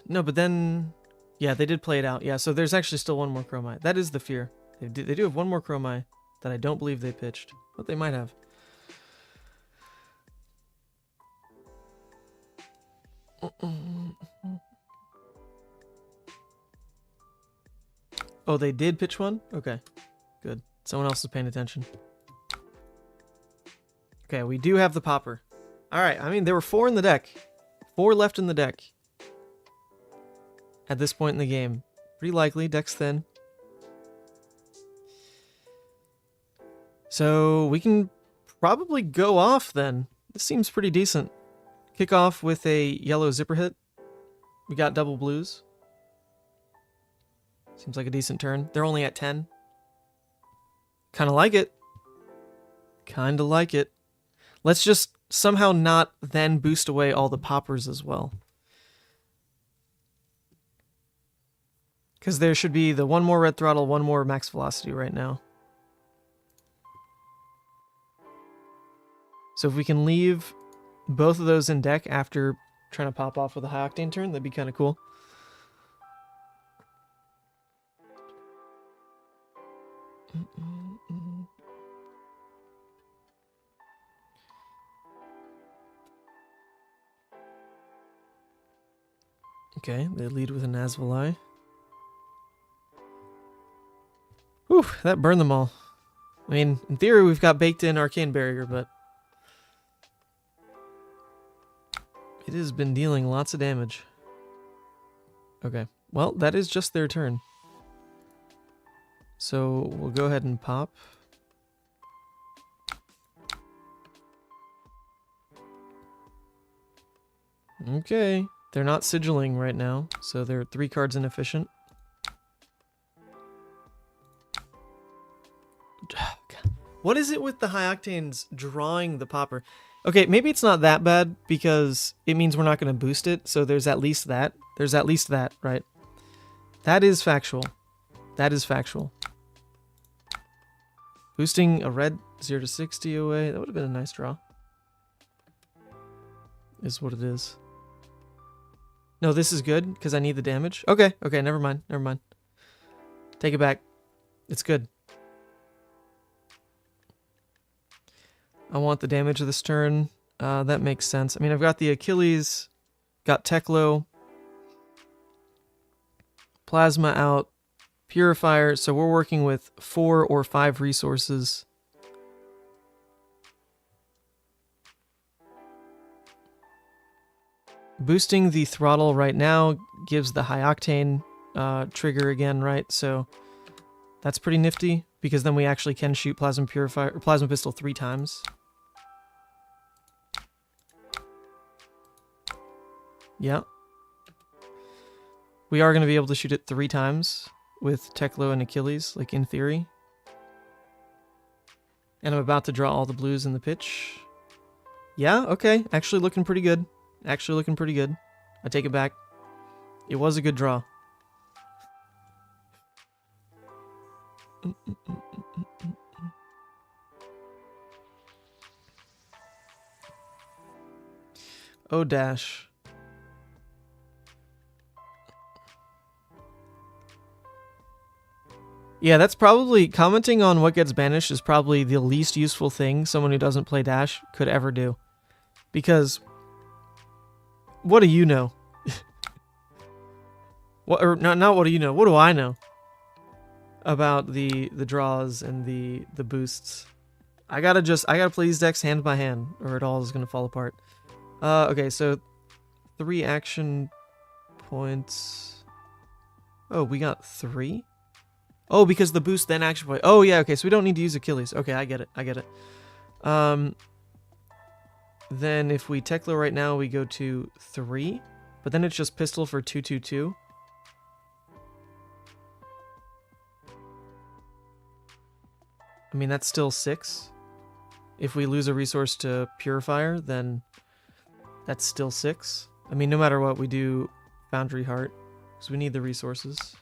No, but then... Yeah, they did play it out. Yeah, so there's actually still 1 more chromai. That is the fear. They do have 1 more chromai that I don't believe they pitched. But they might have. Oh, they did pitch 1? Okay, good. Someone else is paying attention. Okay, we do have the popper. Alright, I mean, there were 4 in the deck. 4 left in the deck. At this point in the game. Pretty likely, deck's thin. So, we can probably go off then. This seems pretty decent. Kick off with a yellow zipper hit. We got double blues. Seems like a decent turn. They're only at 10. Kinda like it. Kinda like it. Let's just somehow not then boost away all the poppers as well. Because there should be the 1 more red throttle, 1 more max velocity right now. So if we can leave both of those in deck after trying to pop off with a high octane turn, that'd be kind of cool. Okay, they lead with an Nazvali. Whew, that burned them all. I mean, in theory, we've got baked in Arcane Barrier, but it has been dealing lots of damage. Okay, well, that is just their turn. So we'll go ahead and pop. Okay, they're not sigilling right now, so they're 3 cards inefficient. What is it with the high octanes drawing the popper? Okay, maybe it's not that bad because it means we're not going to boost it, so there's at least that. There's at least that, right? That is factual. That is factual. Boosting a red 0 to 60 away, that would have been a nice draw. Is what it is. No, this is good because I need the damage. Okay, okay, never mind, never mind. Take it back. It's good. I want the damage of this turn. That makes sense. I mean, I've got the Achilles, got Teklo, Plasma out, Purifier, so we're working with 4 or 5 resources. Boosting the throttle right now gives the high octane trigger again, right? So that's pretty nifty because then we actually can shoot Plasma Purifier or Plasma Pistol 3 times. Yeah. We are going to be able to shoot it 3 times with Teklo and Achilles, like in theory. And I'm about to draw all the blues in the pitch. Yeah, okay. Actually looking pretty good. Actually looking pretty good. I take it back. It was a good draw. Oh, dash. Yeah, that's probably... Commenting on what gets banished is probably the least useful thing someone who doesn't play Dash could ever do. Because... what do you know? What, or not what do you know? What do I know? about the draws and the boosts. I gotta play these decks hand by hand, or it all is gonna fall apart. Okay, so 3 action points. Oh, we got 3? Oh, because the boost then action point. Oh yeah, okay, so we don't need to use Achilles. Okay, I get it. Then if we Tekla right now, we go to 3, but then it's just pistol for 2/2/2. I mean, that's still 6. If we lose a resource to Purifier, then that's still 6. I mean, no matter what, we do Foundry Heart, because we need the resources.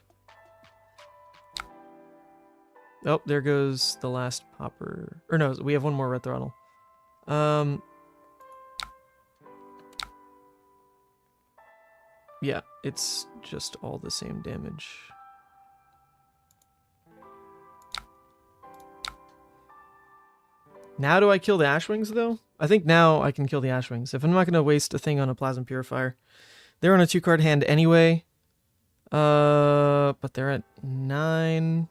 Oh, there goes the last popper. Or no, we have one more Red Throttle. Yeah, it's just all the same damage. Now do I kill the Ashwings, though? I think now I can kill the Ashwings. If I'm not going to waste a thing on a Plasma Purifier. They're on a 2-card hand anyway. But they're at 9.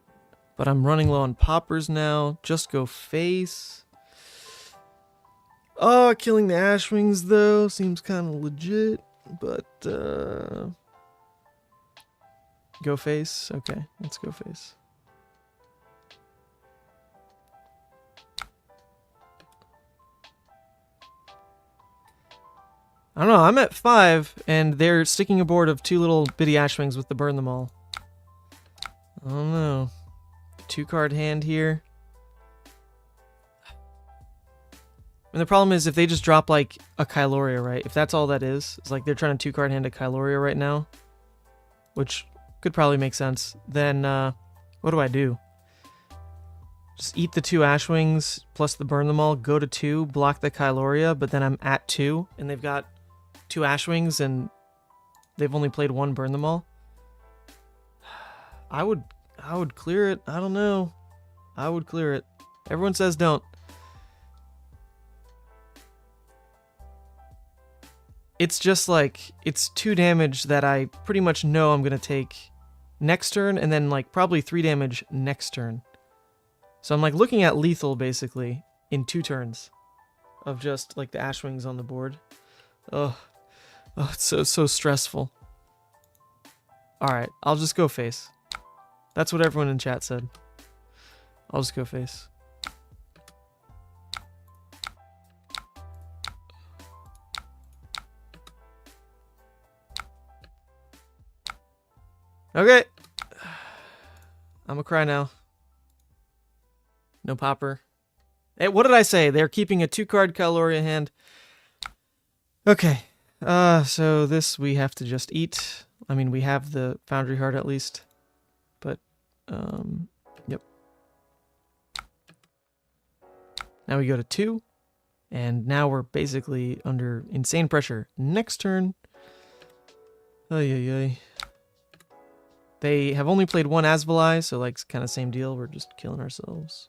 But I'm running low on poppers now. Just go face. Oh, killing the Ashwings, though, seems kind of legit. But, go face? Okay, let's go face. I don't know, I'm at 5, and they're sticking aboard of 2 little bitty Ashwings with the burn them all. I don't know. 2-card hand here. And the problem is if they just drop like a Kyloria, right? If that's all that is, it's like they're trying to 2-card hand a Kyloria right now, which could probably make sense. Then what do I do? Just eat the 2 Ashwings plus the burn them all, go to 2, block the Kyloria, but then I'm at 2, and they've got 2 Ashwings and they've only played 1 burn them all. I would clear it. I don't know. I would clear it. Everyone says don't. It's just like, it's 2 damage that I pretty much know I'm going to take next turn, and then like probably 3 damage next turn. So I'm like looking at lethal basically in 2 turns of just like the Ashwings on the board. Oh, it's so stressful. Alright, I'll just go face. That's what everyone in chat said. I'll just go face. Okay. I'm gonna cry now. No popper. Hey, what did I say? They're keeping a 2-card Kyloria hand. Okay. So this we have to just eat. I mean, we have the Foundry Heart at least. But, yep. Now we go to 2. And now we're basically under insane pressure. Next turn. Ay. They have only played 1 Asvali, so like kind of same deal. We're just killing ourselves.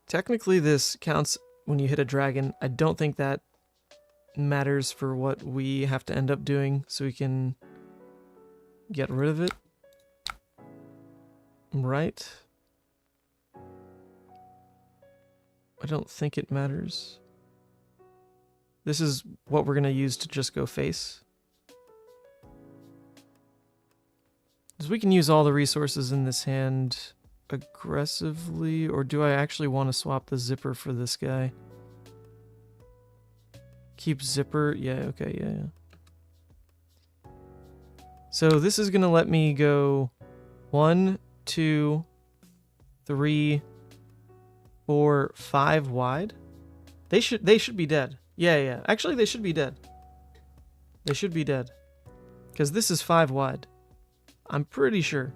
Technically this counts when you hit a dragon. I don't think that matters for what we have to end up doing, so we can get rid of it. Right? I don't think it matters. This is what we're going to use to just go face. Because we can use all the resources in this hand aggressively, or do I actually want to swap the zipper for this guy? Keep zipper. Yeah, okay, yeah. So this is going to let me go 1, 2, 3, 4, 5 wide. They should be dead. Yeah. Actually, they should be dead. They should be dead. Because this is 5 wide. I'm pretty sure.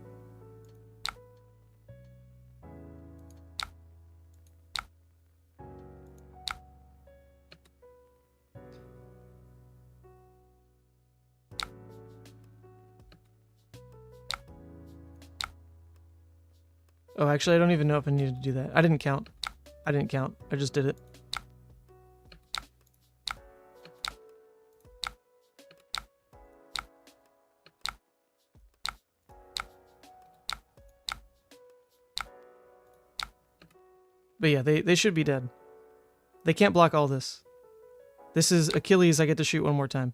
Oh, actually, I don't even know if I needed to do that. I didn't count. I just did it. But yeah, they should be dead. They can't block all this. This is Achilles. I get to shoot one more time.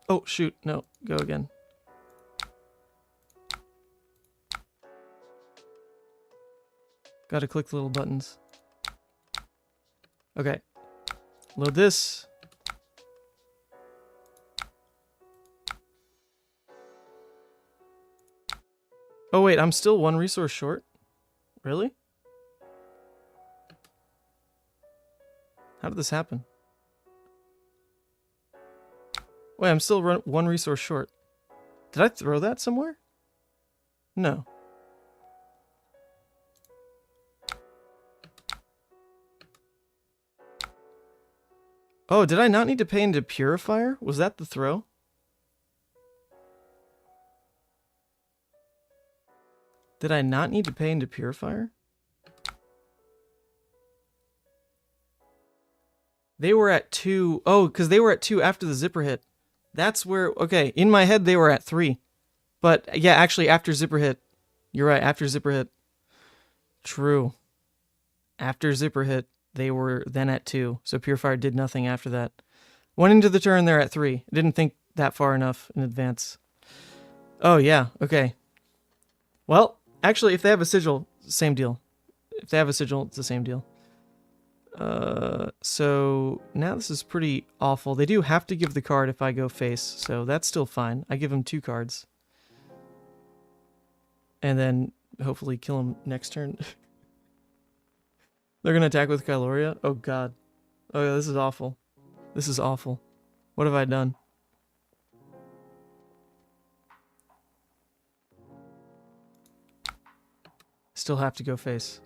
Oh, shoot. No. Go again. Gotta click the little buttons. Okay. Load this. Oh wait, I'm still one resource short? Really? How did this happen? Wait, I'm still one resource short. Did I throw that somewhere? No. Oh, did I not need to pay into Purifier? Was that the throw? Did I not need to pay into Purifier? They were at 2. Oh, because they were at 2 after the zipper hit. That's where... Okay, in my head they were at 3. But, yeah, actually, after zipper hit. You're right, after zipper hit. True. After zipper hit, they were then at 2. So Purifier did nothing after that. Went into the turn, they're at 3. Didn't think that far enough in advance. Oh, yeah, okay. Well, actually, if they have a sigil, same deal. If they have a sigil, it's the same deal. So now this is pretty awful. They do have to give the card if I go face, so that's still fine. I give them 2 cards. And then hopefully kill him next turn. They're gonna attack with Kyloria? Oh god. Oh yeah, this is awful. This is awful. What have I done? Still have to go face.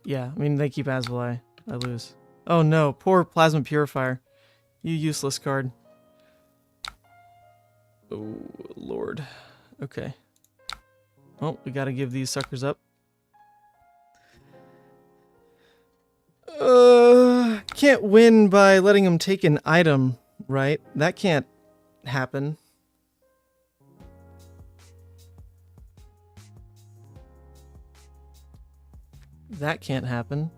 Yeah, I mean, they keep Asvalai. I lose. Oh no, poor Plasma Purifier. You useless card. Oh, lord. Okay. Well, we gotta give these suckers up. Can't win by letting them take an item, right? That can't happen. That can't happen.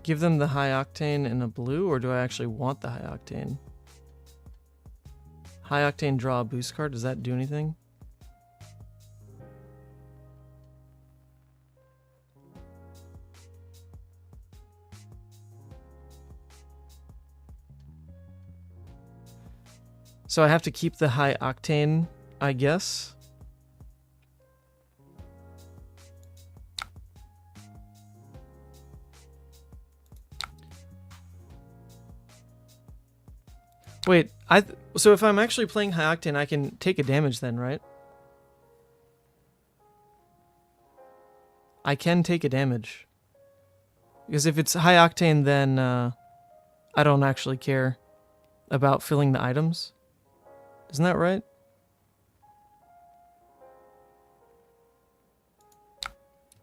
Give them the high octane in a blue, or do I actually want the high octane? High octane, draw a boost card. Does that do anything? So I have to keep the high octane, I guess. Wait, so if I'm actually playing high octane, I can take a damage then, right? I can take a damage. Because if it's high octane, then I don't actually care about filling the items. Isn't that right?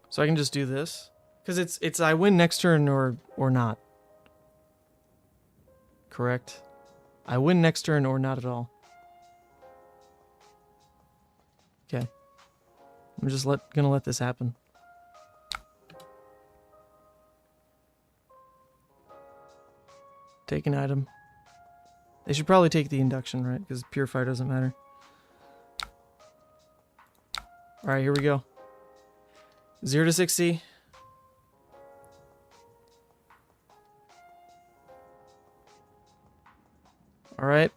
So I can just do this. Because it's I win next turn or not. Correct? I win next turn or not at all. Okay. I'm just gonna let this happen. Take an item. They should probably take the induction, right? Because Purifier doesn't matter. Alright, here we go. 0 to 60. Alright.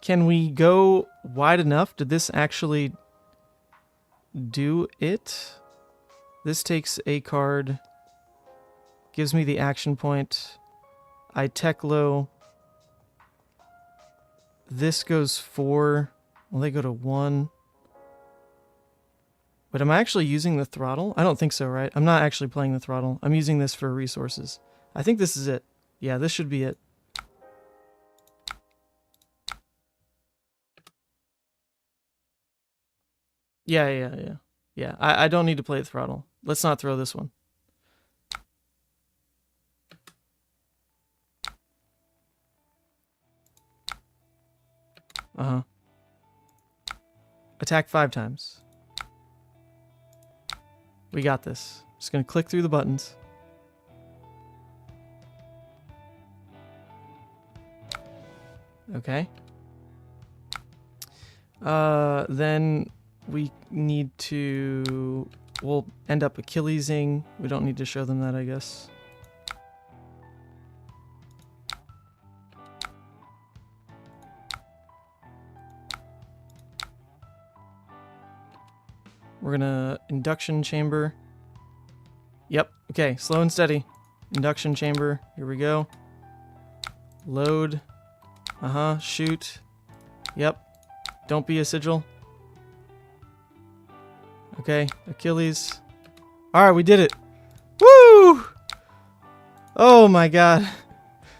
Can we go wide enough? Did this actually do it? This takes a card. Gives me the action point. I tech low. This goes 4. Well, they go to 1. But am I actually using the throttle? I don't think so, right? I'm not actually playing the throttle. I'm using this for resources. I think this is it. Yeah, this should be it. Yeah. I don't need to play the throttle. Let's not throw this one. Uh-huh. Attack 5 times. We got this. Just gonna click through the buttons. Okay. Then we need to... We'll end up Achillesing. We don't need to show them that, I guess. We're gonna induction chamber. Yep, okay, slow and steady. Induction chamber, here we go. Load. Uh-huh, shoot. Yep. Don't be a sigil. Okay, Achilles. Alright, we did it. Woo! Oh my god.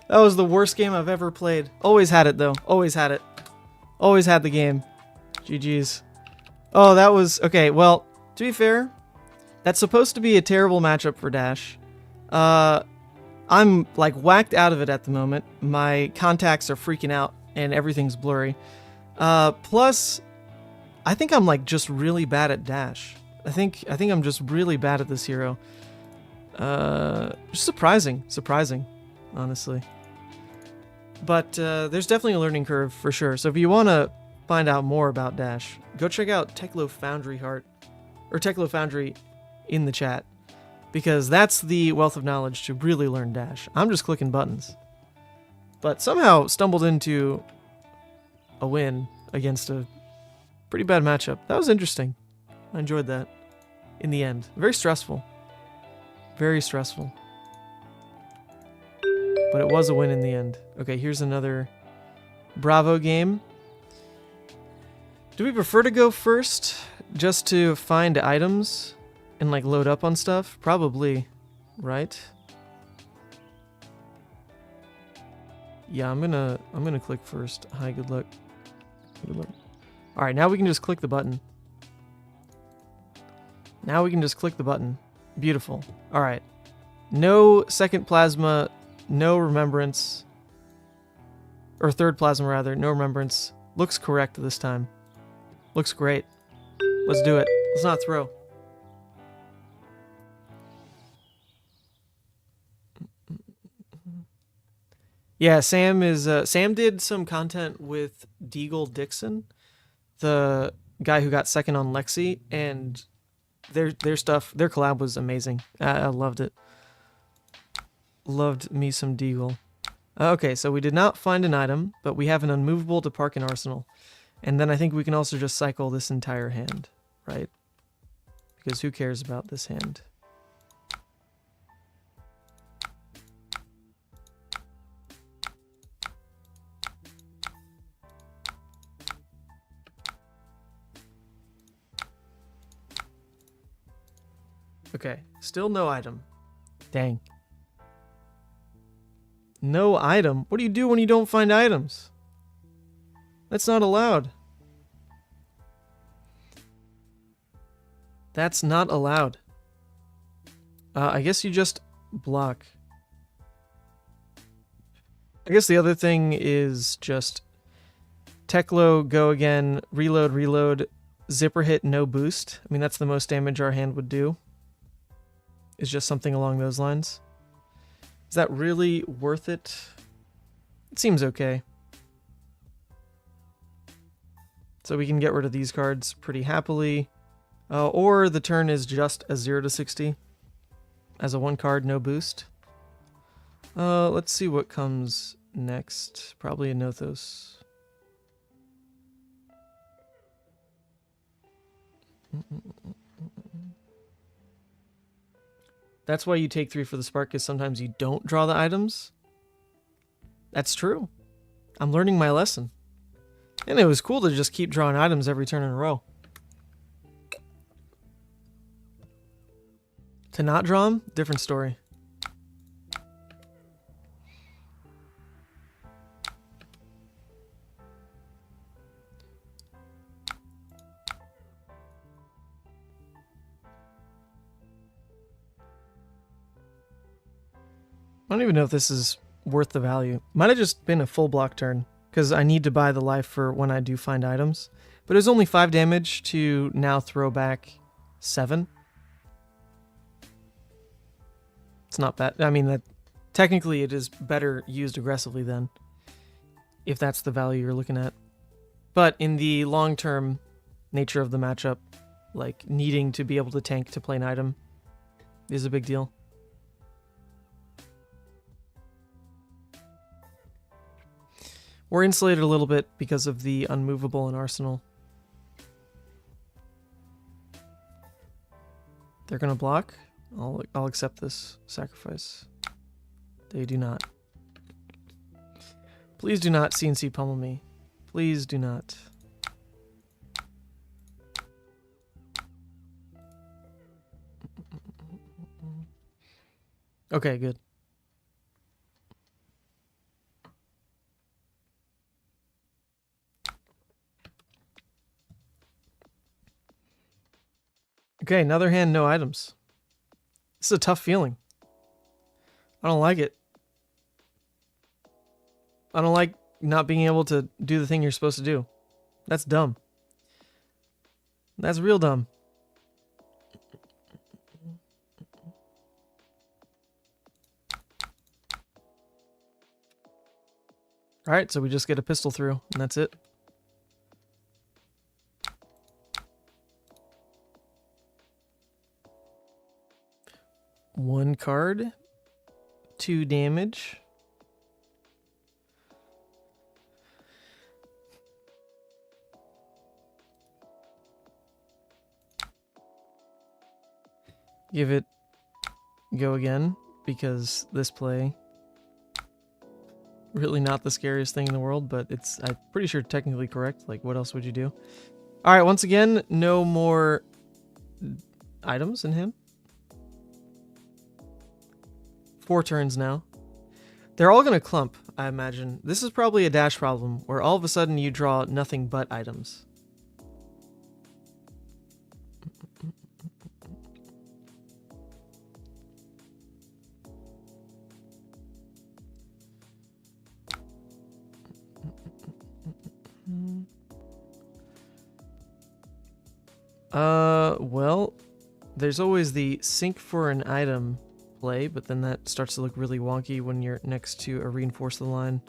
That was the worst game I've ever played. Always had it, though. Always had it. Always had the game. GG's. Oh, that was... Okay, well, to be fair, that's supposed to be a terrible matchup for Dash. I'm, like, whacked out of it at the moment. My contacts are freaking out, and everything's blurry. Plus, I think I'm, like, just really bad at Dash. I think I'm just really bad at this hero. Just surprising, honestly. But, there's definitely a learning curve, for sure. So if you want to find out more about Dash, go check out Teklo Foundry Heart, or Teklo Foundry in the chat, because that's the wealth of knowledge to really learn Dash. I'm just clicking buttons, but somehow stumbled into a win against a pretty bad matchup. That was interesting. I enjoyed that in the end. Very stressful. Very stressful. But it was a win in the end. Okay, here's another Bravo game. Do we prefer to go first just to find items and like load up on stuff? Probably, right? Yeah, I'm gonna click first. Hi, good luck. Good luck. All right, now we can just click the button. Now we can just click the button. Beautiful. All right. No second plasma, no remembrance. Or third plasma, rather. No remembrance. Looks correct this time. Looks great. Let's do it. Let's not throw. Yeah, Sam is... Sam did some content with Deagle Dixon, the guy who got second on Lexi, and their stuff, their collab was amazing. I loved it. Loved me some Deagle. Okay, so we did not find an item, but we have an unmovable to park an arsenal. And then I think we can also just cycle this entire hand, right? Because who cares about this hand? Okay, still no item. Dang. No item? What do you do when you don't find items? That's not allowed. That's not allowed. I guess you just block. I guess the other thing is just Teklo, go again, reload, reload, zipper hit, no boost. I mean, that's the most damage our hand would do. Is just something along those lines. Is that really worth it? It seems okay. So we can get rid of these cards pretty happily. Or the turn is just a 0 to 60. As a 1 card, no boost. Let's see what comes next. Probably a Nothos. That's why you take 3 for the spark, is sometimes you don't draw the items. That's true. I'm learning my lesson. And it was cool to just keep drawing items every turn in a row. To not draw them, different story. I don't even know if this is worth the value. Might have just been a full block turn. because I need to buy the life for when I do find items. But it was only 5 damage to now throw back 7. It's not bad. I mean, that technically it is better used aggressively then, if that's the value you're looking at. But in the long-term nature of the matchup, like needing to be able to tank to play an item is a big deal. We're insulated a little bit because of the unmovable and arsenal. They're gonna block. I'll accept this sacrifice. They do not. Please do not CNC pummel me. Please do not. Okay, good. Okay, another hand, no items. This is a tough feeling. I don't like it. I don't like not being able to do the thing you're supposed to do. That's dumb. That's real dumb. Alright, so we just get a pistol through, and that's it. One card, 2 damage. Give it go again, because this play, really not the scariest thing in the world, but it's, I'm pretty sure, technically correct. Like, what else would you do? Alright, once again, no more items in him. 4 turns now. They're all going to clump, I imagine. This is probably a dash problem, where all of a sudden you draw nothing but items. Well, there's always the sync for an item play, but then that starts to look really wonky when you're next to a reinforce the line.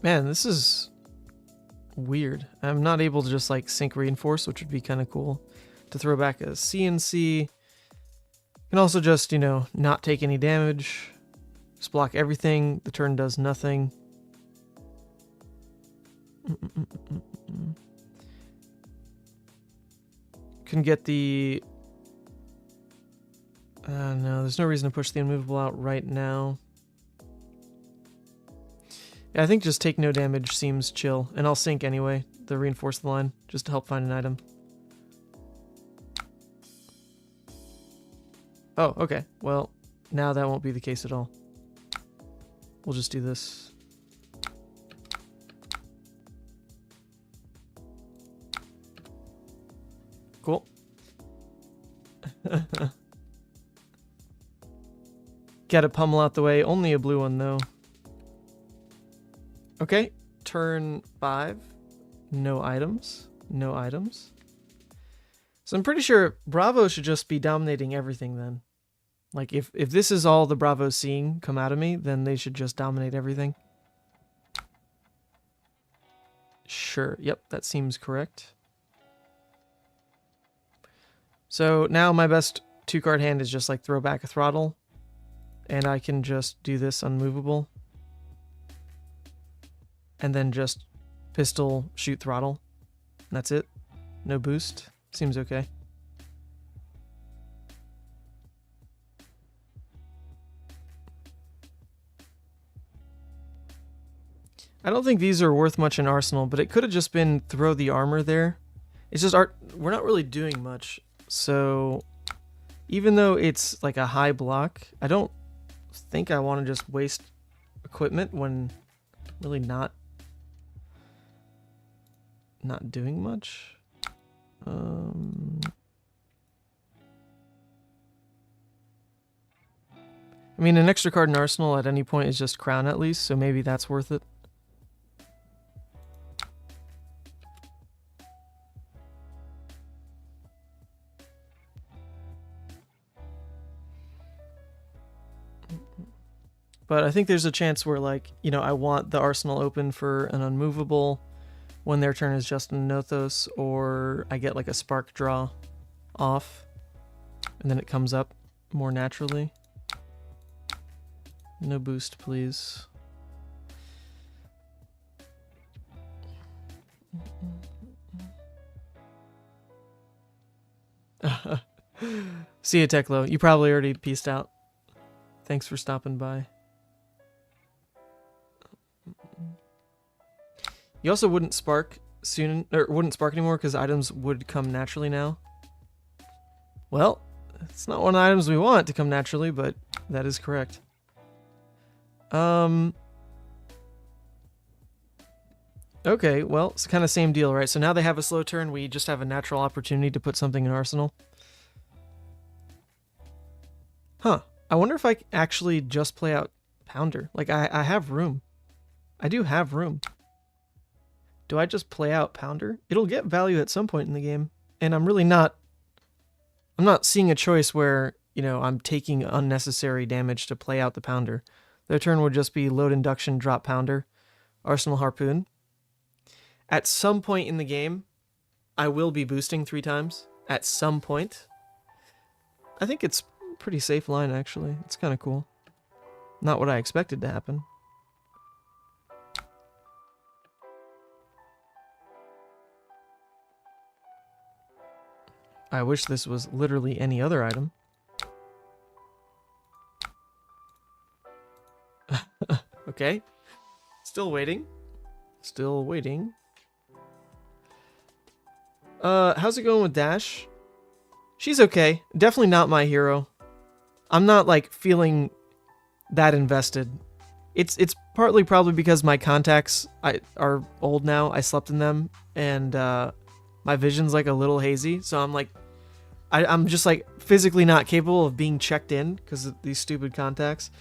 Man, this is weird. I'm not able to just like sync reinforce, which would be kind of cool to throw back a CNC. Can also just, you know, not take any damage. Just block everything. The turn does nothing. Can get the... no, there's no reason to push the immovable out right now. Yeah, I think just take no damage seems chill. And I'll sync anyway, the reinforce the line, just to help find an item. Oh, okay. Well, now that won't be the case at all. We'll just do this. Cool. Get a pummel out the way. Only a blue one, though. Okay. Turn 5. No items. No items. So I'm pretty sure Bravo should just be dominating everything then. Like, if this is all the Bravo's seeing come out of me, then they should just dominate everything. Sure. Yep, that seems correct. So now my best 2-card hand is just like throw back a throttle. And I can just do this unmovable. And then just pistol, shoot, throttle. And that's it. No boost. Seems okay. I don't think these are worth much in Arsenal, but it could have just been throw the armor there. It's just we're not really doing much. So even though it's like a high block, I don't think I want to just waste equipment when really not doing much. I mean, an extra card in Arsenal at any point is just Crown at least, so maybe that's worth it. But I think there's a chance where, like, you know, I want the Arsenal open for an unmovable when their turn is just in Nothos, or I get like a spark draw off, and then it comes up more naturally. No boost, please. See ya, Teklo. You probably already peaced out. Thanks for stopping by. You also wouldn't spark soon, or wouldn't spark anymore because items would come naturally now. Well, it's not one of the items we want to come naturally, but that is correct. Okay, well, it's kind of same deal, right? So now they have a slow turn, we just have a natural opportunity to put something in Arsenal. Huh. I wonder if I actually just play out Pounder. Like, I have room. I do have room. Do I just play out Pounder? It'll get value at some point in the game. And I'm really not... I'm not seeing a choice where, you know, I'm taking unnecessary damage to play out the Pounder. Their turn would just be load induction, drop Pounder, Arsenal Harpoon. At some point in the game, I will be boosting 3 times. At some point. I think it's a pretty safe line, actually. It's kind of cool. Not what I expected to happen. I wish this was literally any other item. Okay. Still waiting. Still waiting. How's it going with Dash? She's okay. Definitely not my hero. I'm not, like, feeling that invested. It's partly probably because my contacts are old now. I slept in them, and my vision's, like, a little hazy. So I'm, like, I'm just, like, physically not capable of being checked in because of these stupid contacts.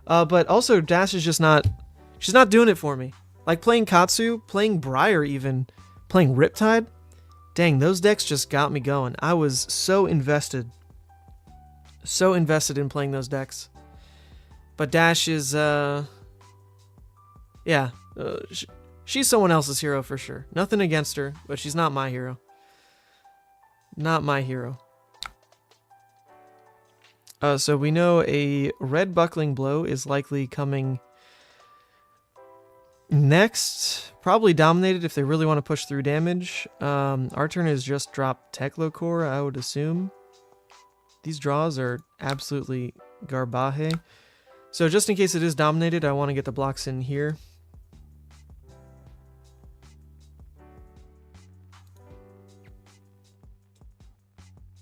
But also, Dash is just not... She's not doing it for me. Like, playing Katsu, playing Briar even, playing Riptide. Dang, those decks just got me going. I was so invested. So invested in playing those decks. But Dash is, yeah. She's someone else's hero for sure. Nothing against her, but she's not my hero. Not my hero. So we know a red buckling blow is likely coming next. Probably dominated if they really want to push through damage. Our turn is just drop Teklo Core, I would assume. These draws are absolutely garbaje. So just in case it is dominated, I want to get the blocks in here.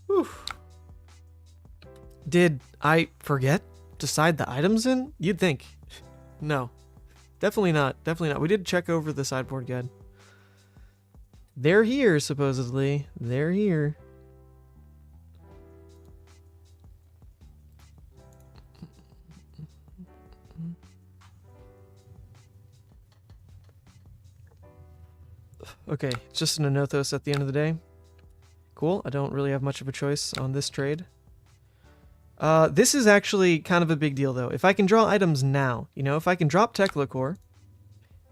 Whew. Did I forget to side the items in? You'd think. No. Definitely not. Definitely not. We did check over the sideboard guide. They're here, supposedly. They're here. Okay, it's just an Anothos at the end of the day. Cool. I don't really have much of a choice on this trade. This is actually kind of a big deal, though. If I can draw items now, you know, if I can drop Teklo Core,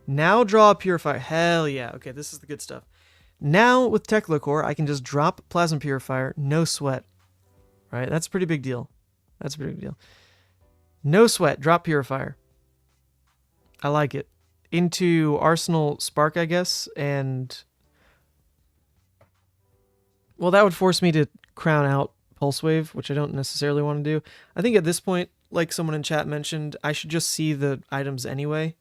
now draw a Purifier. Hell yeah. Okay, this is the good stuff. Now, with Teklo Core, I can just drop Plasma Purifier, no sweat. Right? That's a pretty big deal. That's a pretty big deal. No sweat, drop Purifier. I like it. Into Arsenal Spark, I guess, and... Well, that would force me to crown out Pulse Wave, which I don't necessarily want to do. I think at this point, like someone in chat mentioned, I should just see the items anyway.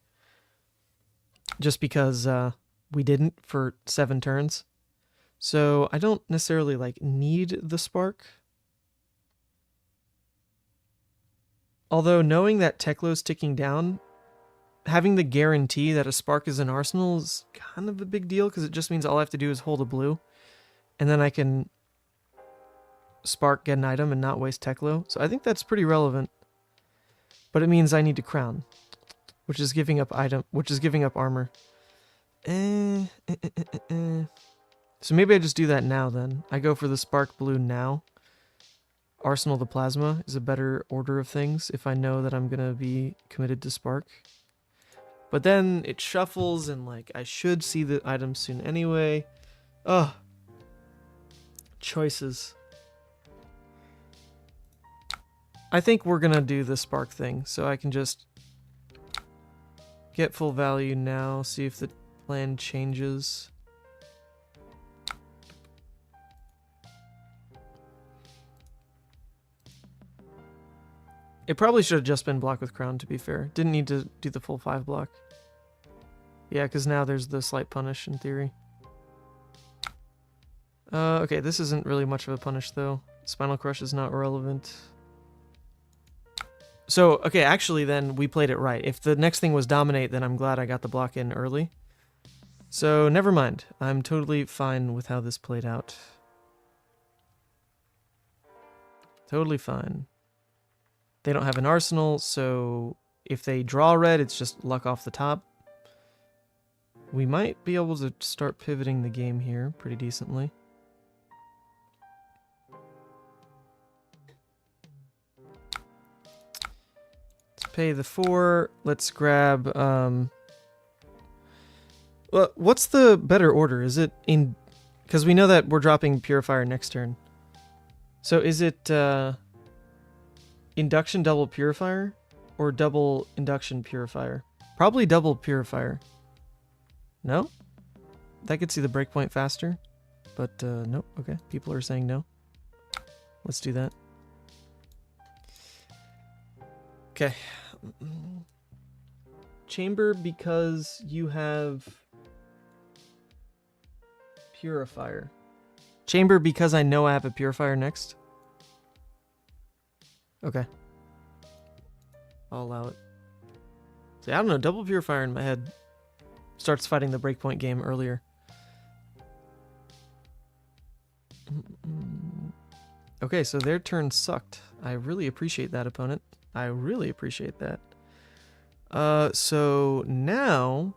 Just because we didn't for 7 turns. So I don't necessarily like need the Spark. Although knowing that Teklo's ticking down, having the guarantee that a Spark is in Arsenal is kind of a big deal, because it just means all I have to do is hold a blue. And then I can Spark, get an item, and not waste Teklo. So I think that's pretty relevant. But it means I need to crown, which is giving up armor. So maybe I just do that now then. I go for the spark blue now. Arsenal the plasma is a better order of things if I know that I'm gonna be committed to spark. But then it shuffles and like I should see the items soon anyway. Ugh. Choices. I think we're gonna do the spark thing, so I can just get full value now, see if the plan changes. It probably should have just been block with crown, to be fair. Didn't need to do the full 5 block. Yeah, because now there's the slight punish in theory. Okay, this isn't really much of a punish, though. Spinal Crush is not relevant. So, okay, actually, then we played it right. If the next thing was Dominate, then I'm glad I got the block in early. So, never mind. I'm totally fine with how this played out. Totally fine. They don't have an arsenal, so if they draw red, it's just luck off the top. We might be able to start pivoting the game here pretty decently. Let's pay the 4. Let's grab... Well, what's the better order? Is it in... Because we know that we're dropping Purifier next turn. So is it... Induction double Purifier or double Induction Purifier? Probably double Purifier. No? That could see the breakpoint faster. But nope. Okay. People are saying no. Let's do that. Okay. Chamber because you have Purifier. Chamber because I know I have a Purifier next. Okay. I'll allow it. See, I don't know, double Purifier in my head starts fighting the breakpoint game earlier. Okay, so their turn sucked. I really appreciate that, opponent. I really appreciate that. So now...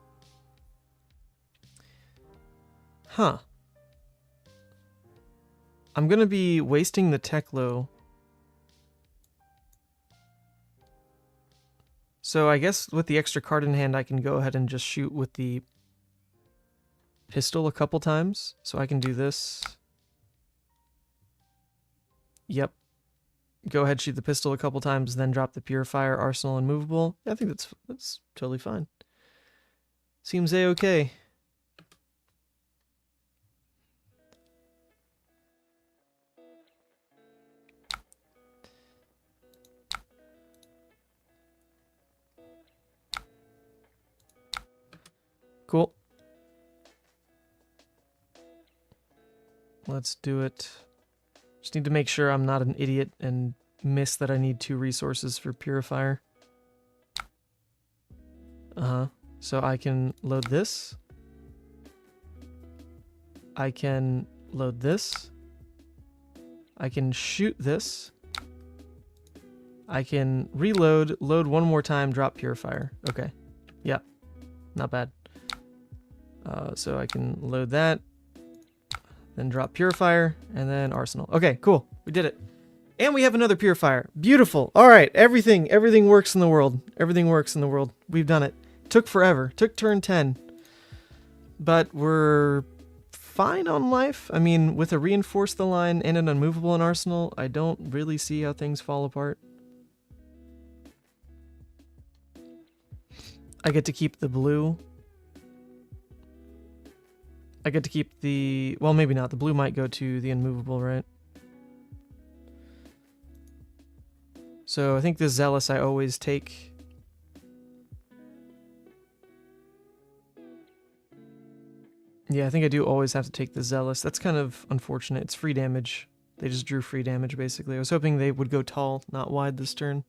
Huh. I'm gonna be wasting the Teklo. So I guess with the extra card in hand, I can go ahead and just shoot with the pistol a couple times. So I can do this. Yep. Go ahead, shoot the pistol a couple times, then drop the Purifier, Arsenal, and Movable. Yeah, I think that's totally fine. Seems a-okay. Cool. Let's do it. Just need to make sure I'm not an idiot and miss that I need 2 resources for Purifier. So I can load this. I can load this. I can shoot this. I can reload, load one more time, drop Purifier. Okay. Yeah. Not bad. So I can load that, then drop Purifier, and then Arsenal. Okay, cool. We did it. And we have another Purifier. Beautiful. All right, everything works in the world. Everything works in the world. We've done it. Took forever. Took turn 10. But we're fine on life. I mean, with a Reinforce the Line and an Unmovable in Arsenal, I don't really see how things fall apart. I get to keep the blue. I get to keep the... Well, maybe not. The blue might go to the Unmovable, right? So I think the Zealous I always take. Yeah, I think I do always have to take the Zealous. That's kind of unfortunate. It's free damage. They just drew free damage, basically. I was hoping they would go tall, not wide this turn.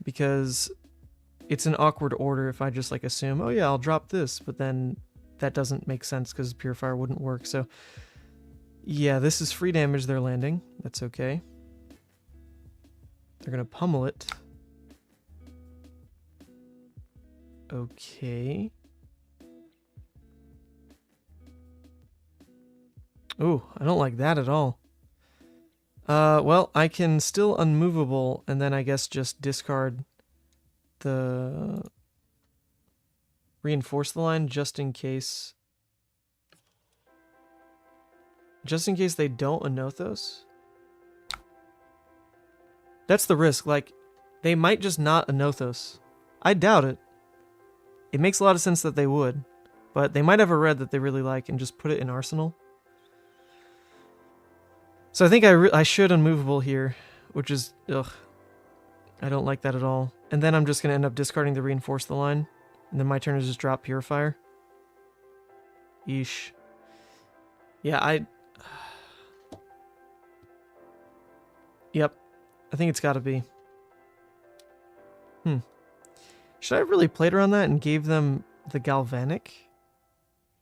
Because it's an awkward order if I just, like, assume, oh yeah, I'll drop this, but then... That doesn't make sense because Purifier wouldn't work. So, yeah, this is free damage they're landing. That's okay. They're going to pummel it. Okay. Ooh, I don't like that at all. Well, I can still unmovable, and then I guess just discard the reinforce the line just in case. Just in case they don't Anothos. That's the risk. Like, they might just not Anothos. I doubt it. It makes a lot of sense that they would, but they might have a red that they really like and just put it in Arsenal. So I think I should unmovable here, which is, ugh. I don't like that at all. And then I'm just going to end up discarding the reinforce the line. And then my turn is just drop Purifier. Yeesh. Yeah, Yep. I think it's got to be. Should I have really played around that and gave them the Galvanic?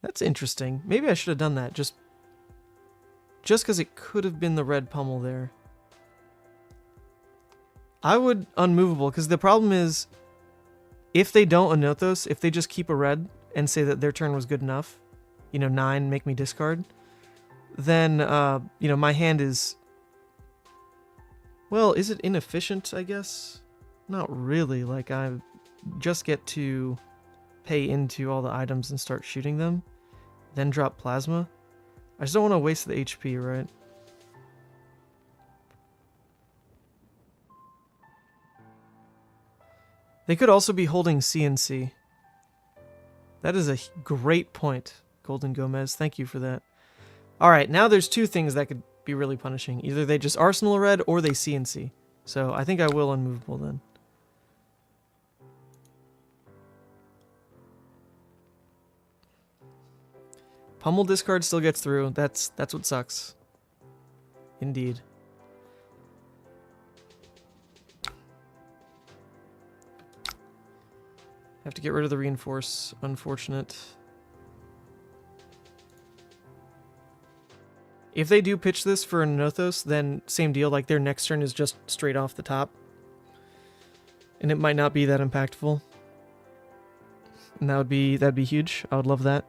That's interesting. Maybe I should have done that. Just because it could have been the red pummel there. I would unmovable, because the problem is, if they don't Anothos, if they just keep a red and say that their turn was good enough, 9, make me discard, then, my hand is... Well, is it inefficient, I guess? Not really. Like, I just get to pay into all the items and start shooting them, then drop Plasma. I just don't want to waste the HP, right? They could also be holding CNC. That is a great point, Golden Gomez. Thank you for that. Alright, now there's two things that could be really punishing. Either they just Arsenal a red, or they CNC. So I think I will unmovable then. Pummel discard still gets through. That's what sucks. Indeed. Have to get rid of the reinforce. Unfortunate. If they do pitch this for an Anothos, then same deal. Like, their next turn is just straight off the top. And it might not be that impactful. And that'd be huge. I would love that.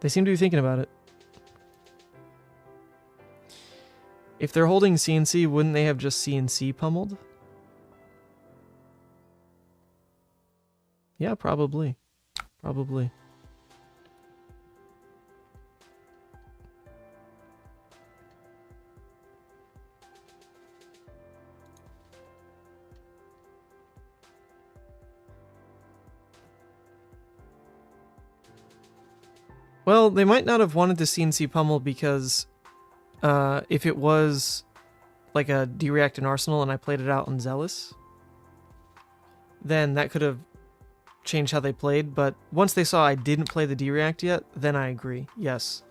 They seem to be thinking about it. If they're holding CNC, wouldn't they have just CNC pummeled? Yeah, probably. Probably. Well, they might not have wanted to CNC pummel because if it was like a D-React in Arsenal and I played it out on Zealous, then that could have changed how they played. But once they saw I didn't play the D-React yet, then I agree. Yes.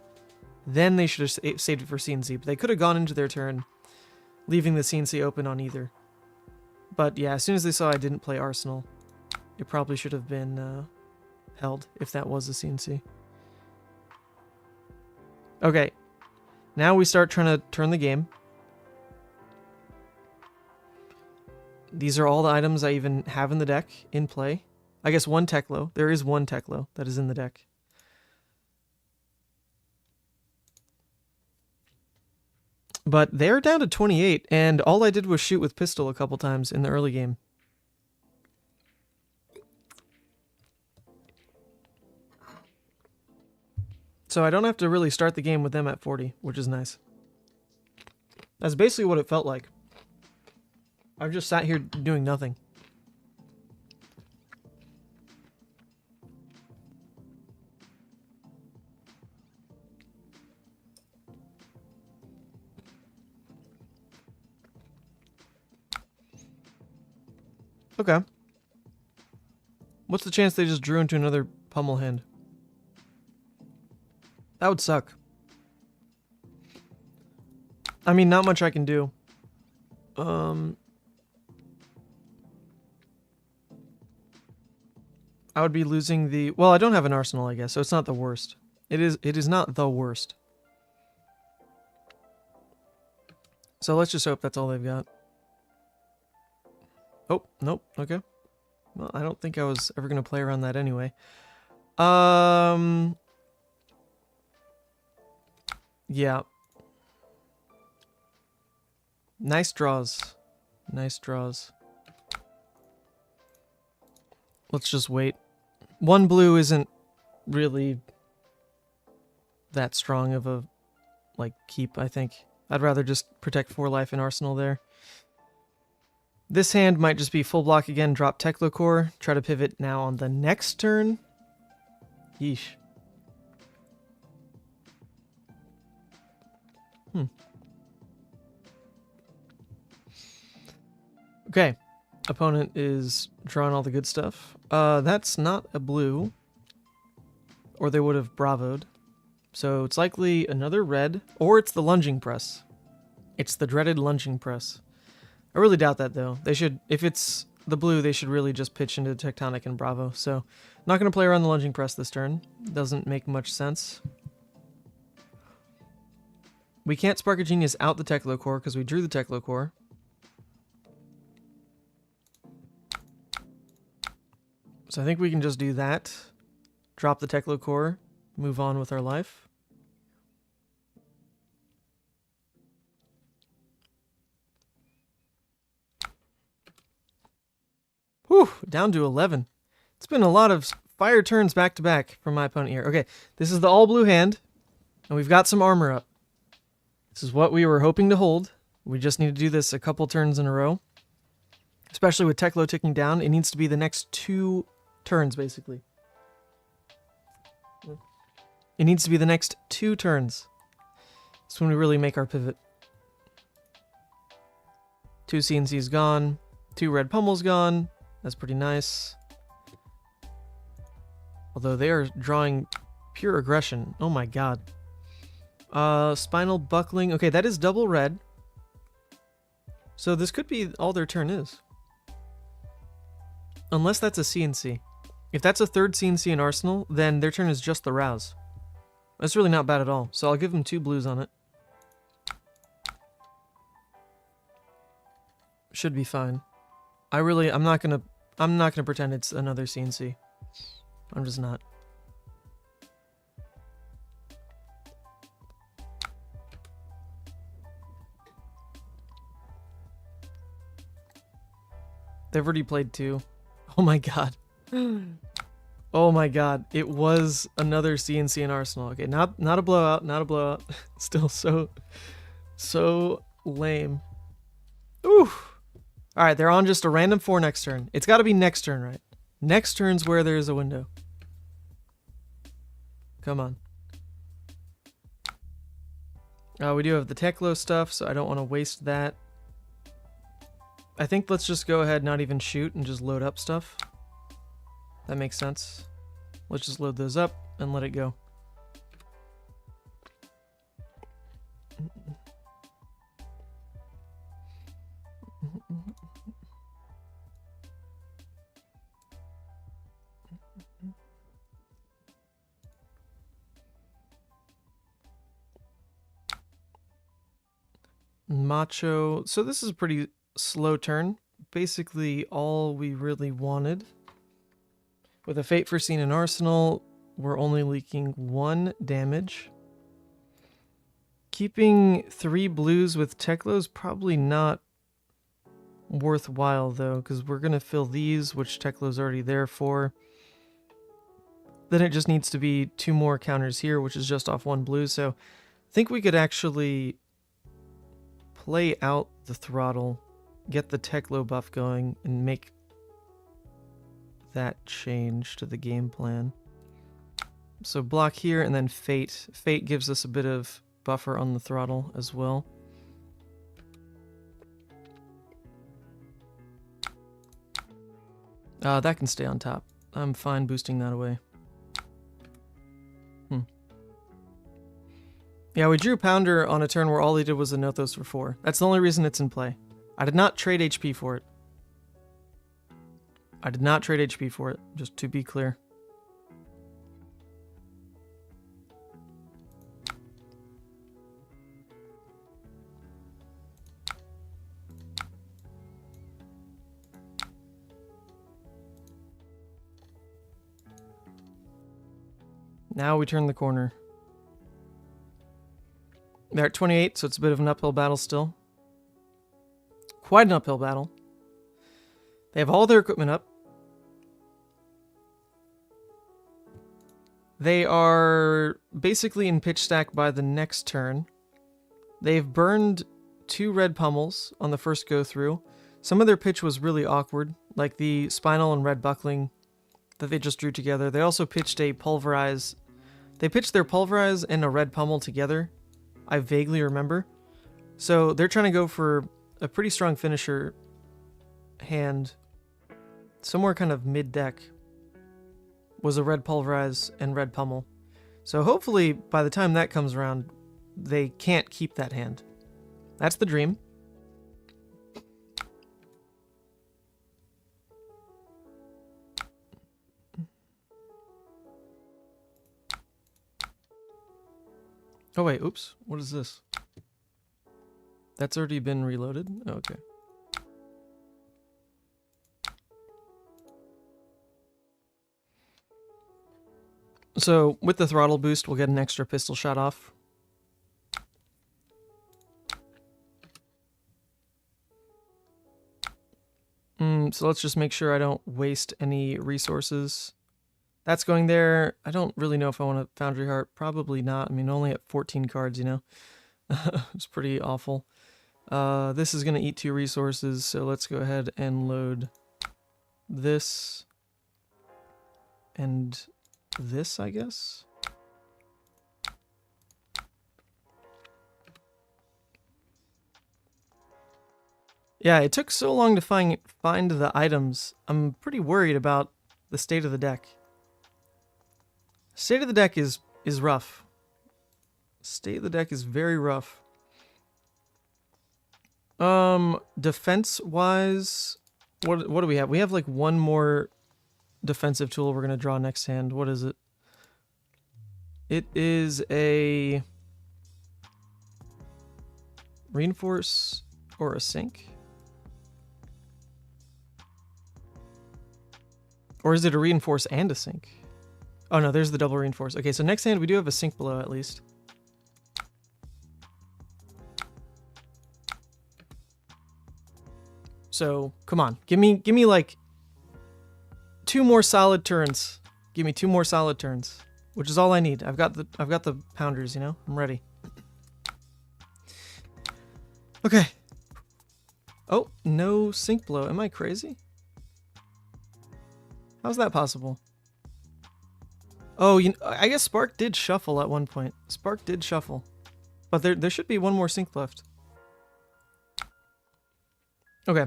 Then they should have saved it for CNC. But they could have gone into their turn, leaving the CNC open on either. But yeah, as soon as they saw I didn't play Arsenal, it probably should have been held if that was a CNC. Okay, now we start trying to turn the game. These are all the items I even have in the deck in play. I guess one Teklo. There is one Teklo that is in the deck. But they're down to 28, and all I did was shoot with pistol a couple times in the early game. So I don't have to really start the game with them at 40, which is nice. That's basically what it felt like. I've just sat here doing nothing. Okay. What's the chance they just drew into another pummel hand? That would suck. I mean, not much I can do. I would be losing the... Well, I don't have an Arsenal, I guess, so it's not the worst. It is not the worst. So let's just hope that's all they've got. Oh, nope, okay. Well, I don't think I was ever going to play around that anyway. Yeah. Nice draws. Nice draws. Let's just wait. One blue isn't really that strong of a, like, keep, I think. I'd rather just protect 4 life in Arsenal there. This hand might just be full block again, drop Techlocore, try to pivot now on the next turn. Yeesh. Okay. Opponent is drawing all the good stuff. That's not a blue. Or they would have bravoed. So it's likely another red, or it's the lunging press. It's the dreaded lunging press. I really doubt that, though. They should, if it's the blue, they should really just pitch into Tectonic and Bravo. So, not going to play around the lunging press this turn. Doesn't make much sense. We can't Spark a Genius out the Techlocore because we drew the Techlocore. So I think we can just do that. Drop the Techlocore, move on with our life. Whew, down to 11. It's been a lot of fire turns back to back from my opponent here. Okay, this is the all blue hand, and we've got some armor up. This is what we were hoping to hold. We just need to do this a couple turns in a row. Especially with Techlo ticking down, it needs to be the next 2 turns, basically. It needs to be the next 2 turns. That's when we really make our pivot. 2 CNC's gone. 2 red pummels gone. That's pretty nice. Although they are drawing pure aggression. Oh my god. Spinal buckling. Okay, that is double red. So this could be all their turn is. Unless that's a CNC. If that's a 3rd CNC in Arsenal, then their turn is just the Rouse. That's really not bad at all. So I'll give them 2 blues on it. Should be fine. I'm not gonna pretend it's another CNC. I'm just not. They've already played 2. Oh my god. Oh my god. It was another CNC in Arsenal. Okay, not a blowout, not a blowout. Still so lame. Ooh. Alright, they're on just a random 4 next turn. It's gotta be next turn, right? Next turn's where there's a window. Come on. We do have the Techlo stuff, so I don't want to waste that. I think let's just go ahead, not even shoot, and just load up stuff. That makes sense. Let's just load those up and let it go. Macho. So this is a pretty slow turn. Basically all we really wanted. With a Fate Foreseen in Arsenal, we're only leaking 1 damage. Keeping 3 blues with Techlo's probably not worthwhile though, because we're going to fill these, which Techlo's already there for. Then it just needs to be 2 more counters here, which is just off 1 blue, so I think we could actually play out the throttle, get the Techlo buff going, and make that change to the game plan. So block here, and then Fate. Fate gives us a bit of buffer on the throttle as well. That can stay on top. I'm fine boosting that away. Yeah, we drew Pounder on a turn where all he did was a Nothos for 4. That's the only reason it's in play. I did not trade HP for it. I did not trade HP for it, just to be clear. Now we turn the corner. They're at 28, so it's a bit of an uphill battle still. Quite an uphill battle. They have all their equipment up. They are basically in pitch stack by the next turn. They've burned 2 red pummels on the first go through. Some of their pitch was really awkward, like the spinal and red buckling that they just drew together. They also pitched a pulverize. They pitched their pulverize and a red pummel together. I vaguely remember. So they're trying to go for a pretty strong finisher hand. Somewhere kind of mid-deck was a red pulverize and red pummel. So hopefully by the time that comes around, they can't keep that hand. That's the dream. Oh wait, oops. What is this? That's already been reloaded? Oh, okay. So, with the throttle boost, we'll get an extra pistol shot off. So let's just make sure I don't waste any resources. That's going there. I don't really know if I want a Foundry Heart. Probably not. I mean, only at 14 cards, you know. It's pretty awful. This is going to eat 2 resources, so let's go ahead and load this and this, I guess. Yeah, it took so long to find the items. I'm pretty worried about the state of the deck. State of the deck is rough. State of the deck is very rough. Defense-wise, what do we have? We have like one more defensive tool we're gonna draw next hand. What is it? It is a reinforce or a sink? Or is it a reinforce and a sink? Oh no, there's the double reinforce. Okay, so next hand we do have a sink below at least. So come on, give me like 2 more solid turns. Give me 2 more solid turns, which is all I need. I've got the pounders, you know. I'm ready. Okay. Oh, no sink below. Am I crazy? How's that possible? Oh, I guess Spark did shuffle at one point. Spark did shuffle. But there should be one more sink left. Okay.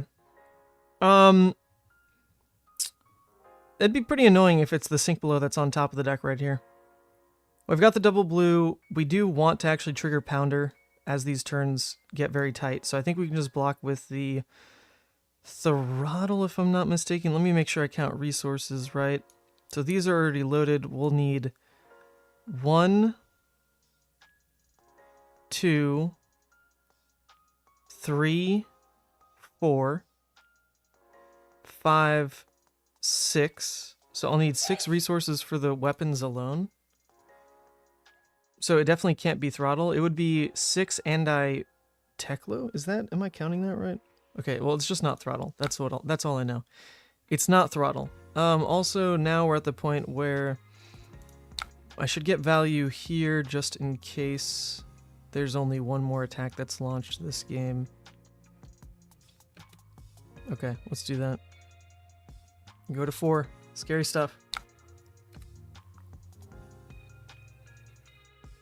It'd be pretty annoying if it's the sink below that's on top of the deck right here. We've got the double blue. We do want to actually trigger Pounder as these turns get very tight. So I think we can just block with the throttle if I'm not mistaken. Let me make sure I count resources right. So these are already loaded. We'll need 1, 2, 3, 4, 5, 6. So I'll need 6 resources for the weapons alone. So it definitely can't be throttle. It would be 6 anti-Teklo. Is that? Am I counting that right? Okay, well it's just not throttle. That's all I know. It's not throttle. Also now we're at the point where I should get value here just in case there's only one more attack that's launched this game. Okay, let's do that. Go to 4. Scary stuff.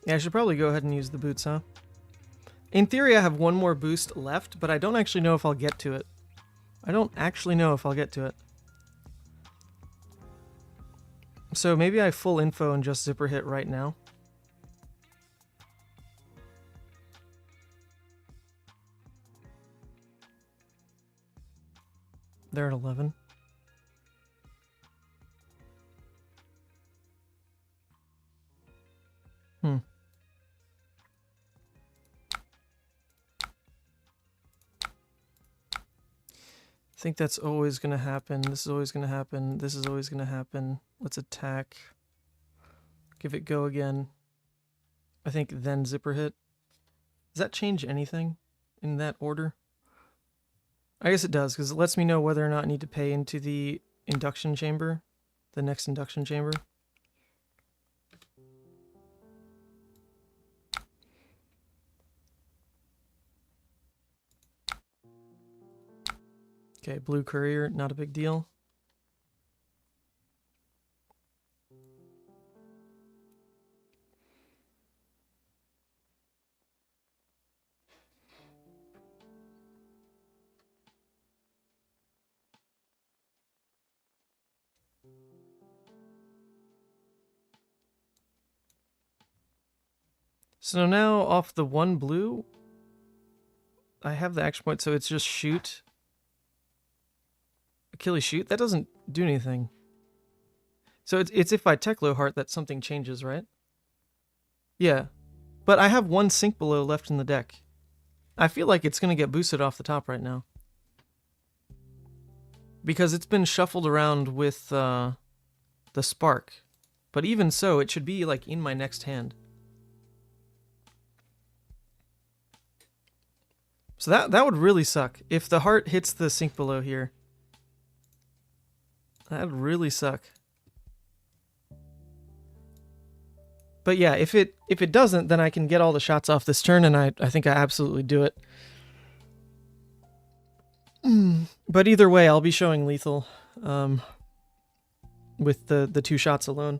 Yeah, I should probably go ahead and use the boots, huh? In theory, I have one more boost left, but I don't actually know if I'll get to it. So maybe I full info and just zipper hit right now. They're at 11. I think that's always going to happen. This is always going to happen. This is always going to happen. Let's attack. give it go again. I think then zipper hit. Does that change anything in that order? I guess it does, because it lets me know whether or not I need to pay into the induction chamber, the next induction chamber. Okay, blue courier, not a big deal. So now off the one blue, I have the action point, so it's just shoot. Achilles shoot? That doesn't do anything. So it's if I Teklo Heart that something changes, right? Yeah. But I have one Sink Below left in the deck. I feel like it's going to get boosted off the top right now. Because it's been shuffled around with the Spark. But even so, it should be like in my next hand. So that would really suck. If the heart hits the Sink Below here. That'd really suck. But yeah, if it doesn't, then I can get all the shots off this turn, and I think I absolutely do it. But either way, I'll be showing lethal with the 2 shots alone.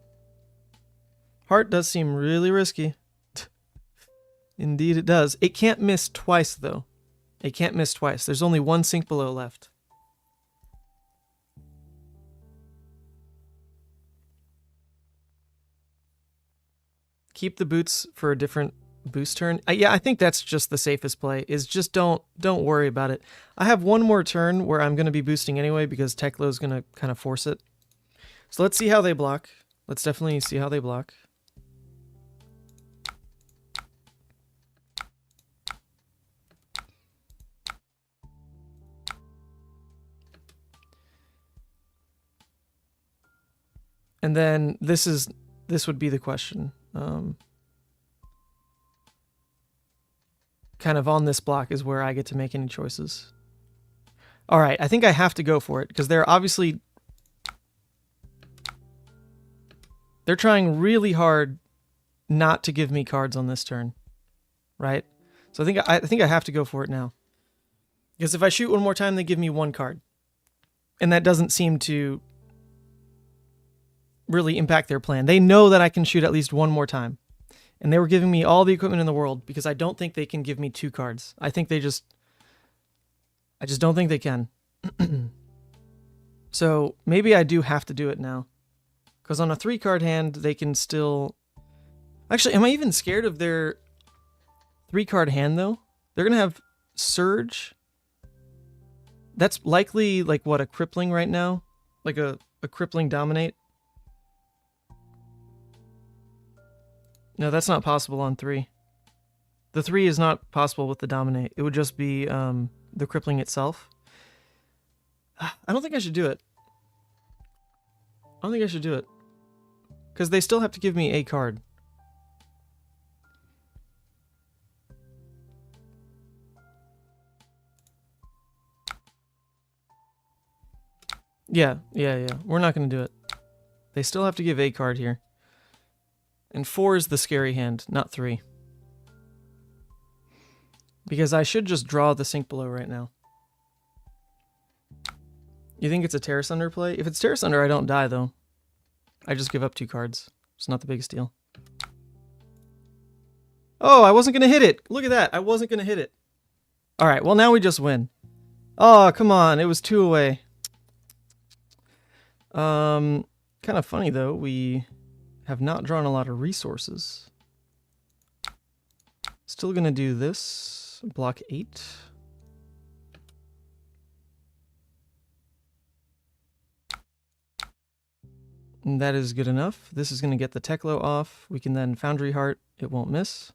Heart does seem really risky. Indeed it does. It can't miss twice, though. It can't miss twice. There's only one Sink Below left. Keep the boots for a different boost turn. Yeah, I think that's just the safest play, is just don't worry about it. I have one more turn where I'm going to be boosting anyway because Teklo's going to kind of force it. So let's see how they block. Let's definitely see how they block. And then this would be the question. Kind of on this block is where I get to make any choices. All right, I think I have to go for it because they're trying really hard not to give me cards on this turn, right? So I think I have to go for it now. Because if I shoot one more time, they give me 1 card. And that doesn't seem to really impact their plan. They know that I can shoot at least 1 more time. And they were giving me all the equipment in the world because I don't think they can give me 2 cards. I just don't think they can. So maybe I do have to do it now. Because on a 3-card hand, they can still... Actually, am I even scared of their 3-card hand, though? They're going to have Surge. That's likely, like, what, a Crippling right now? Like a Crippling Dominate? No, that's not possible on 3. The 3 is not possible with the Dominate. It would just be the Crippling itself. I don't think I should do it. I don't think I should do it. Because they still have to give me a card. Yeah. We're not going to do it. They still have to give a card here. And 4 is the scary hand, not 3. Because I should just draw the Sink Below right now. You think it's a Terrace Under play? If it's Terrace Under, I don't die, though. I just give up 2 cards. It's not the biggest deal. Oh, I wasn't going to hit it! Look at that! I wasn't going to hit it. Alright, well now we just win. Oh, come on, it was 2 away. Kind of funny, though. We have not drawn a lot of resources. Still going to do this. Block 8. And that is good enough. This is going to get the Teklo off. We can then Foundry Heart. It won't miss.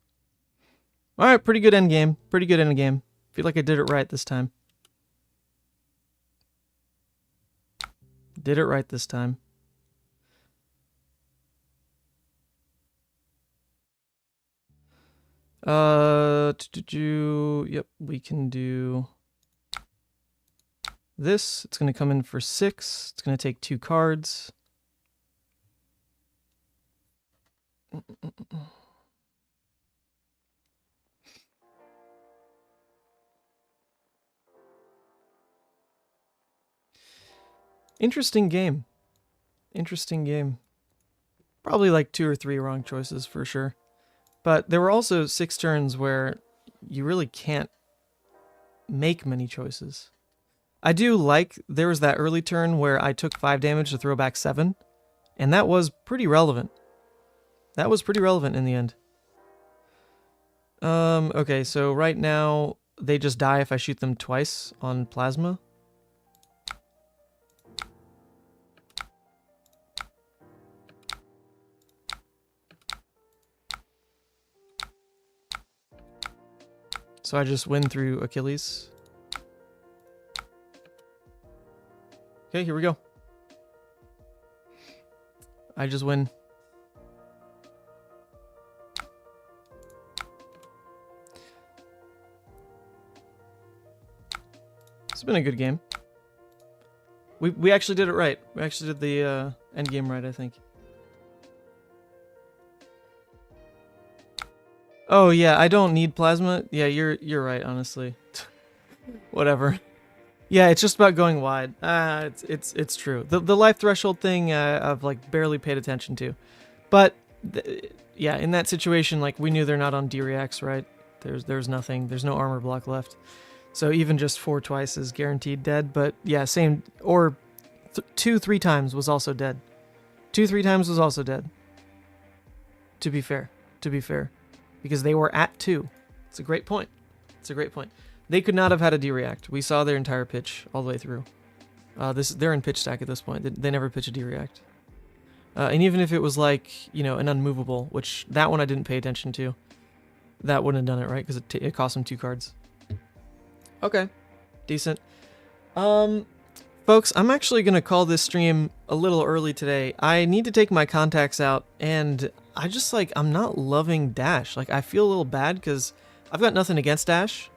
Alright, pretty good endgame. Pretty good endgame. Feel like I did it right this time. Did it right this time. Yep, we can do this. It's going to come in for 6. It's going to take 2 cards. Interesting game. Interesting game. Probably like 2 or 3 wrong choices for sure. But there were also 6 turns where you really can't make many choices. I do like, there was that early turn where I took 5 damage to throw back 7, and that was pretty relevant. That was pretty relevant in the end. Okay, so right now, they just die if I shoot them twice on plasma. So I just win through Achilles. Okay, here we go. I just win. It's been a good game. We actually did it right. We actually did the end game right, I think. Oh yeah, I don't need plasma. Yeah, you're right, honestly. Whatever. Yeah, it's just about going wide. It's true. The life threshold thing I've like barely paid attention to. But yeah, in that situation, like we knew they're not on D-reacts, right? There's nothing. There's no armor block left. So even just 4 twice is guaranteed dead. But yeah, same. Or 2-3 times was also dead. 2-3 times was also dead. To be fair. Because they were at 2. It's a great point. It's a great point. They could not have had a D-react. We saw their entire pitch all the way through. They're in pitch stack at this point. They never pitch a D-react. And even if it was like, you know, an unmovable, which that one I didn't pay attention to, that wouldn't have done it, right? Because it cost them 2 cards. Okay. Decent. Folks, I'm actually going to call this stream a little early today. I need to take my contacts out, and I just, like, I'm not loving Dash. Like, I feel a little bad because I've got nothing against Dash.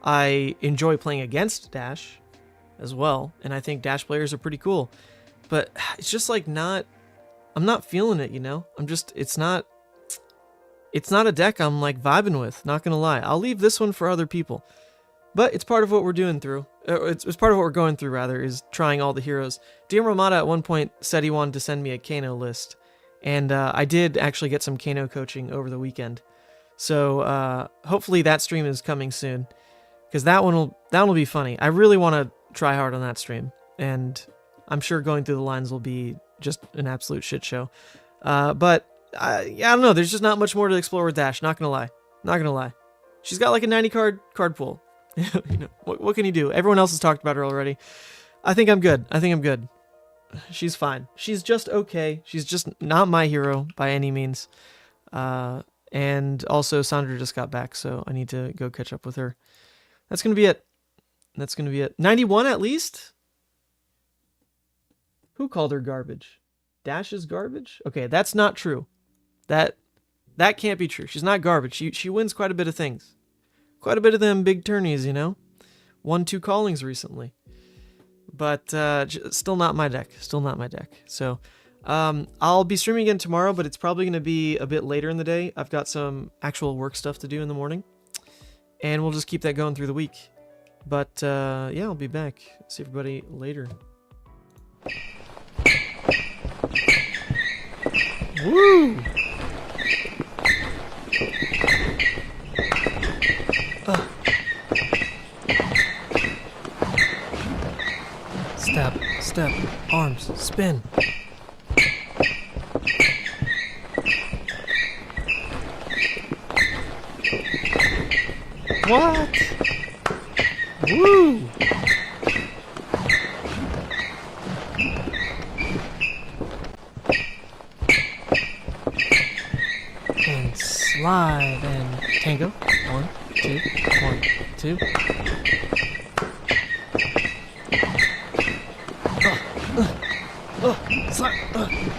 I enjoy playing against Dash as well, and I think Dash players are pretty cool. But it's just, like, I'm not feeling it, you know? It's not a deck I'm, like, vibing with, not gonna lie. I'll leave this one for other people. But it's part of what we're doing through. It's part of what we're going through, rather, is trying all the heroes. DM Ramada at one point said he wanted to send me a Kano list. And I did actually get some Kano coaching over the weekend. So hopefully that stream is coming soon. Because that one will be funny. I really want to try hard on that stream. And I'm sure going through the lines will be just an absolute shit show. But yeah, I don't know. There's just not much more to explore with Dash. Not going to lie. She's got like a 90 card pool. You know, what can you do? Everyone else has talked about her already. I think I'm good. She's fine. She's just okay. She's just not my hero by any means. And also Sandra just got back, so I need to go catch up with her. That's going to be it. 91 at least? Who called her garbage? Dash is garbage? Okay, that's not true. That can't be true. She's not garbage. She wins quite a bit of things. Quite a bit of them big tourneys, you know? 1-2 callings recently. But still not my deck. So I'll be streaming again tomorrow, but it's probably going to be a bit later in the day. I've got some actual work stuff to do in the morning. And we'll just keep that going through the week. But yeah, I'll be back. See everybody later. Woo! Step, arms, spin. What? Woo! And slide and tango. 1, 2, 1, 2. Slide.